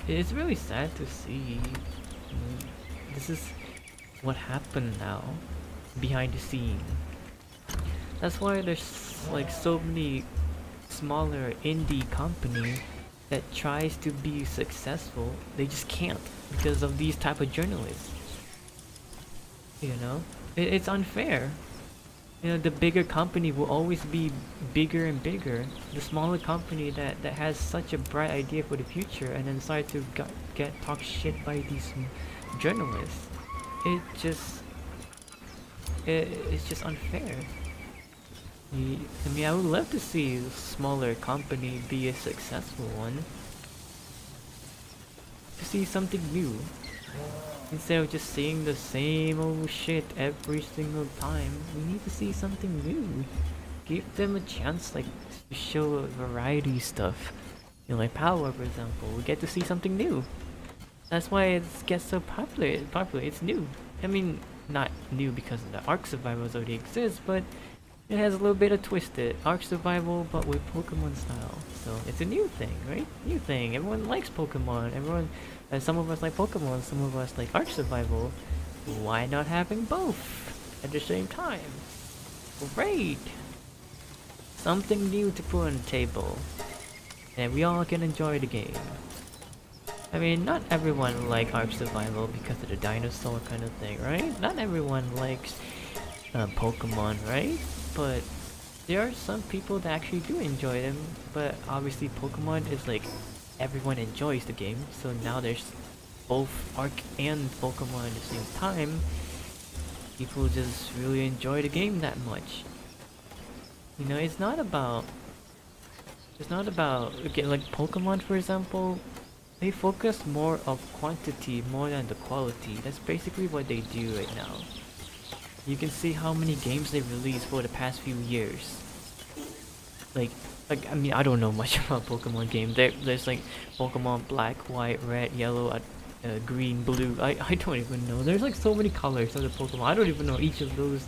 it's really sad to see. This is what happened now behind the scene. That's why there's like so many smaller indie companies that tries to be successful. They just can't because of these type of journalists. You know, it's unfair. You know, the bigger company will always be bigger and bigger. The smaller company that has such a bright idea for the future and then decide to get talk shit by these journalists. It's just unfair. I mean, I would love to see a smaller company be a successful one. To see something new. Instead of just seeing the same old shit every single time, we need to see something new. Give them a chance, like, to show variety stuff. You know, like Palworld, for example, we get to see something new. That's why it gets so popular. It's new. I mean, not new because the Ark Survivors already exist, but it has a little bit of twisted Ark Survival, but with Pokemon style. So it's a new thing, right? New thing. Everyone likes Pokemon. Some of us like Pokemon. Some of us like Ark Survival. Why not having both at the same time? Great. Something new to put on the table, and we all can enjoy the game. I mean, not everyone likes Ark Survival because of the dinosaur kind of thing, right? Not everyone likes Pokemon, right? But there are some people that actually do enjoy them. But obviously Pokemon is like, everyone enjoys the game, so now there's both Ark and Pokemon at the same time. People just really enjoy the game that much. You know, it's not about okay, like Pokemon for example, they focus more of quantity more than the quality. That's basically what they do right now. You can see how many games they released for the past few years. Like I mean, I don't know much about Pokemon games. There's like Pokemon Black, White, Red, Yellow, Green, Blue. I don't even know. There's like so many colors of the Pokemon. I don't even know each of those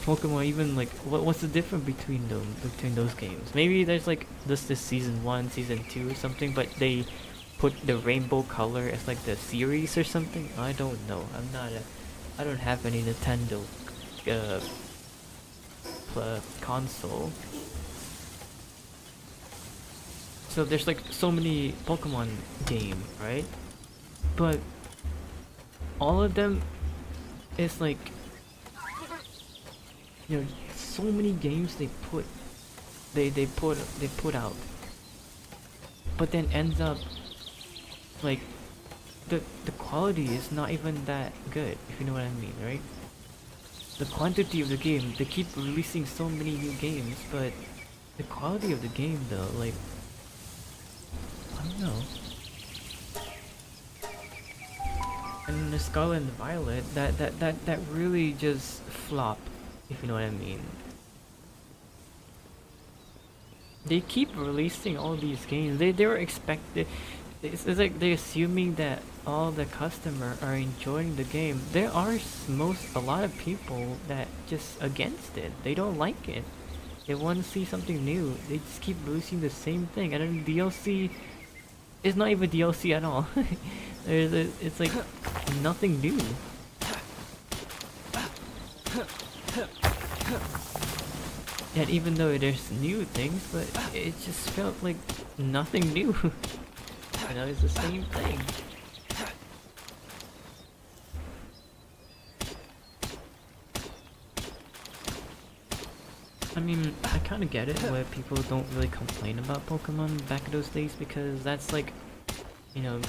Pokemon even like what's the difference between them between those games? Maybe there's like this season 1, season 2 or something, but they put the rainbow color as like the series or something. I don't know. I don't have any Nintendo console. So there's like so many Pokemon game, right? But all of them is like, you know, so many games they put out, but then ends up like the quality is not even that good, if you know what I mean, right? The quantity of the game, they keep releasing so many new games, but the quality of the game though, like, I don't know. And the Scarlet and the Violet, that really just flop, if you know what I mean. They keep releasing all these games. They were expected. It's like they're assuming that all the customer are enjoying the game. There are a lot of people that just against it. They don't like it. They want to see something new. They just keep releasing the same thing. And then DLC is not even DLC at all. It's like nothing new. And even though there's new things, but it just felt like nothing new. You know, it's the same thing. I mean, I kind of get it where people don't really complain about Pokemon back in those days, because that's like, you know,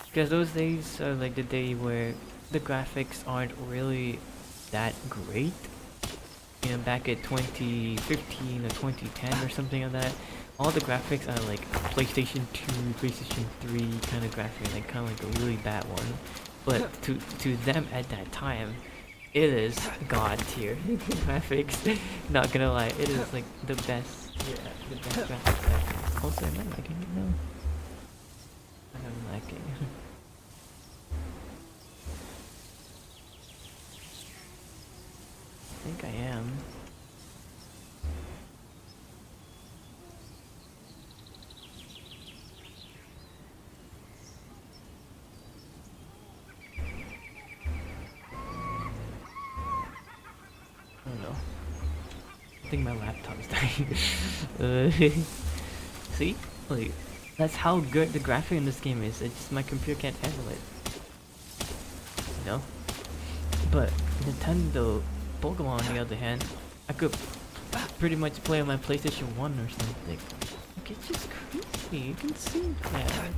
because those days are like the day where the graphics aren't really that great. You know, back at 2015 or 2010 or something like that, all the graphics are like PlayStation 2, PlayStation 3 kind of graphics, like kind of like a really bad one. But to them at that time, it is god tier graphics. Not gonna lie, it is like the best. Yeah, the best graphics ever. Also, am I lagging it now? I'm lagging. I think I am. I don't know. I think my laptop's dying. See? Like, that's how good the graphic in this game is. It's just my computer can't handle it. You know? But Nintendo Pokemon on the other hand, I could pretty much play on my PlayStation 1 or something. Like, it's just crazy. You can see that.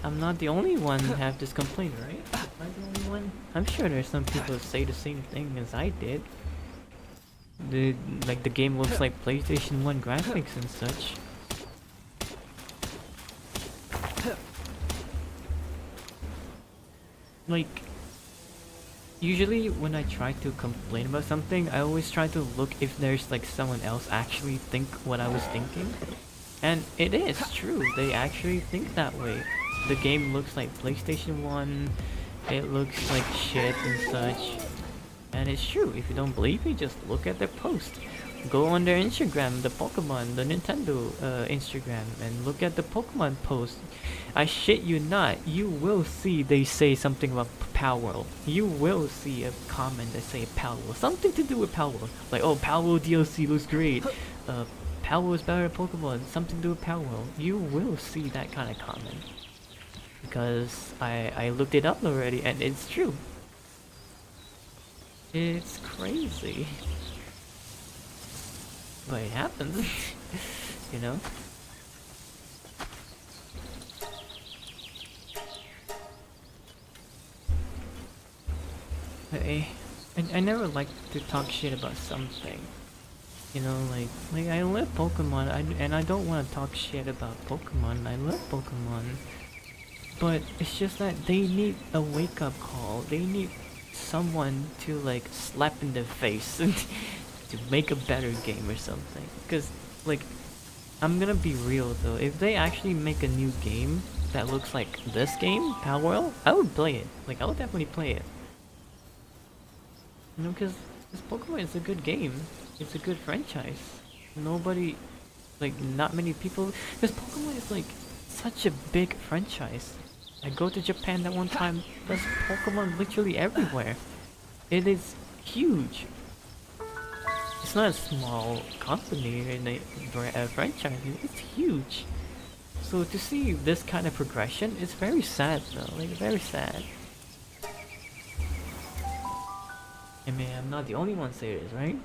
I'm not the only one who have this complaint, right? Am I the only one? I'm sure there's some people who say the same thing as I did. The game looks like PlayStation 1 graphics and such. Like, usually when I try to complain about something, I always try to look if there's like someone else actually think what I was thinking. And it is true, they actually think that way. The game looks like PlayStation 1, it looks like shit and such. And it's true, if you don't believe me, just look at their post. Go on their Instagram, the Pokemon, the Nintendo Instagram, and look at the Pokemon post. I shit you not, you will see they say something about Palworld. You will see a comment that say Palworld, something to do with Palworld. Like, oh, Palworld DLC looks great. Palworld is better than Pokemon, something to do with Palworld. You will see that kind of comment. Because I looked it up already, and it's true. It's crazy. But it happens, you know? I never like to talk shit about something. You know, like I love Pokemon, and I don't want to talk shit about Pokemon. I love Pokemon. But it's just that they need a wake-up call. They need someone to like slap in their face to make a better game or something. Because, like, I'm gonna be real though, if they actually make a new game that looks like this game, Palworld, I would play it. Like, I would definitely play it. You know, because This Pokemon is a good game. It's a good franchise. Nobody, like, not many people. Because Pokemon is like such a big franchise. I go to Japan that one time. There's Pokemon literally everywhere. It is huge. It's not a small company in a franchise. It's huge. So to see this kind of progression, it's very sad though. Like very sad. I mean, I'm not the only one saying this, right?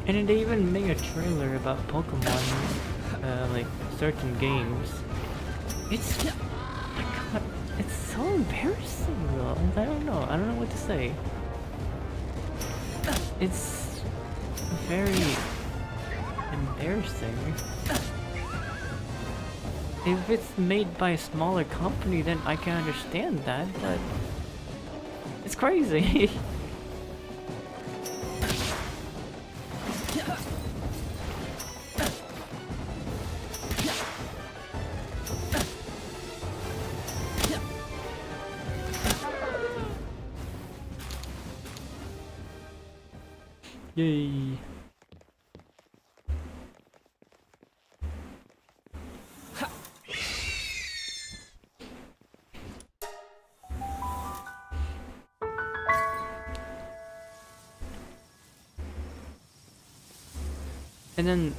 And then they even made a trailer about Pokemon, like certain games. It's, oh my god, it's so embarrassing though. I don't know what to say. It's very embarrassing. If it's made by a smaller company, then I can understand that, but it's crazy. Yay. And then,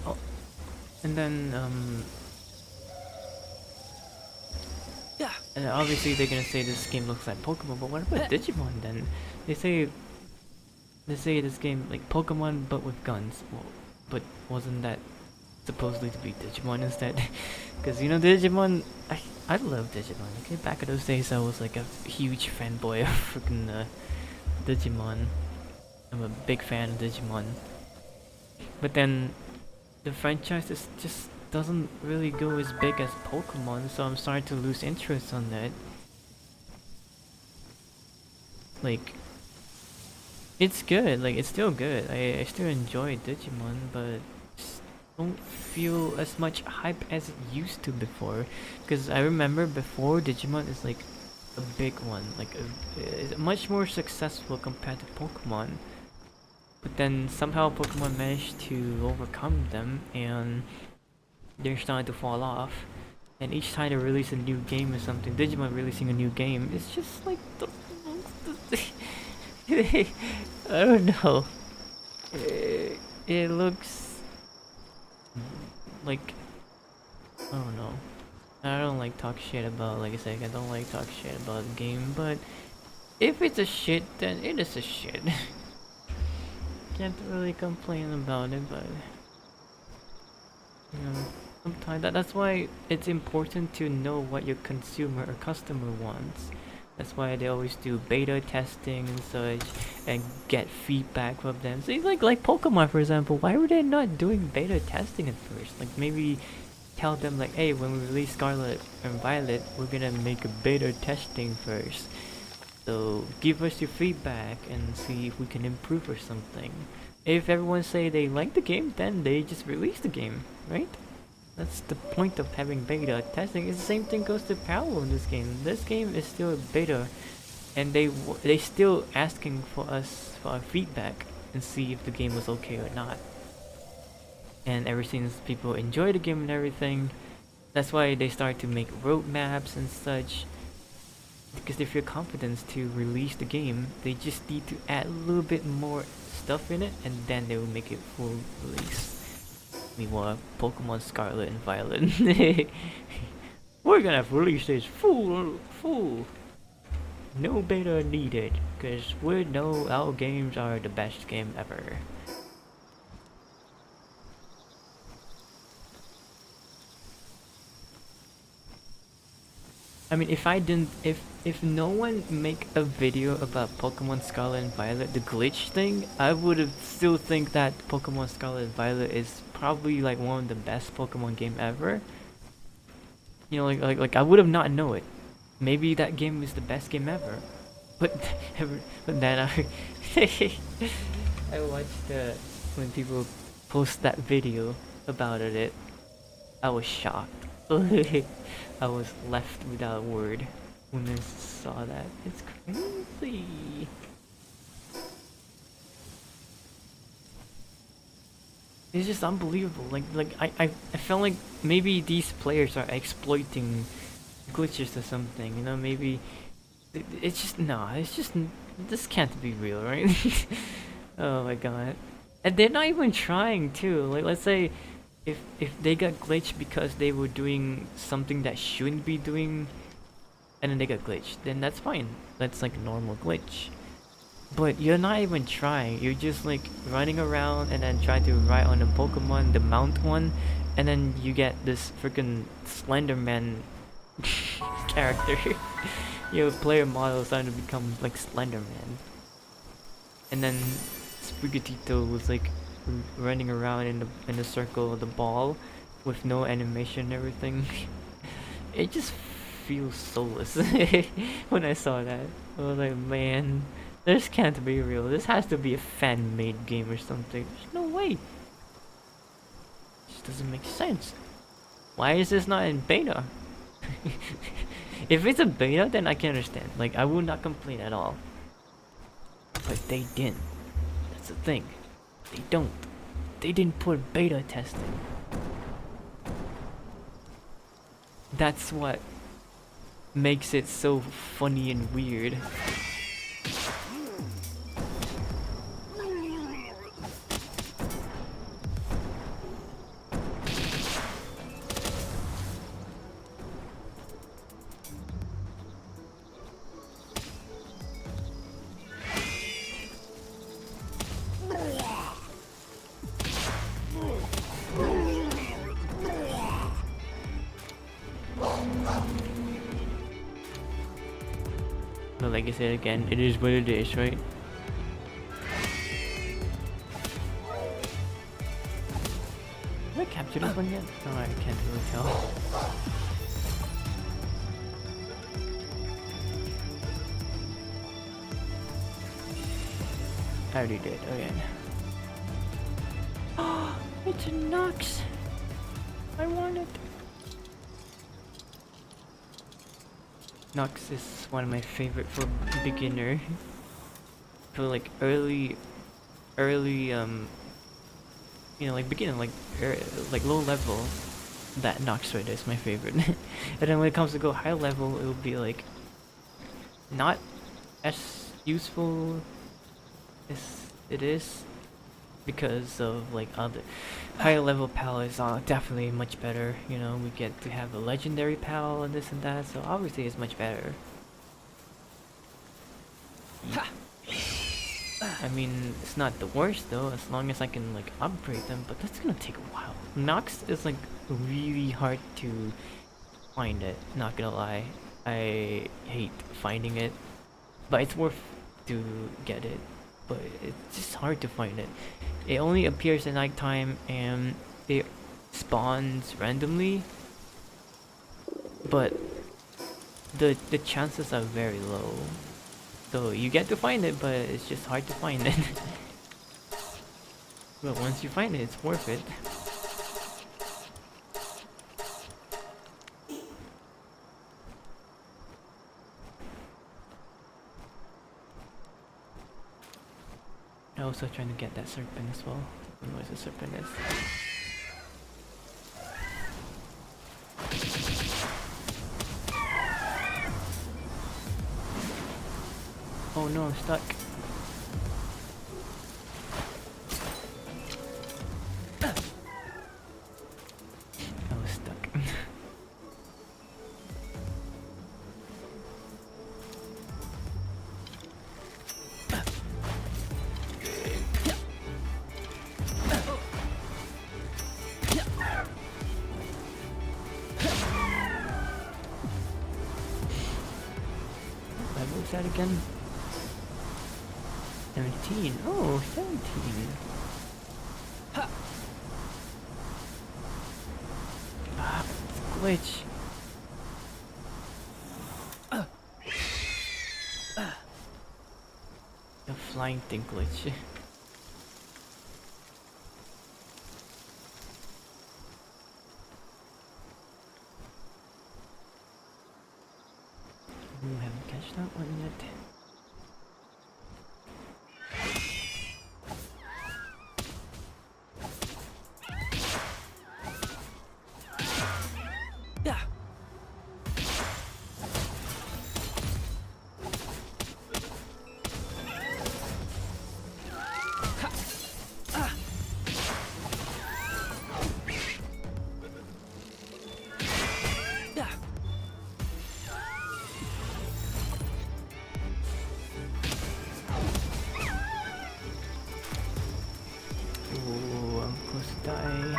Yeah. and obviously they're gonna say this game looks like Pokemon, but what about Digimon then? They say this game like Pokemon but with guns. Well, but wasn't that supposedly to be Digimon instead? Because you know Digimon, I love Digimon. Okay, back in those days I was like a huge fanboy of freaking Digimon. I'm a big fan of Digimon. But then the franchise just doesn't really go as big as Pokemon, so I'm starting to lose interest on that. Like, it's good, like it's still good. I still enjoy Digimon, but just don't feel as much hype as it used to before. Because I remember before Digimon is like a big one, like it's much more successful compared to Pokemon. But then somehow Pokemon managed to overcome them and they're starting to fall off. And each time they release a new game or something, Digimon releasing a new game, it's just like I don't know. It looks like I don't know. I don't like talk shit about, like I said, I don't like talk shit about the game, but if it's a shit, then it is a shit. Can't really complain about it, but you know, sometimes that's why it's important to know what your consumer or customer wants. That's why they always do beta testing and such, and get feedback from them. So like Pokemon for example, why were they not doing beta testing at first? Like maybe tell them like, hey, when we release Scarlet and Violet, we're gonna make a beta testing first. So give us your feedback and see if we can improve or something. If everyone say they like the game, then they just release the game, right? That's the point of having beta testing. It's the same thing goes to Palworld in this game. This game is still a beta, and they still asking for us for our feedback and see if the game was okay or not. And ever since people enjoy the game and everything, that's why they start to make roadmaps and such. because they feel confidence to release the game. They just need to add a little bit more stuff in it, and then they will make it full release. Meanwhile, Pokemon Scarlet and Violet, we're gonna release this full. No beta needed, because we know our games are the best game ever. I mean, if no one make a video about Pokemon Scarlet and Violet, the glitch thing, I would have still think that Pokemon Scarlet and Violet is probably like one of the best Pokemon game ever. You know, like I would have not know it. Maybe that game is the best game ever, but then I I watched when people post that video about it, I was shocked. I was left without a word when I saw that. It's crazy. It's just unbelievable. I felt like maybe these players are exploiting glitches or something. You know, maybe it's just this can't be real, right? Oh my god. And they're not even trying too. Like, let's say if they got glitched because they were doing something that shouldn't be doing, and then they got glitched, then that's fine. That's like a normal glitch. But you're not even trying. You're just like running around and then trying to ride on a Pokemon, the mount one, and then you get this freaking Slenderman character. Your player model is starting to become like Slenderman. And then Sprigatito was like running around in the circle of the ball with no animation and everything. It just feels soulless when I saw that. I was like, man, this can't be real. This has to be a fan-made game or something. There's no way. It just doesn't make sense. Why is this not in beta? If it's a beta, then I can understand. Like, I would not complain at all. But they didn't. That's the thing. They don't. They didn't put beta testing. That's what makes it so funny and weird. But like I said again, it is what it is, right? Did I capture this one yet? No, I can't really tell. I already did, again. Oh, it's a Nox! I want it! Nox is one of my favorite for beginner. For like early, you know, like beginner, like low level, that Nox right is my favorite. And then when it comes to go high level, it will be like not as useful as it is, because of like other higher level pal is definitely much better. You know, we get to have a legendary pal and this and that, so obviously it's much better. I mean, it's not the worst though, as long as I can like upgrade them, but that's gonna take a while. Nox is like really hard to find it, not gonna lie. I hate finding it, but it's worth to get it. But it's just hard to find it. It only appears at nighttime and it spawns randomly, but the chances are very low. So you get to find it, but it's just hard to find it. But once you find it, it's worth it. I'm also trying to get that serpent as well. I don't know what the serpent is. Oh no, I'm stuck. I was stuck. What was that again? 17. Oh, 17. Ah, it's a glitch. The flying thing glitch. Ooh, haven't catched that one yet. Yeah. Yeah. Ooh, I'm close to die.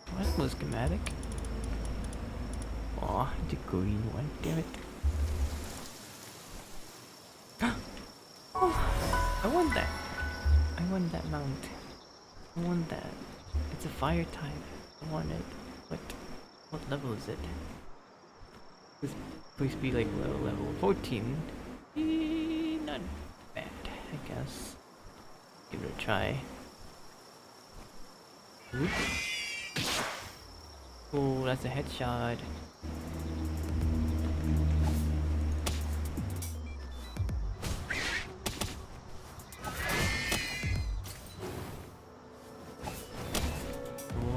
Oh, that's no schematic. Aw, the green one, damn it. Oh, I want that. I want that mount. I want that. It's a fire type. I want it. What level is it? Please be like level 14. Not bad, I guess. Give it a try. Oop. Oh, that's a headshot.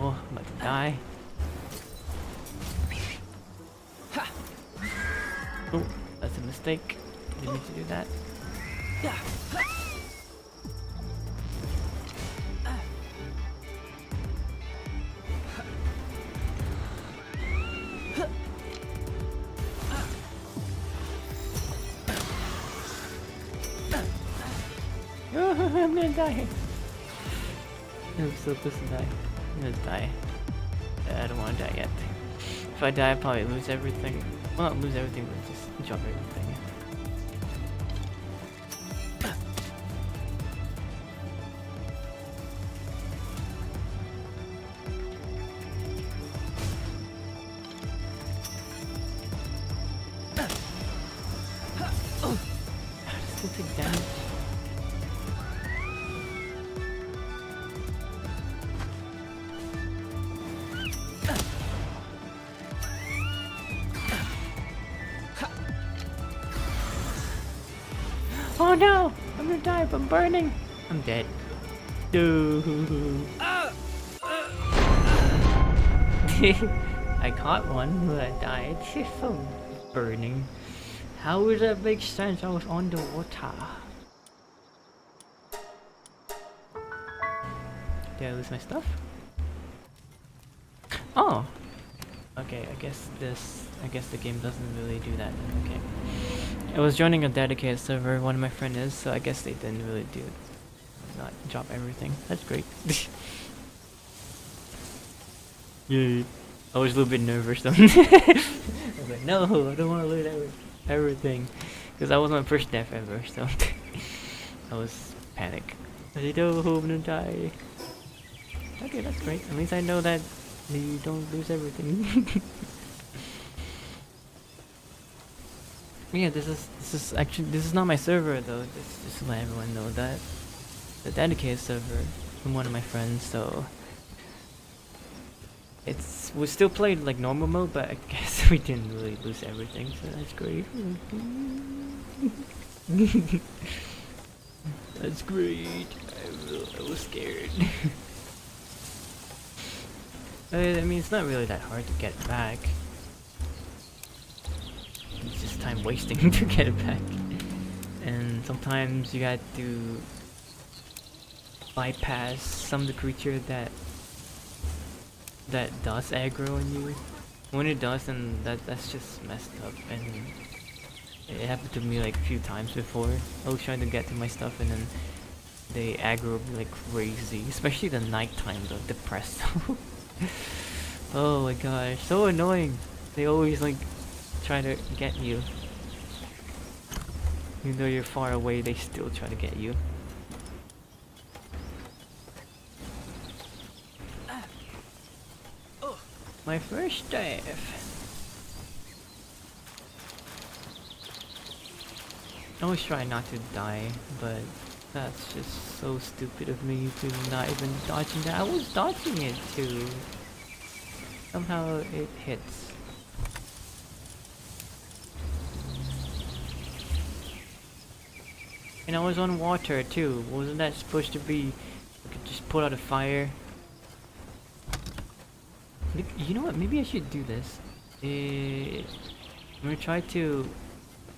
Oh, I'm about to die. Oh, that's a mistake. Didn't need to do that. Yeah. Oh, I'm gonna die. I'm so close to die. I'm gonna die. I don't want to die yet. If I die, I probably lose everything. Well, not lose everything, but just drop everything. Still take damage. Oh no! I'm gonna die if I'm burning! I'm dead. I caught one, but I died from burning. How would that make sense? I was on the water. Did I lose my stuff? Oh! Okay, I guess the game doesn't really do that. Okay. I was joining a dedicated server, one of my friends is, so I guess they didn't really do it. Not drop everything. That's great. Yay. I was a little bit nervous though. I was like, no, I don't want to lose everything. Because that was my first death ever, so I was panic. I said, oh, I'm gonna die. Okay, that's great. At least I know that you don't lose everything. Yeah, this is not my server though. Just to let everyone know that the dedicated server from one of my friends. So we still played like normal mode, but I guess we didn't really lose everything. So that's great. That's great. I was scared. I mean, it's not really that hard to get back. It's just time wasting to get it back. and sometimes you got to bypass some of the creature that does aggro on you. When it does, then that's just messed up, and it happened to me like a few times before. I was trying to get to my stuff and then they aggro me like crazy, especially the nighttime, the depressed. Oh my gosh, so annoying. They always like try to get you. Even though you're far away, they still try to get you. My first dive. I always try not to die, but that's just so stupid of me to not even dodging that. I was dodging it too. Somehow it hits. And I was on water too. Wasn't that supposed to be I could just put out a fire? You know what? Maybe I should do this. I'm gonna try to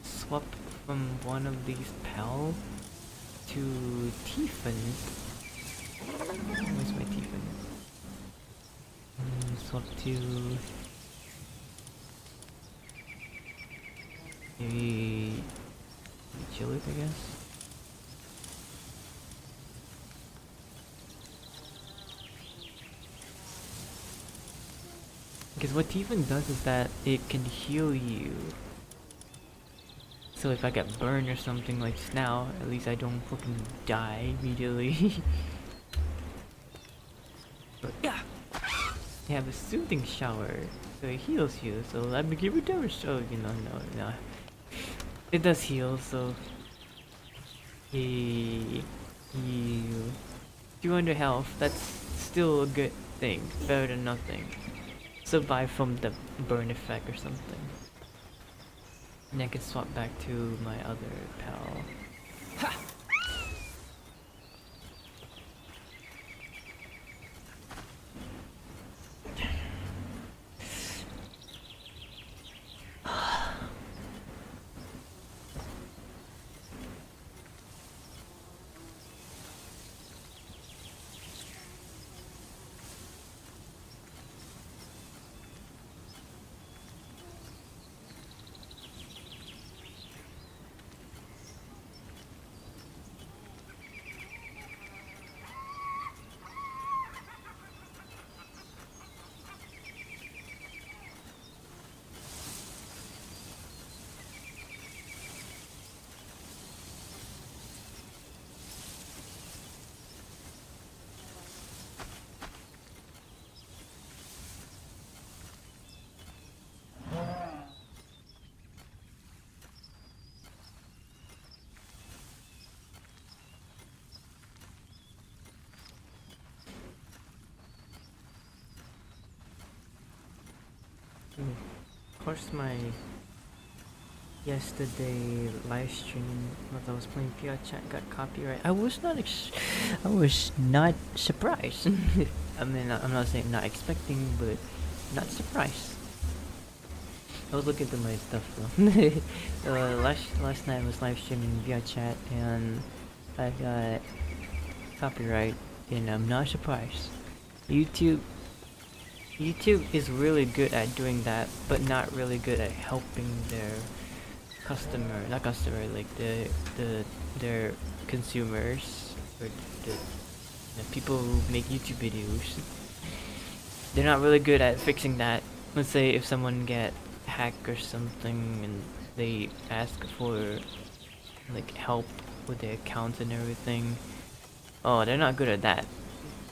swap from one of these Pal to Tiefin. Where's my Tiefin? Swap to maybe Chilies, I guess. Because what Tiefin does is that it can heal you. So if I get burned or something like now, at least I don't fucking die immediately. But yeah, you have a soothing shower, so it heals you. So let me give it a so you know, no, it does heal. So you 200 health. That's still a good thing, better than nothing. Survive from the burn effect or something. And I can swap back to my other pal. Ha! Of course, my yesterday live stream when I was playing PR chat got copyright. I was not surprised. I mean, I'm not saying not expecting, but not surprised. I was looking through my stuff though. Last night I was live streaming via chat and I got copyright, and I'm not surprised. YouTube is really good at doing that, but not really good at helping their like their consumers, or the people who make YouTube videos. They're not really good at fixing that. Let's say if someone get hacked or something and they ask for like help with their accounts and everything. Oh, they're not good at that,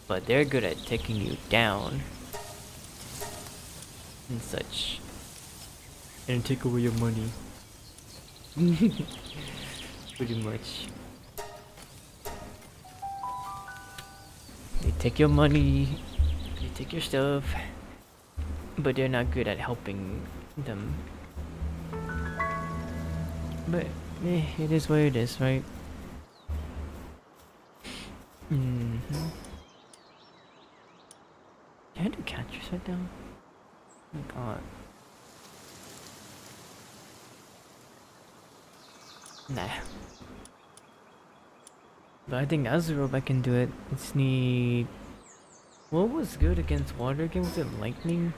but they're good at taking you down and such, and take away your money. Pretty much. They take your money, they take your stuff, but they're not good at helping them. But it is what it is, right? Can I do catch set down? Oh my god. Nah. But I think Azeroth can do it. It's need. What was good against water again? Was it lightning?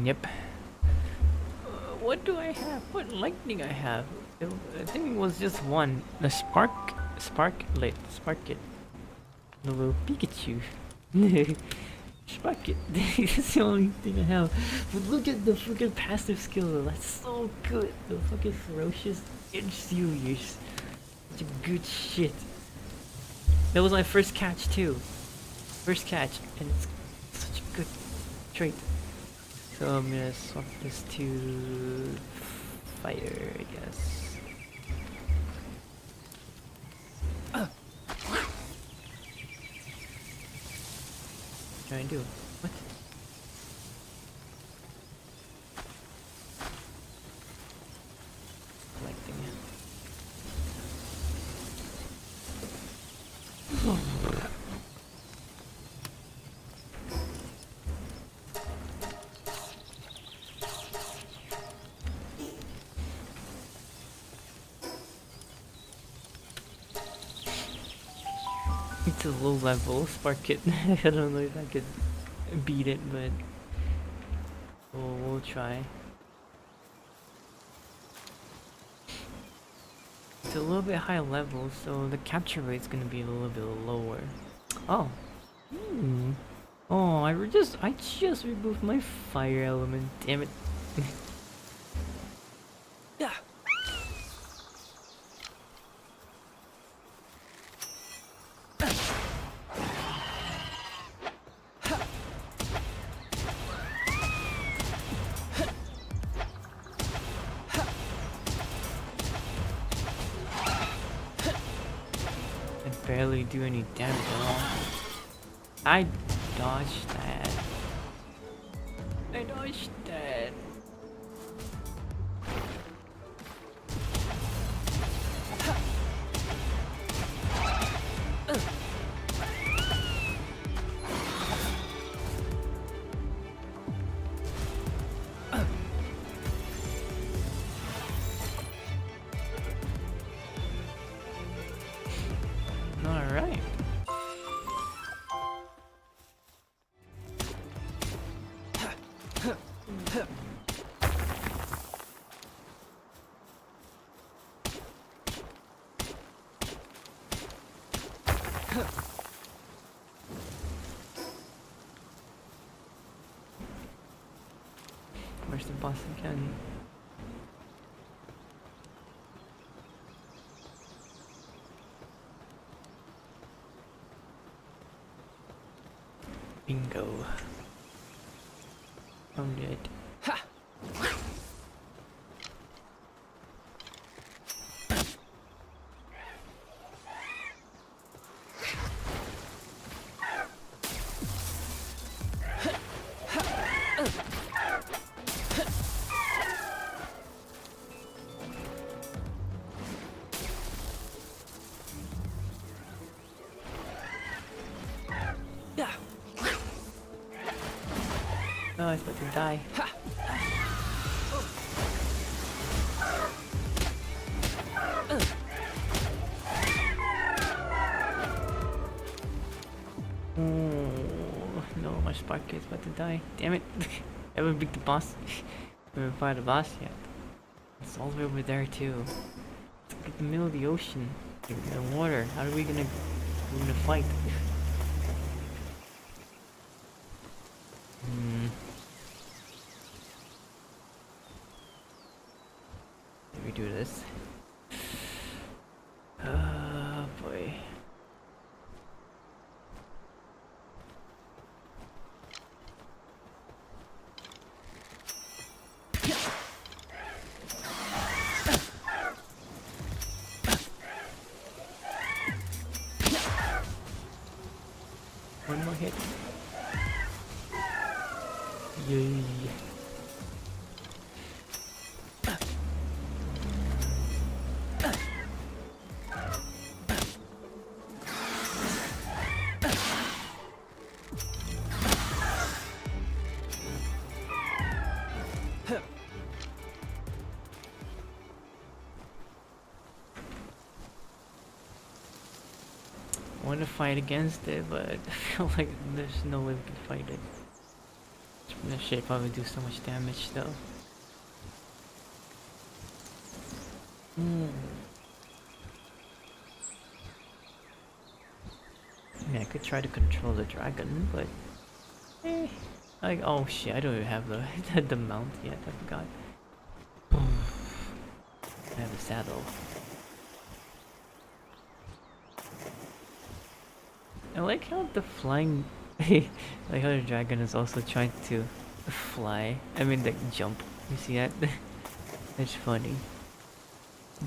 Yep. What do I have? What lightning I have? I think it was just one. The sparklet. The little Pikachu. Sparklet. That's the only thing I have. But look at the freaking passive skill though. That's so good. The fucking ferocious edge sealers. Such a good shit. That was my first catch too. First catch, and it's such a good trait. So I'm gonna swap this to fire, I guess. Try and do it. What? Collecting it. It's a low level spark it. I don't know if I could beat it, but we'll try. It's a little bit high level, so the capture rate's gonna be a little bit lower. Oh. Oh, I just removed my fire element. Damn it. Yeah. Barely do any damage at all. I dodged that. I dodged that. Alright. Where's the boss again? Bingo. Found it. Ha! Yeah. Oh, I was about to die. Oh no, my spark is about to die. Damn it. I haven't beat the boss. I haven't fought the boss yet. It's all the way over there too. It's like in the middle of the ocean. In the water. How are we gonna fight? Let me do this. Oh boy. One more hit. Yay. want to fight against it, but I feel like there's no way we can fight it. This shit probably do so much damage though. Yeah, I could try to control the dragon, but like, oh shit, I don't even have the the mount yet. I forgot. I have the saddle. I like how the flying, like how the dragon is also trying to fly. I mean, like jump. You see that? That's funny.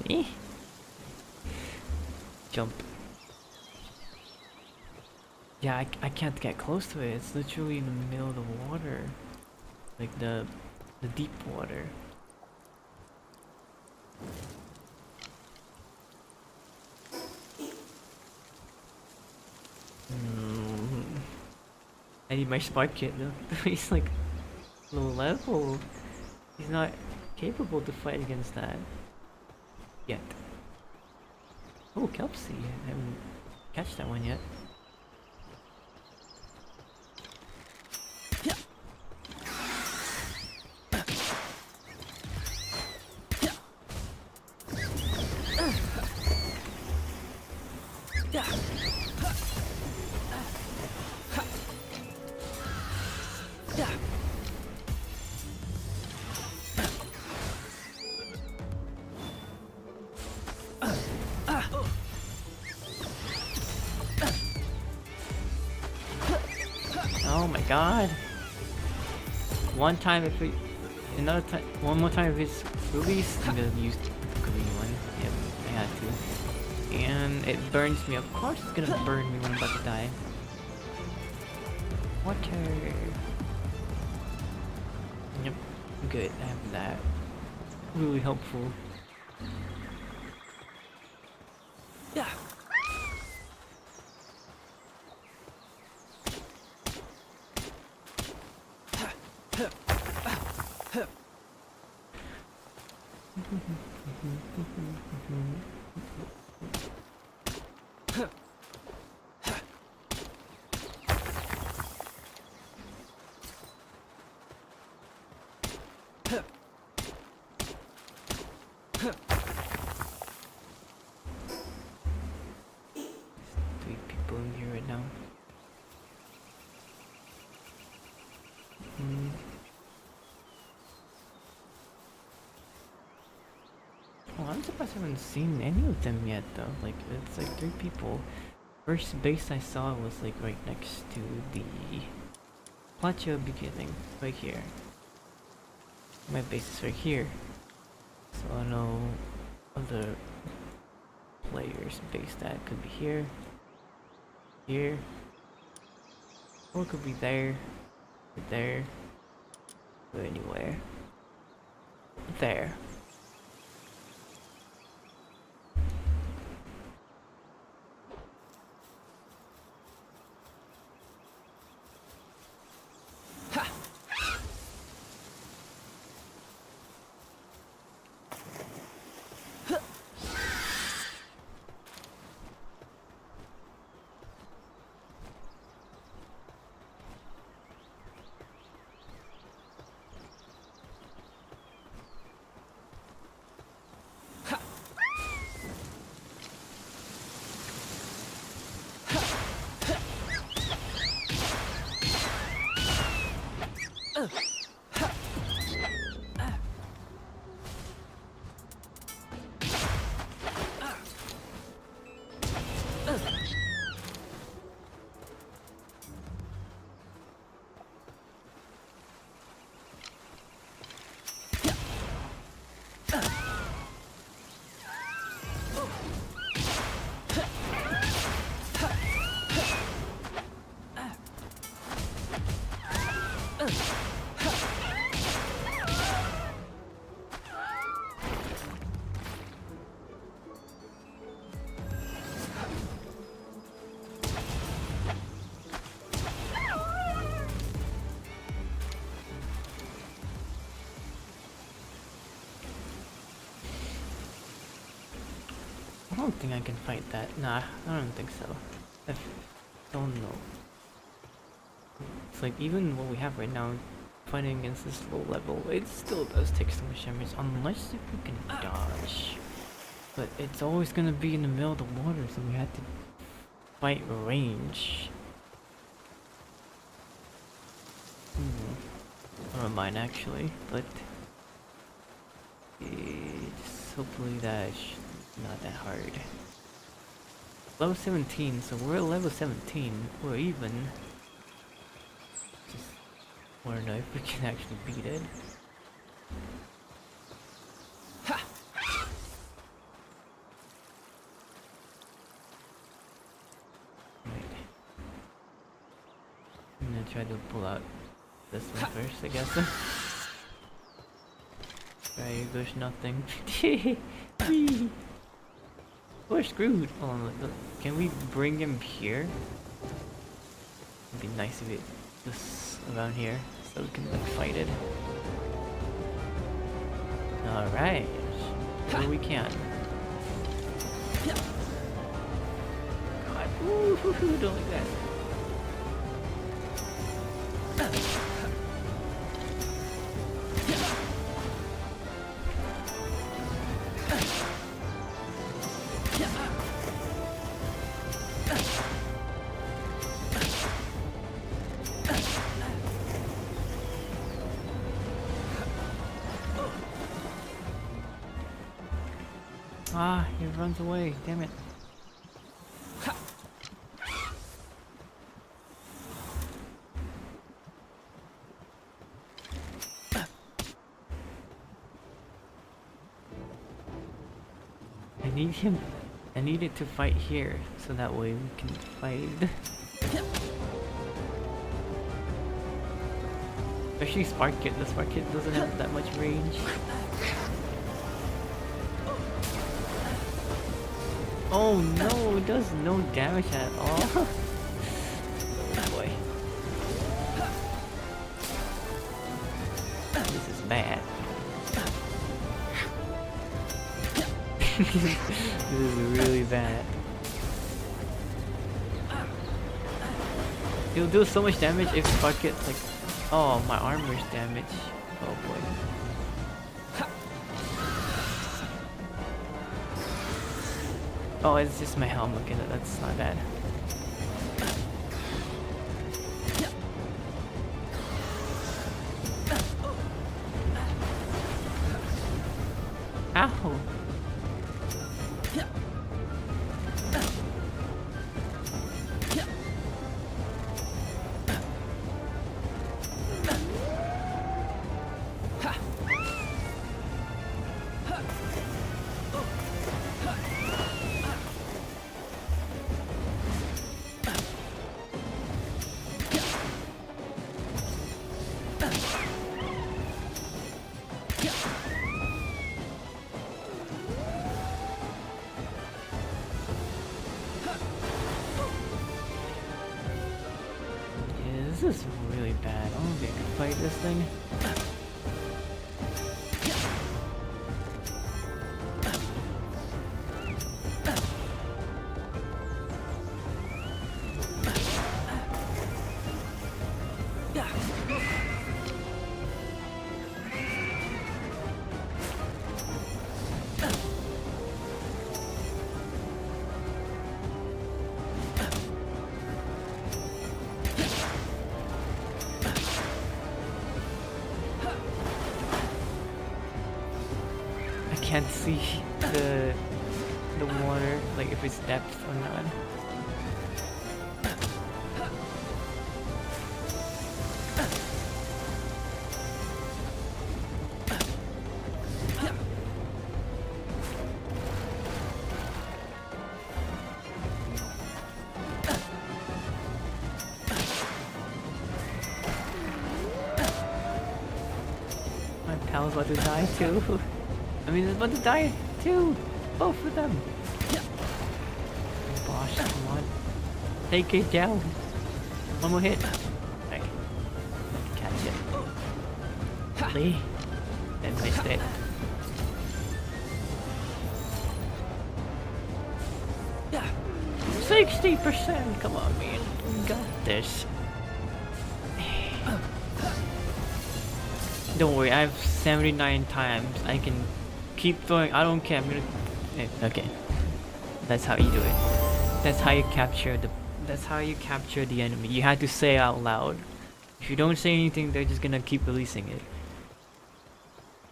Eh? Jump. Yeah, I can't get close to it. It's literally in the middle of the water, like the deep water. I need my spark kit though. He's like low level. He's not capable to fight against that yet. Oh, Kelpsy. I haven't catch that one yet. Oh my god. One time if we... Another time... One more time if it's released, I'm gonna use the green one. Yep, I had to. And it burns me. Of course it's gonna burn me when I'm about to die. Water. Yep, good. I have that. Really helpful. Yeah. Three people in here right now. Oh, I'm surprised I haven't seen any of them yet though. Like, it's like 3 people. First base I saw was like right next to the plateau beginning, right here. My base is right here. So I know other players' base that could be here, here, or it could be there, there, or anywhere. There. I don't think I can fight that. Nah, I don't think so. I don't know. It's like even what we have right now, fighting against this low level, it still does take so much damage unless if we can dodge. But it's always gonna be in the middle of the water, so we had to fight range. I don't mind actually, but it's hopefully that's not that hard. Level 17, so we're at level 17. We're even. Just wanna know if we can actually beat it. Right. I'm gonna try to pull out this one first, I guess. Right, there's nothing. We're screwed. Hold on, look. Can we bring him here? It'd be nice if it was around here, so we can like fight it. Alright. Sure we can. God, ooh, don't like that. Ah, he runs away, damn it. I need him. I need it to fight here, so that way we can fight. Especially Spark Kit. The Spark Kit doesn't have that much range. Oh no, it does no damage at all. Oh boy. This is bad. This is really bad. It'll do so much damage if Spark Kit's like, oh, my armor's damaged. Oh boy. Oh, it's just my helmet. Okay, that's not bad. Ow! This is really bad. I don't think I can fight this thing. Can't see the water, like if it's depth or not. My pal's about to die too. I mean, it's about to die too! Both of them! Gosh, come on. Take it down! One more hit. Right. Catch it. Lee. Then missed it. 60%! Come on, man. We got this. Don't worry, I have 79 times. I can keep throwing. I don't care. I'm gonna. Okay. That's how you do it. That's how you capture the. That's how you capture the enemy. You have to say out loud. If you don't say anything, they're just gonna keep releasing it.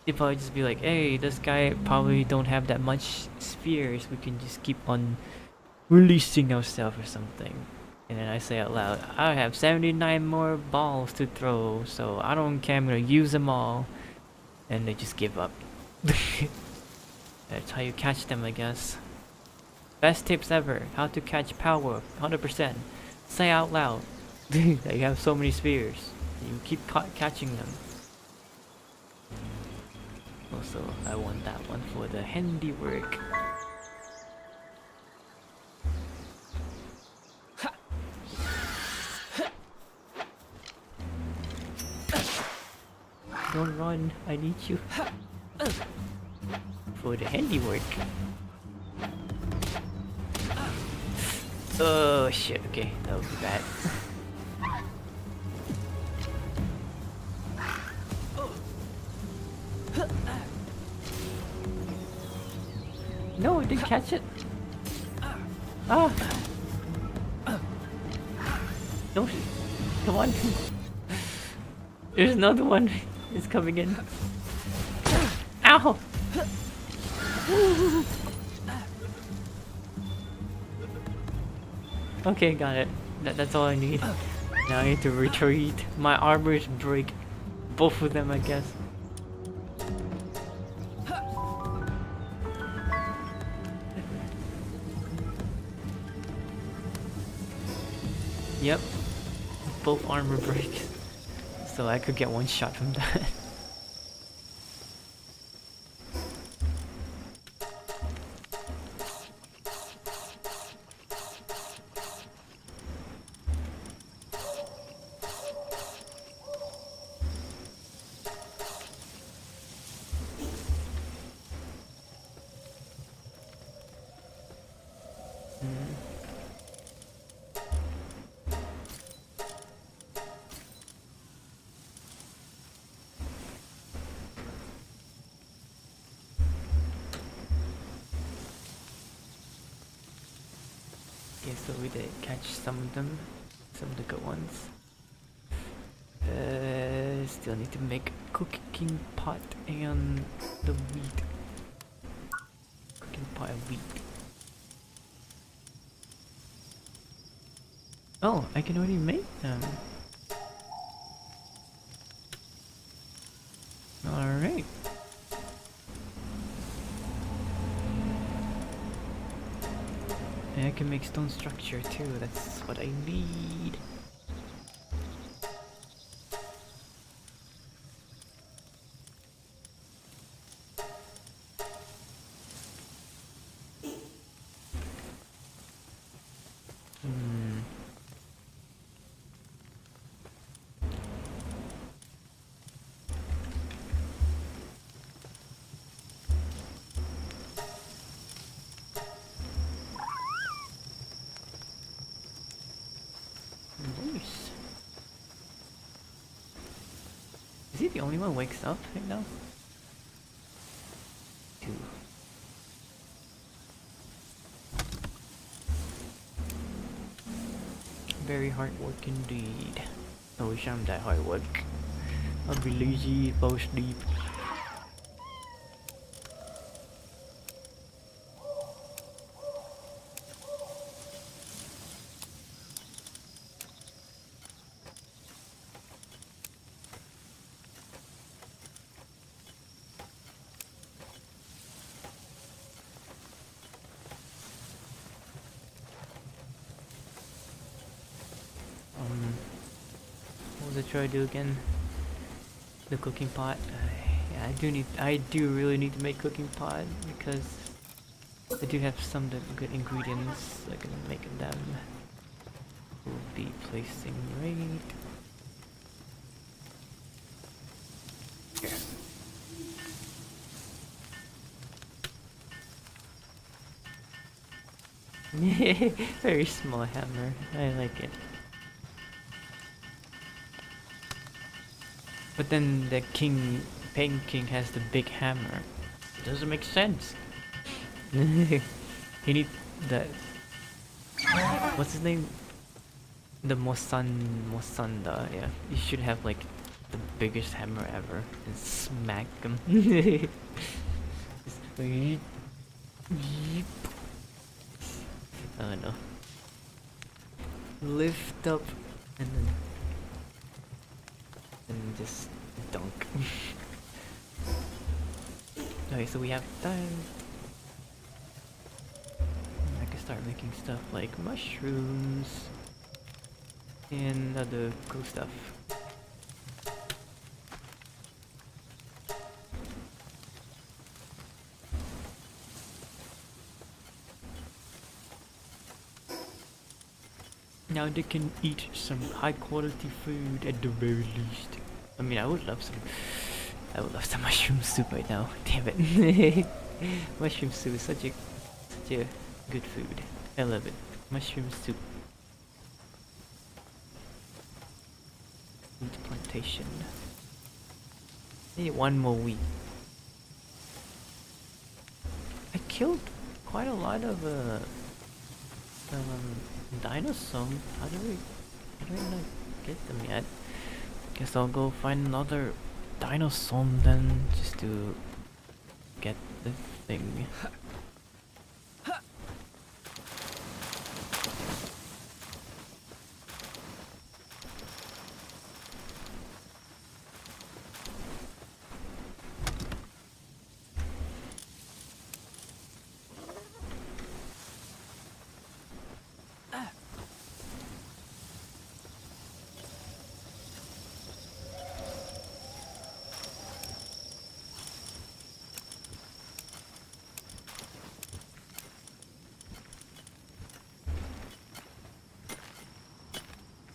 They probably just be like, "Hey, this guy probably don't have that much spears. We can just keep on releasing ourselves or something." And then I say out loud, "I have 79 more balls to throw, so I don't care. I'm gonna use them all." And they just give up. That's how you catch them, I guess. Best tips ever: how to catch power 100%. Say out loud that you have so many spears. You keep catching them. Also, I want that one for the handiwork. Don't run, I need you. For the handiwork. Oh shit, okay, that would be bad. No, I didn't catch it. Ah! No, come on. There's another one. It's coming in. Ow! Okay, got it. That's all I need. Now I need to retreat. My armors break. Both of them, I guess. Yep. Both armor break. So I could get one shot from that. Okay, so we did catch some of them, some of the good ones. Still need to make cooking pot and the wheat. Cooking pot and wheat. Oh, I can already make them. Alright. And I can make stone structure too, that's what I need. Nice. Is he the only one who wakes up right now? Two. Very hard work indeed. I wish I'm that hard work. I'll be lazy, fall asleep. What was I trying to do again? The cooking pot. Yeah, I do really need to make cooking pot because I do have some good ingredients I can make them. We'll be placing right here. Very small hammer. I like it. But then the Pain King has the big hammer. It doesn't make sense. You need the what's his name? The Mosanda, yeah. You should have like the biggest hammer ever and smack him. Just yeep, yeep. I don't know. Lift up and then just dunk. Okay, so we have time. I can start making stuff like mushrooms and other cool stuff. Now they can eat some high quality food at the very least. I mean, I would love some mushroom soup right now. Damn it. Mushroom soup is such a good food. I love it. Mushroom soup. Wheat plantation. Need one more wheat. I killed quite a lot of dinosaurs. How do I not get them yet? Guess I'll go find another dinosaur then, just to get the thing.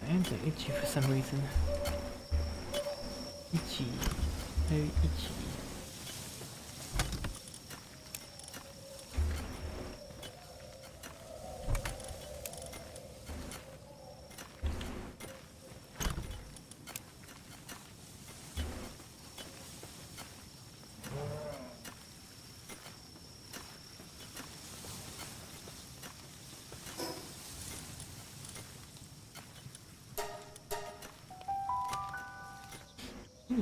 Hands are itchy for some reason. Itchy. Very itchy.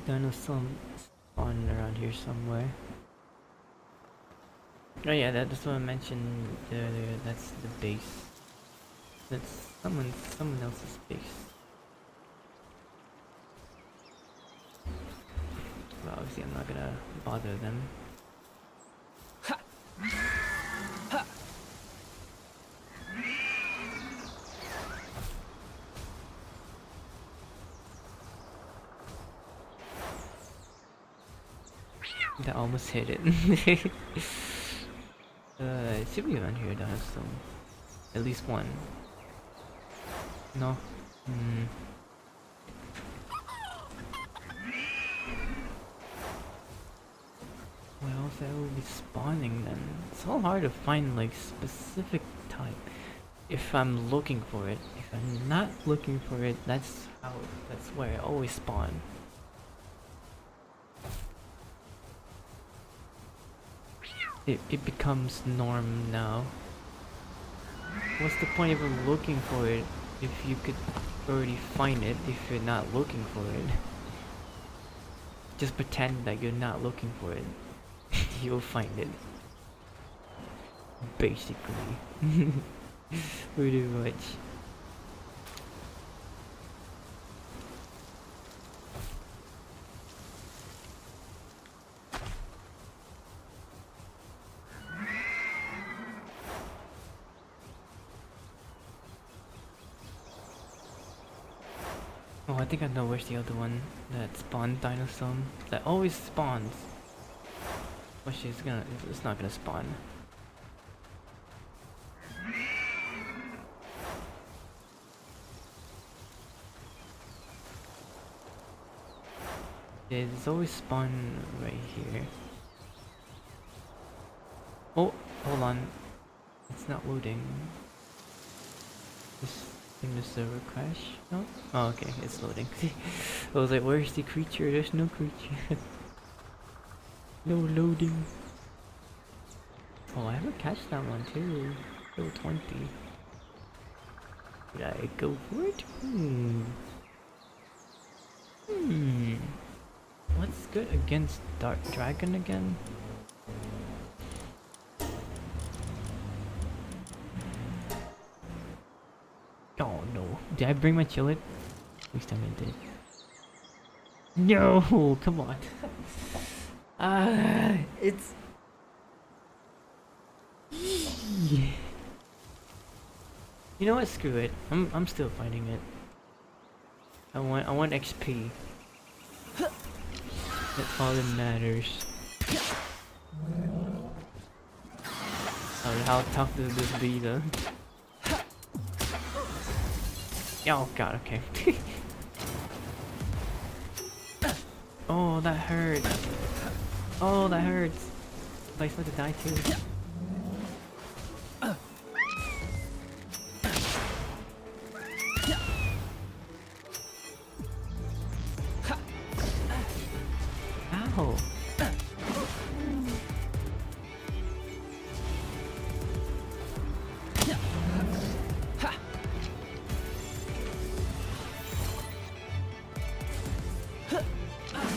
Dinosaur spawn around here somewhere. Oh yeah, that's what I mentioned earlier. That's the base. That's someone else's base. Well, obviously I'm not gonna bother them. That almost hit it. It should be around here, so at least one. No. Where else that will be spawning then? It's so hard to find like specific type. If I'm looking for it. If I'm not looking for it, that's where I always spawn. It becomes norm now. What's the point of even looking for it if you could already find it if you're not looking for it? Just pretend that you're not looking for it. You'll find it. Basically. Pretty much. Oh, I think I know where's the other one that spawned dinosaur. That always spawns. Actually, it's not gonna spawn. It's always spawn right here. Oh, hold on. It's not loading. This thing the server crash? No? Oh, okay, it's loading. I was like, where's the creature? There's no creature. No loading. Oh, I haven't catched that one too. Level 20. Did I go for it? What's good against Dark Dragon again? Oh no. Did I bring my chillet? At least I did. No! Come on. It's... You know what? Screw it. I'm still fighting it. I want XP. That's all that matters. Oh, how tough does this be though? Oh god, okay. Oh, that hurts. Oh, that hurts. I was about to die too. Ow.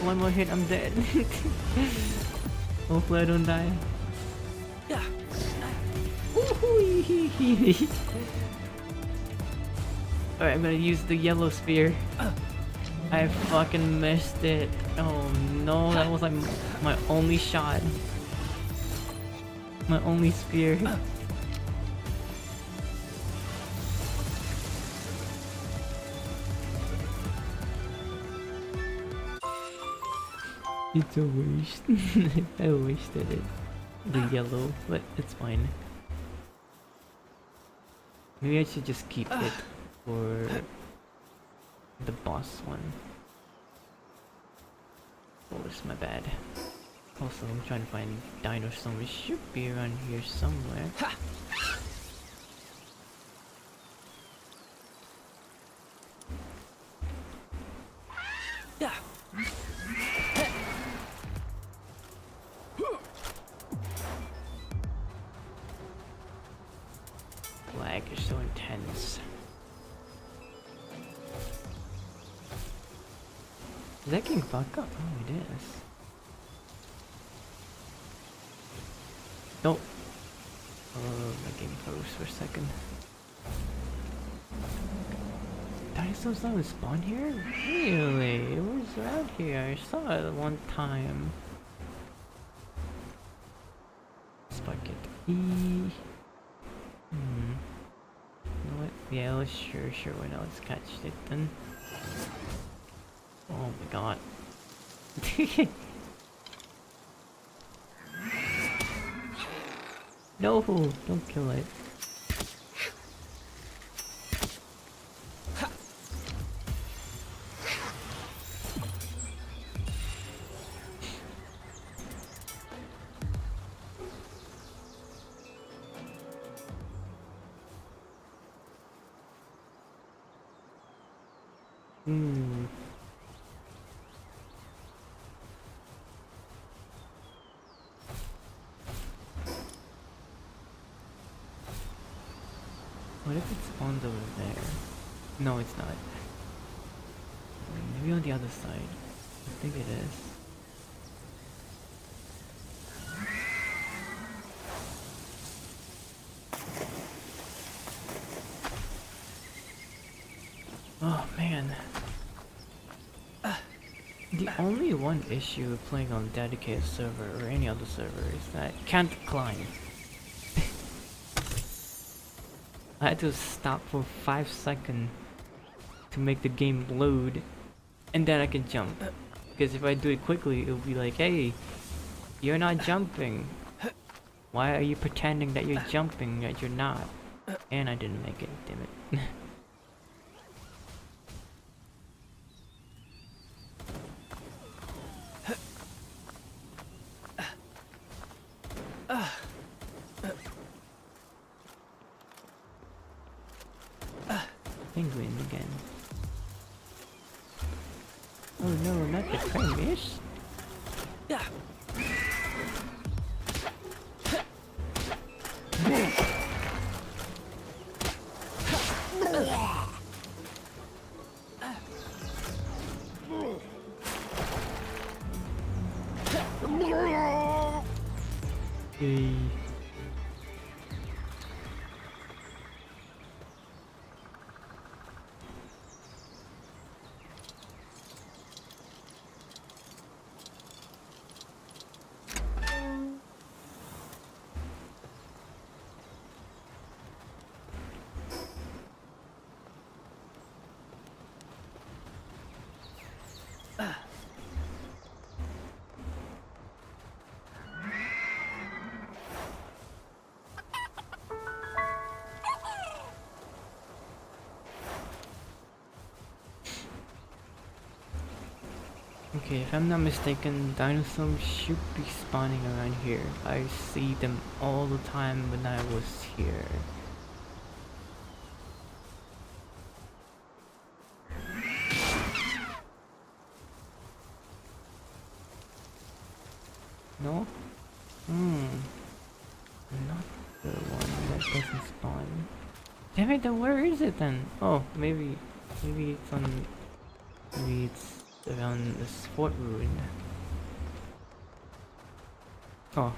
One more hit, I'm dead. Hopefully I don't die. Alright, I'm gonna use the yellow spear. I fucking missed it. Oh no, that was like my only shot. My only spear. It's a waste. I wasted it. The yellow, but it's fine. Maybe I should just keep it for the boss one. Oh, it's my bad. Also, I'm trying to find Dino Stone. It should be around here somewhere. Lag is so intense. Is that getting fucked up? Oh, it is. Nope. Oh, my game froze for a second. Dinosaurs don't spawn here? Really? It was around here. I saw it one time. Spaghetti. You know what? Yeah, let's sure, why not? Let's catch it then. Oh my god. No, don't kill it. What if it spawns over there? No, it's not. Maybe on the other side. I think it is. Oh man. The only one issue with playing on a dedicated server or any other server is that you can't climb. I had to stop for 5 seconds to make the game load, and then I can jump. Because if I do it quickly, it'll be like, hey, you're not jumping. Why are you pretending that you're jumping that you're not? And I didn't make it, damn it. penguin again. Oh no, not the premise. Yeah. Yay. Okay, if I'm not mistaken, dinosaurs should be spawning around here. I see them all the time when I was here. No? Not the one that doesn't spawn. Damn it, then where is it then? Oh, maybe it's on, maybe it's around the sport ruin. Oh,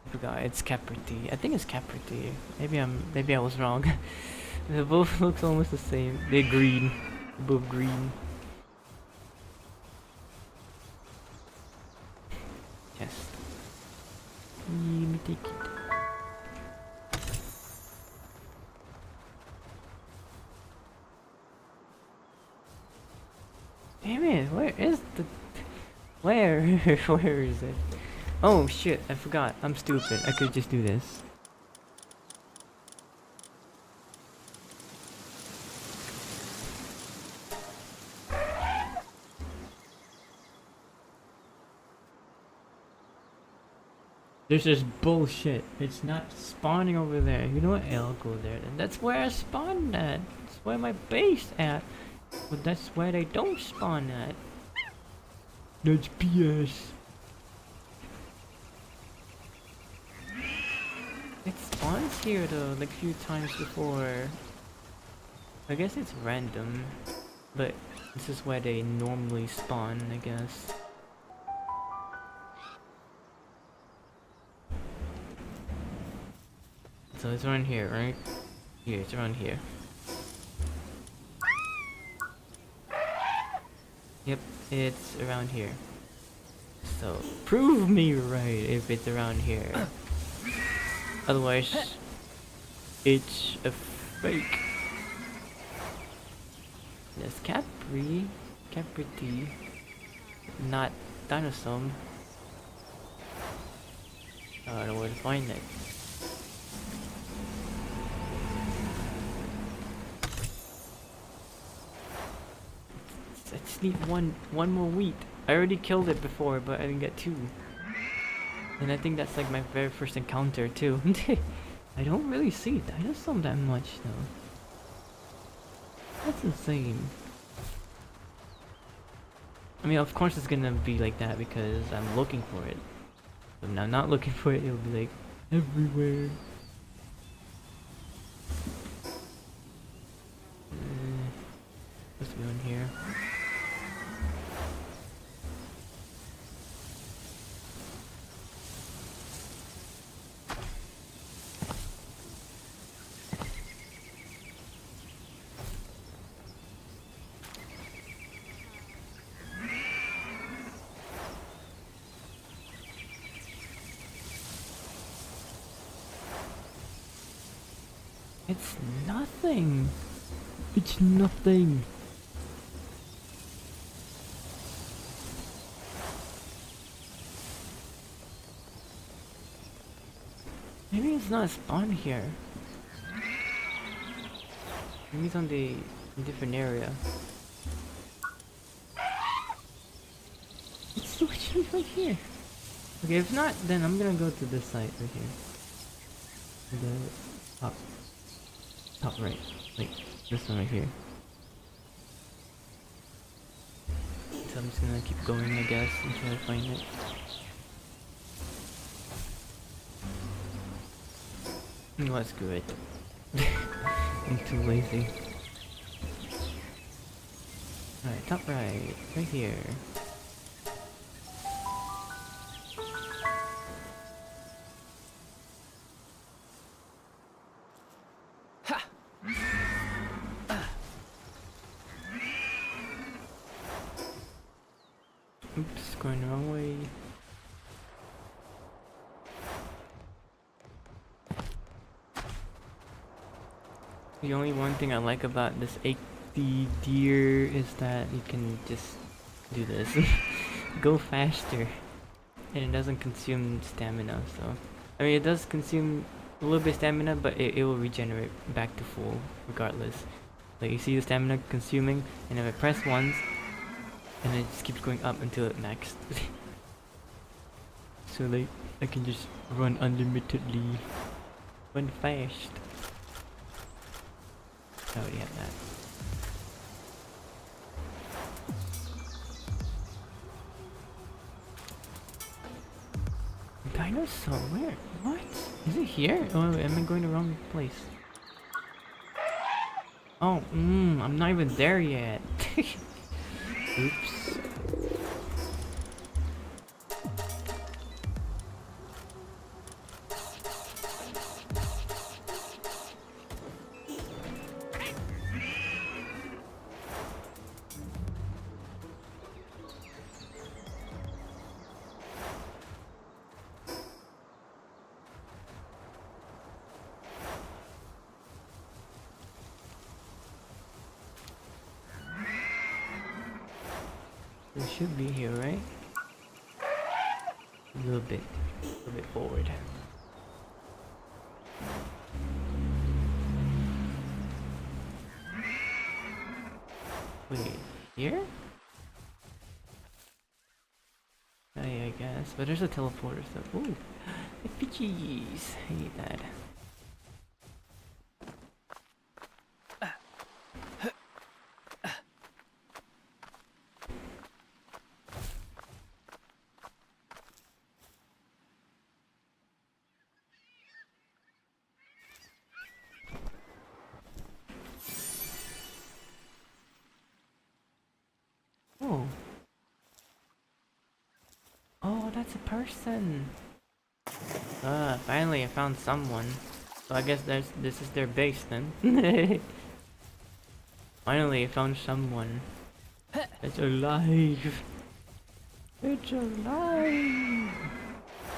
I forgot, it's Capriti. I think it's Capriti. Maybe I was wrong. They both look almost the same. They're green. Both green. Yes. Let me take it. Damn it, where is the... Where? Where is it? Oh shit, I forgot. I'm stupid. I could just do this. This is bullshit. It's not spawning over there. You know what? I'll go there then. That's where I spawned at. That's where my base at. But that's where they don't spawn at. That's BS. It spawns here though, like a few times before. I guess it's random. But this is where they normally spawn, I guess. So it's around here, right? Yeah, it's around here. Yep, it's around here. So, prove me right if it's around here. Otherwise, it's a fake. There's Capriti, not dinosaur. I don't know where to find it. I just need one more wheat. I already killed it before, but I didn't get two. And I think that's like my very first encounter too. I don't really see dinosaur that much though. That's insane. I mean, of course it's gonna be like that because I'm looking for it. But when I'm not looking for it, it'll be like everywhere. Supposed to be on here. It's nothing. It's nothing. Maybe it's not spawned here. Maybe it's on the different area. It's literally right here. Okay, if not, then I'm gonna go to this site right here. The top right. Like this one right here. I'm just gonna keep going, I guess, until I find it. No, screw it. I'm too lazy. Alright, top right. Right here. Oops, going the wrong way. The only one thing I like about this 80 deer is that you can just do this. Go faster. And it doesn't consume stamina, so... I mean, it does consume a little bit of stamina, but it will regenerate back to full, regardless. Like, you see the stamina consuming, and if I press once, and it just keeps going up until it maxed. So like, I can just run unlimitedly. Run fast. I already have that. Dinosaur? Where? What? Is it here? Oh, am I going the wrong place? Oh, I'm not even there yet. Oops. It should be here, right? A little bit forward. Wait, here? Oh, yeah, I guess. But there's a teleporter, so... Ooh! FPGs! I need that. Oh. Oh, that's a person. Finally I found someone. So I guess this is their base then. Finally I found someone. It's alive. It's alive.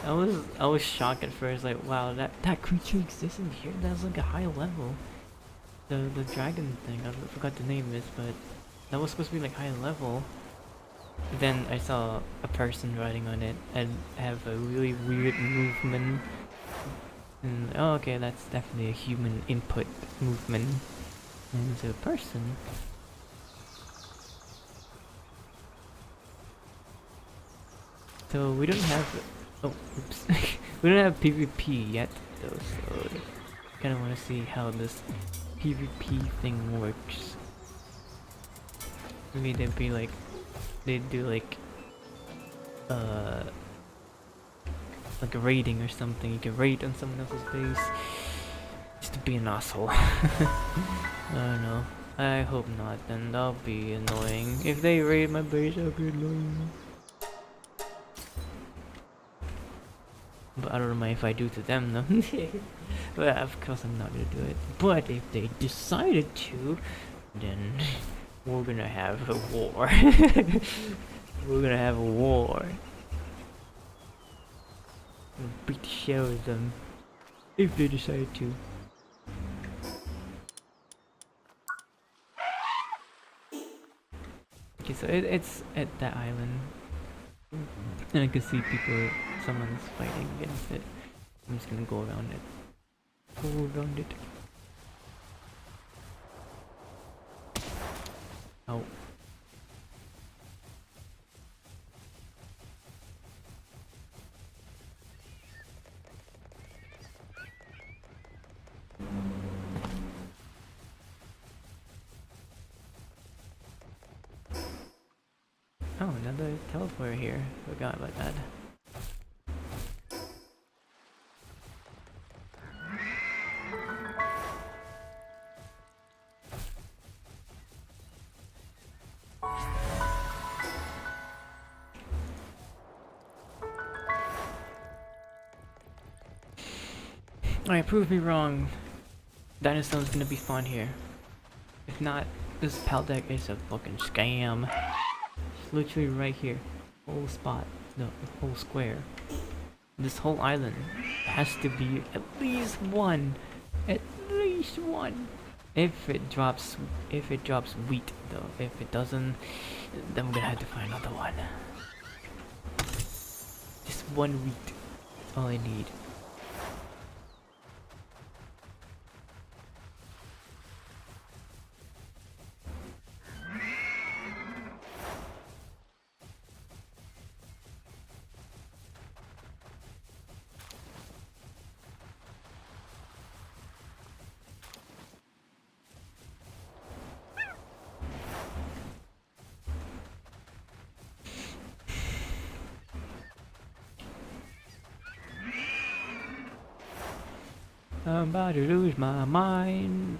I was shocked at first, like wow, that creature exists in here. That's like a high level. The dragon thing, I forgot the name is, but that was supposed to be like high level. Then I saw a person riding on it and have a really weird movement. And oh, okay, that's definitely a human input movement. And it's a person. So we don't have. Oh, oops. We don't have PvP yet, though. So I kind of want to see how this PvP thing works. Maybe they'd be like. They do like a raiding or something. You can raid on someone else's base just to be an asshole. I don't know. I hope not, then that'll be annoying. If they raid my base, that'll be annoying. But I don't mind if I do to them though. But of course I'm not gonna do it. But if they decided to, then we're gonna have a war. We're gonna have a war. We'll beat the shit out of them. If they decide to. Okay, so it's at that island. And I can see people, someone's fighting against it. I'm just gonna go around it. Go around it. Oh. Oh, another teleporter here. Forgot about that. Alright, prove me wrong. Dinosaur's gonna be fun here. If not, this pal deck is a fucking scam. It's literally right here. Whole spot. No, the whole square. This whole island has to be at least one. At least one. If it drops wheat though. If it doesn't, then we're gonna have to find another one. Just one wheat. All I need. I'm about to lose my mind.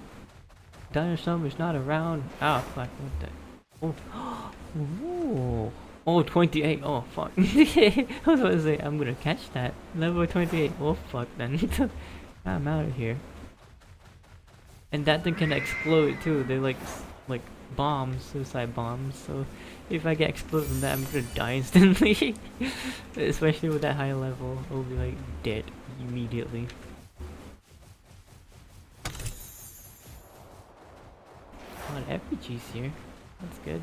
Dinosaur is not around. Ah, fuck, what the? Oh, ooh. Oh, 28. Oh, fuck. I was about to say, I'm gonna catch that. Level 28. Oh, fuck, then. I'm out of here. And that thing can explode too. They're like bombs, suicide bombs. So if I get exploded from that, I'm gonna die instantly. Especially with that high level, I'll be like dead immediately. A lot of RPGs here. That's good.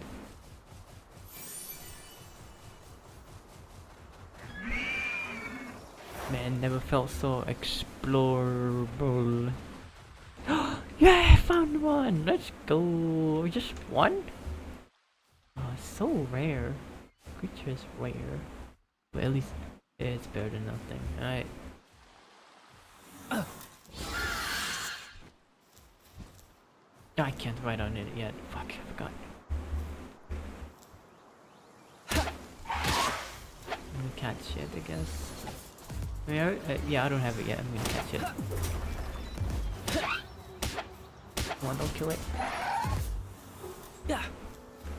Man, never felt so explorable. Yeah, I found one! Let's go! Just one? Oh, so rare. Creature is rare. But at least it's better than nothing. Alright. I can't ride on it yet. Fuck, I forgot. I'm gonna catch it, I guess. Yeah, I don't have it yet. I'm gonna catch it. Come on, don't kill it. Yeah,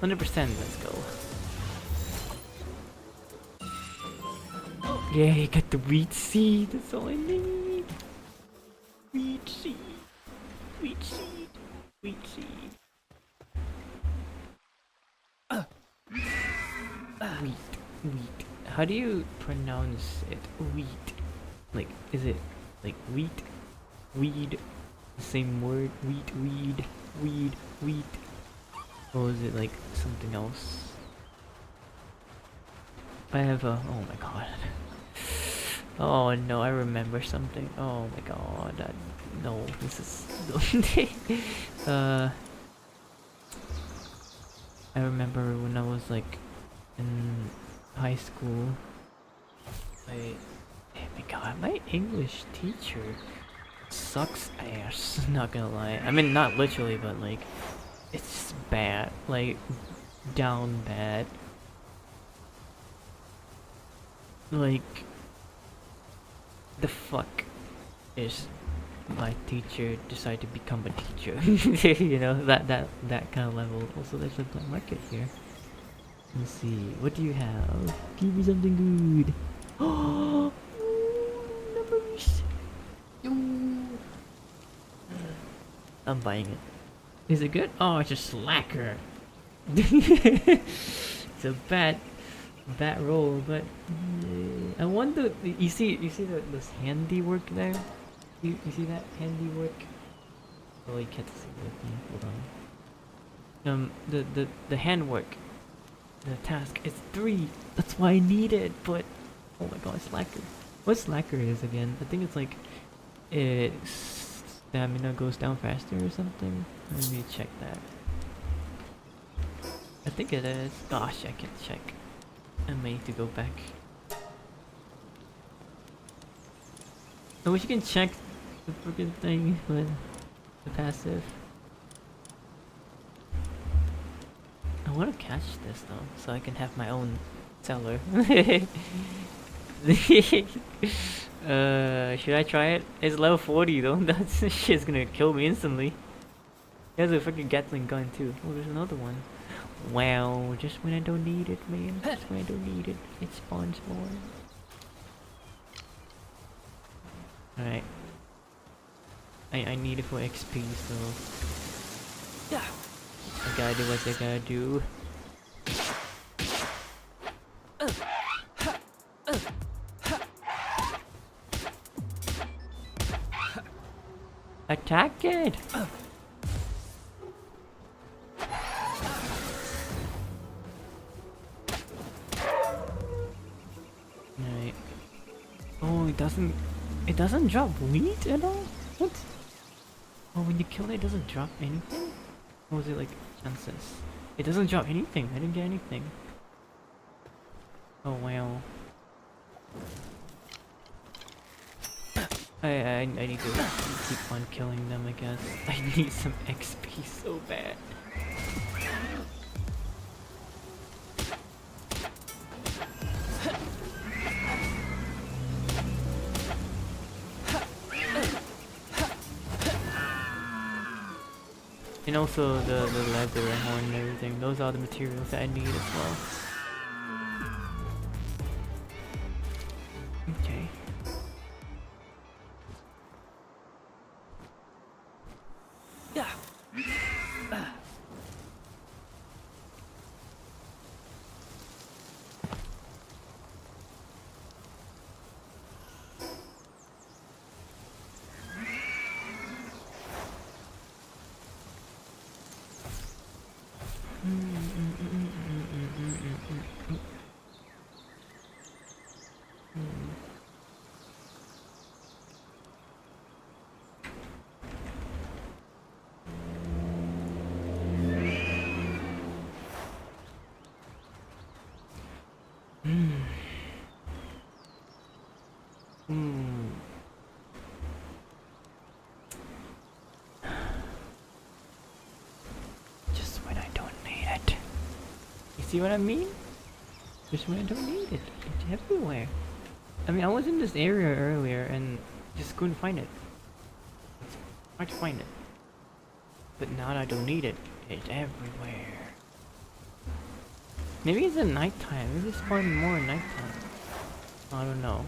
100%. Let's go. Yeah, you got the wheat seed. That's all I need. Wheat seed. Wheat seed. Wheat seed. Wheat. How do you pronounce it? Wheat. Like, is it like wheat? Weed? The same word? Wheat, weed, weed, wheat? Or is it like something else? I have a... oh my god. Oh no, I remember something. Oh my god. No, this is... I remember when I was like in high school, oh my god, my English teacher sucks ass, not gonna lie. I mean, not literally, but like, it's just bad, like, down bad. Like, the fuck is my teacher decide to become a teacher? You know, that kind of level. Also, there's a black market here. Let's see, what do you have? Give me something good. Oh, numbers. I'm buying it. Is it good? Oh, it's a slacker. It's a bad roll, but I wonder. You see this handiwork there. You see that handiwork? Oh, you can't see it. Hold on. The handwork. The task is 3. That's why I need it. But oh my god, slacker. What slacker is again? I think it's like stamina goes down faster or something. Let me check that. I think it is. Gosh, I can't check. I may need to go back. I wish you can check the freaking thing with the passive. I want to catch this though, so I can have my own cellar. Should I try it? It's level 40 though. That shit's gonna kill me instantly. He has a freaking Gatling gun too. Oh, there's another one. Wow, just when I don't need it, man. Just when I don't need it, it spawns more. Alright. I need it for XP, so I gotta do what I gotta do. Attack it! Alright. Oh, it doesn't drop wheat at all? What? Oh, when you kill it, it doesn't drop anything? Or was it like chances? It doesn't drop anything. I didn't get anything. Oh wow. I need to keep on killing them, I guess. I need some XP so bad. And also the leather and horn and everything. Those are the materials that I need as well. Okay. Just when I don't need it. You see what I mean? Just when I don't need it. It's everywhere. I mean, I was in this area earlier and just couldn't find it. It's hard to find it. But now that I don't need it, it's everywhere. Maybe it's at nighttime. Maybe it's spawning more at nighttime. I don't know.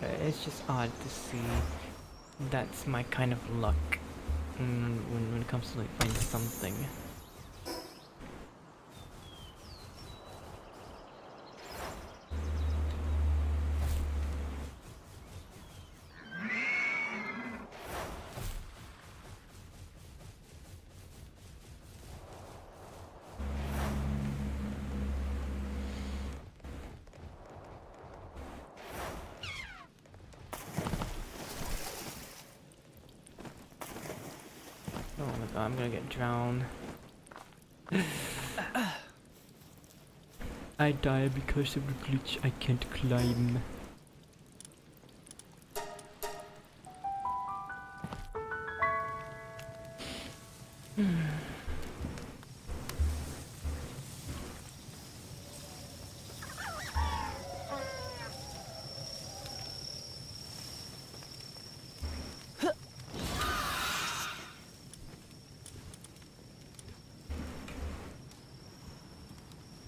It's just odd to see. That's my kind of luck when it comes to like finding something. Oh my god, I'm gonna get drowned. I die because of the glitch. I can't climb.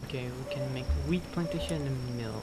Okay, we can make wheat plantation and mill.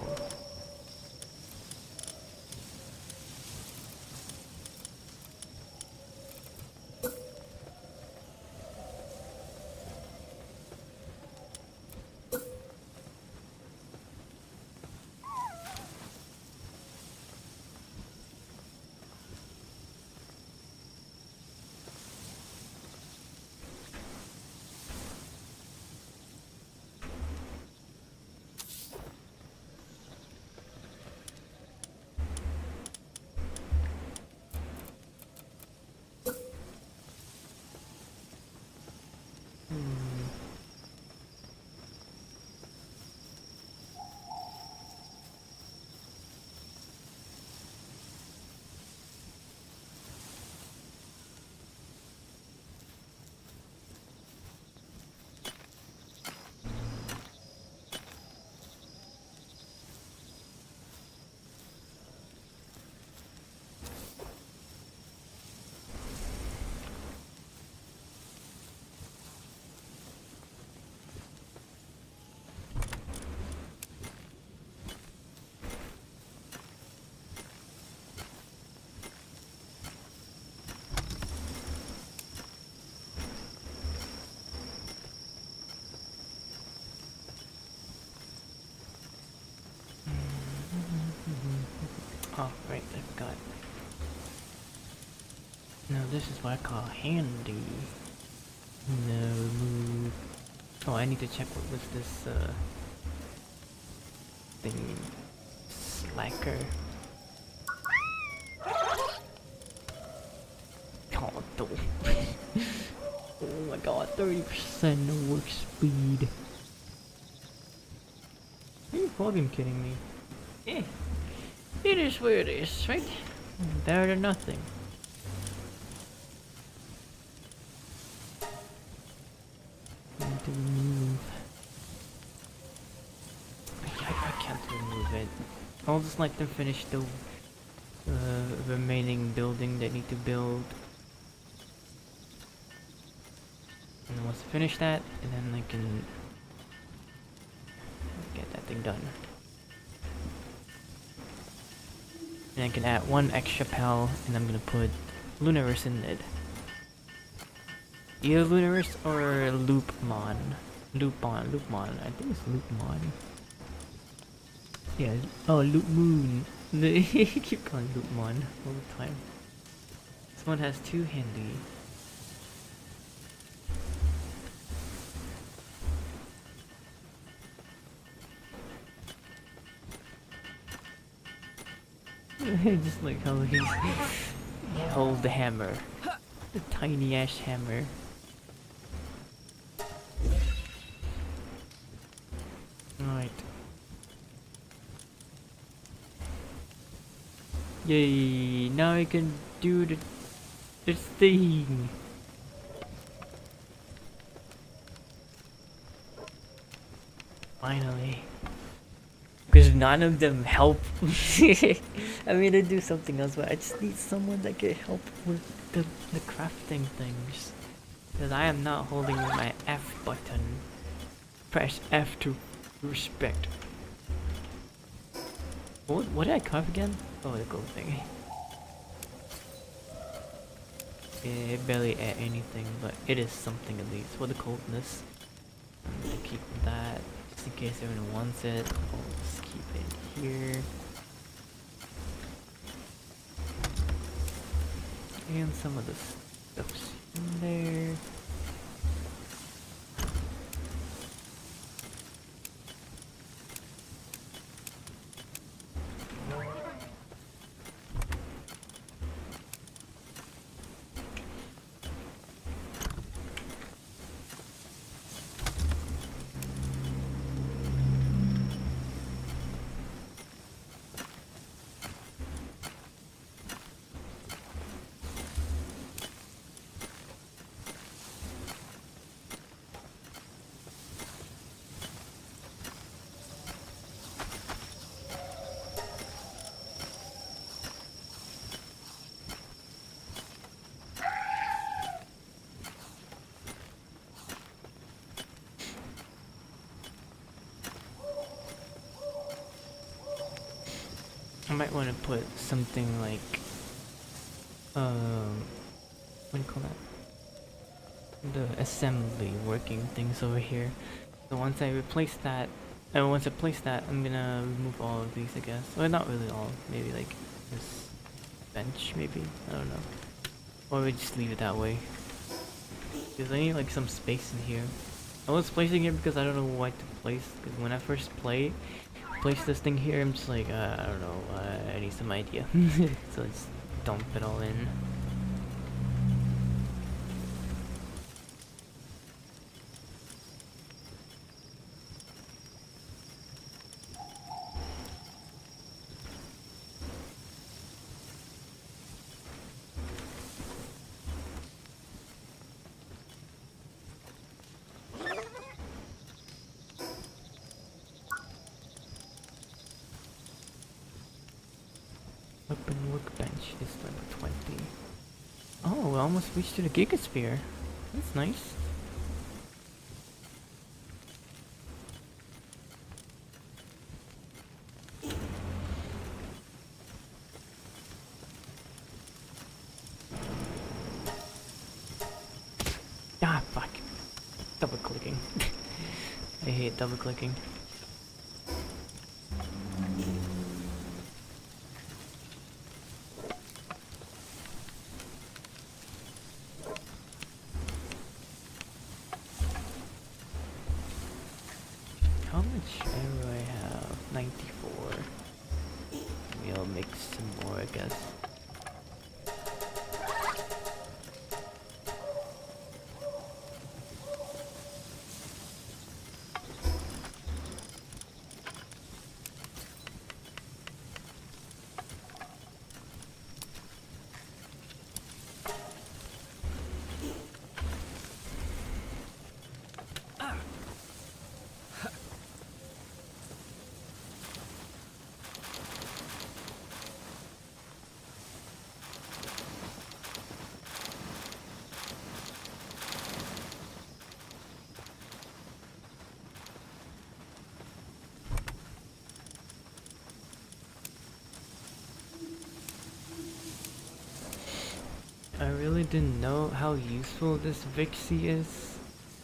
this is what I call handy. No, move. Oh, I need to check what was this, thing. Slacker. Oh, no. Oh my god, 30% no work speed. Are you fucking kidding me? Eh. It is where it is, right? Better than nothing. Need to remove. I can't remove it. I'll just let them finish the remaining building they need to build. And once I finish that, and then I can get that thing done. And I can add one extra pal, and I'm gonna put Lunarus in it. Either Lunarus or Loopmon. Loopmon. I think it's Loopmon. Yeah. Oh, Loop Moon. I keep calling Loopmon all the time. This one has two handy. Just like how he holds the hammer. The tiny ass hammer. Alright. Yay, now I can do this thing. Finally. Because none of them help. I mean, I do something else, but I just need someone that can help with the crafting things. Because I am not holding my F button. Press F to respect. What did I carve again? Oh, the gold thing. It barely add anything, but it is something at least. For the coldness. I'm gonna keep that. In case everyone wants it, I'll just keep it here. And some of the stuff's in there. I might want to put something like, what do you call that? The assembly working things over here. So once I replace that, once I place that, I'm gonna remove all of these, I guess. Well, not really all. Maybe like this bench, maybe. I don't know. Or we just leave it that way. Because I need like some space in here. I was placing it because I don't know what to place. Because when I first place this thing here, I'm just like, I don't know, I need some idea. So let's dump it all in. Open workbench is level 20. Oh, we almost reached to the Gigasphere. That's nice. Ah, fuck. Double clicking. I hate double clicking. how much arrow I have? 94. Maybe I'll make some more, I guess. I really didn't know how useful this Vixie is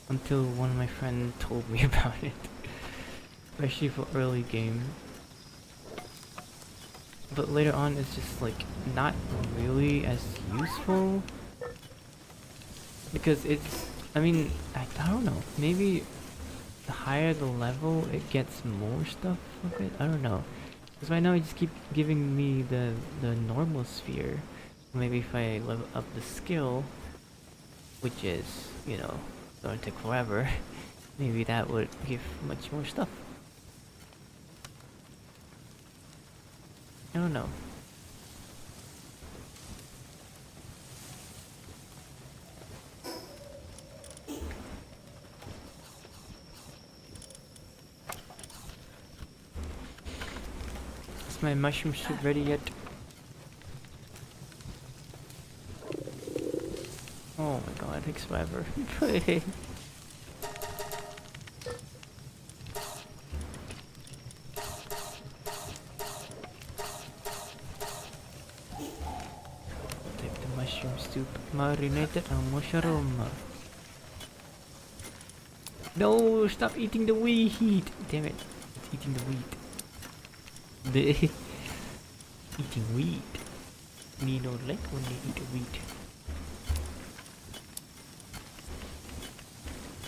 until one of my friends told me about it. Especially for early game. But later on it's just like not really as useful. Because it's, I mean, I don't know, maybe the higher the level it gets more stuff of it, I don't know. Because right now it just keep giving me the normal sphere. Maybe if I level up the skill, which is, you know, going to take forever, maybe that would give much more stuff. I don't know. Is my mushroom soup ready yet? Oh my god, it takes forever. Take the mushroom soup, marinated on mushroom. No, stop eating the wheat! Damn it, it's eating the wheat. Eating wheat. Me no like when they eat wheat.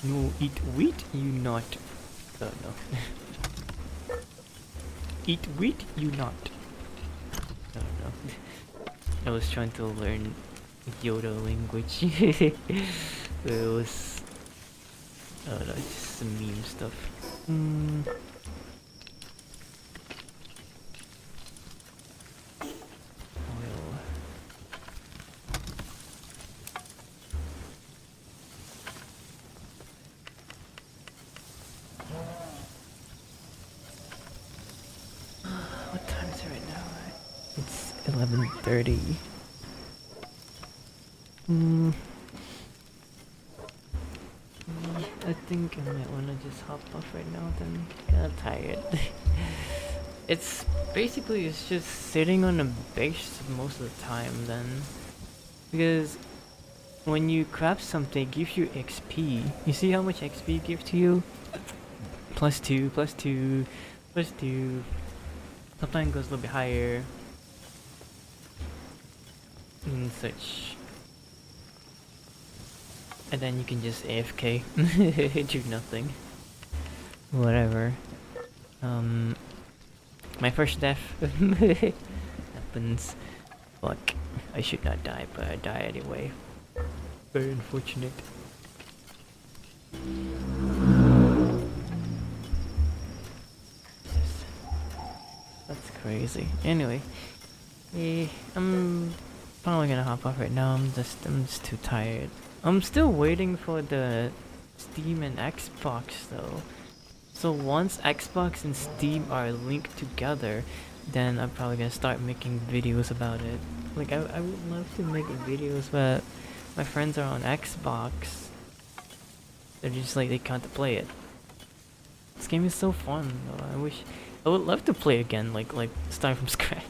You eat wheat, you not. Oh no. Eat wheat, you not. Oh no. I was trying to learn Yoda language. It was... oh no, it's just some meme stuff. Oil. What time is it right now? It's 11:30. I think I might wanna just hop off right now then. Kinda tired. It's basically it's just sitting on a base most of the time then. Because when you craft something it gives you XP. You see how much XP it gives to you? +2, +2, +2. Sometimes it goes a little bit higher. And such. And then you can just AFK. Do nothing. Whatever. My first death happens. Fuck. I should not die, but I die anyway. Very unfortunate. That's crazy. Anyway, I'm probably gonna hop off right now. I'm just too tired. I'm still waiting for the Steam and Xbox though. So once Xbox and Steam are linked together, then I'm probably gonna start making videos about it. Like I would love to make videos, but my friends are on Xbox. They're just like they can't play it. This game is so fun though. I would love to play again, like start from scratch.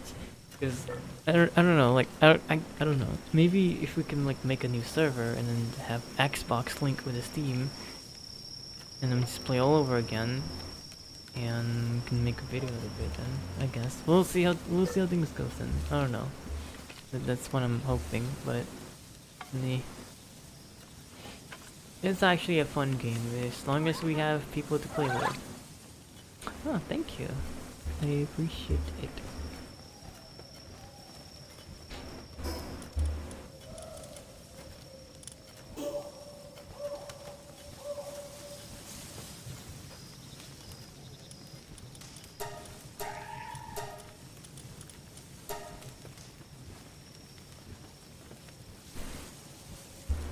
Because I don't know, like I don't know. Maybe if we can like make a new server and then have Xbox link with the Steam, and then just play all over again, and we can make a video of it. Then I guess we'll see how things go then. I don't know. That's what I'm hoping, but it's actually a fun game as long as we have people to play with. Oh, thank you. I appreciate it.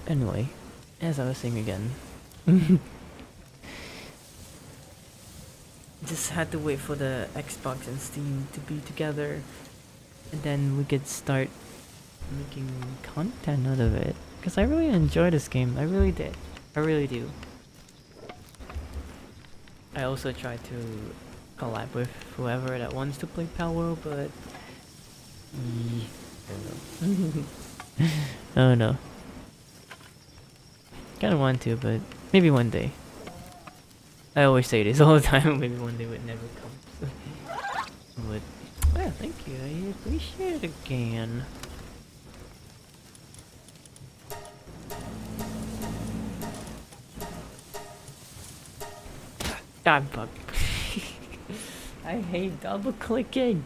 Anyway, as I was saying again, just had to wait for the Xbox and Steam to be together, and then we could start making content out of it. Because I really enjoy this game. I really did. I really do. I also try to collab with whoever that wants to play Palworld, but I don't know. Oh no. Kinda want to, but maybe one day. I always say this all the time, maybe one day would never come. But, yeah, thank you, I appreciate it again. God, fuck. I hate double clicking.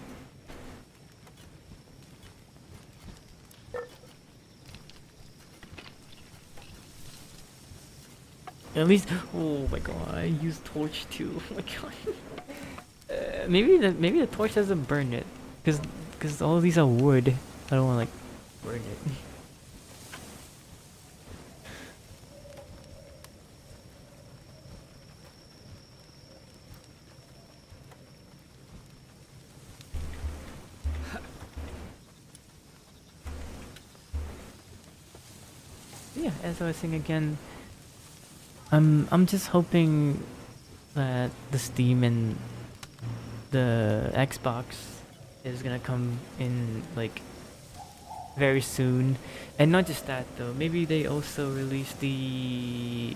At least, oh my god, I used torch too. Oh my god. Maybe the torch doesn't burn it, cause all these are wood. I don't want to like burn it. Yeah, as I was saying again, I'm just hoping that the Steam and the Xbox is gonna come in like very soon, and not just that though. Maybe they also release the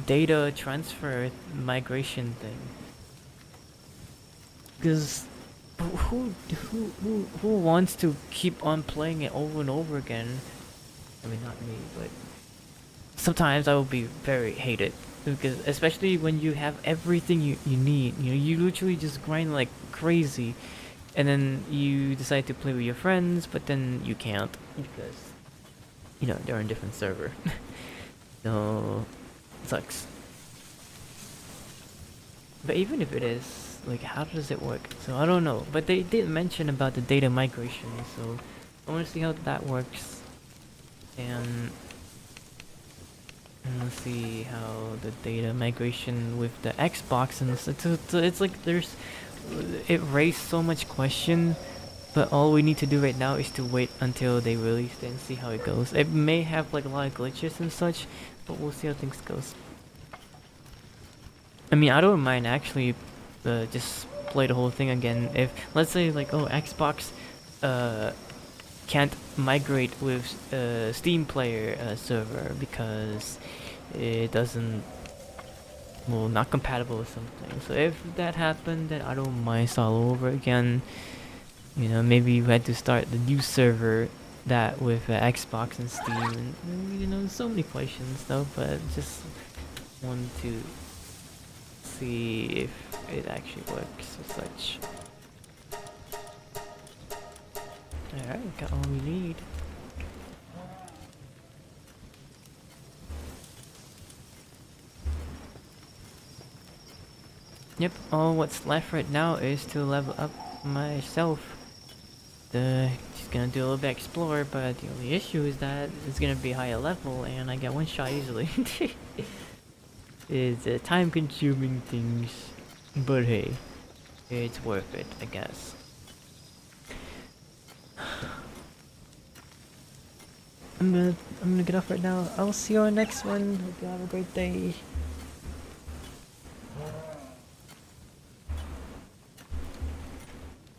data transfer migration thing. Because who wants to keep on playing it over and over again? I mean, not me, but sometimes I will be very hated, because especially when you have everything you need, you know, you literally just grind like crazy, and then you decide to play with your friends, but then you can't because, you know, they're on a different server. So it sucks. But even if it is, like, how does it work? So I don't know, but they did mention about the data migration, so I want to see how that works. And let's see how the data migration with the Xbox and it's like it raised so much question, but all we need to do right now is to wait until they release it and see how it goes. It may have like a lot of glitches and such, but we'll see how things goes. I mean, I don't mind actually just play the whole thing again if, let's say, like, oh, Xbox can't migrate with Steam player server because it doesn't, well, not compatible with something. So if that happened, then I don't mind start all over again. You know, maybe we had to start the new server that with Xbox and Steam, and you know, so many questions though, but just want to see if it actually works as such. Alright, got all we need. Yep, all what's left right now is to level up myself. Just gonna do a little bit explore, but the only issue is that it's gonna be higher level and I get one shot easily. It's time consuming things, but hey, it's worth it, I guess. I'm gonna get off right now. I'll see you on the next one. Hope you have a great day.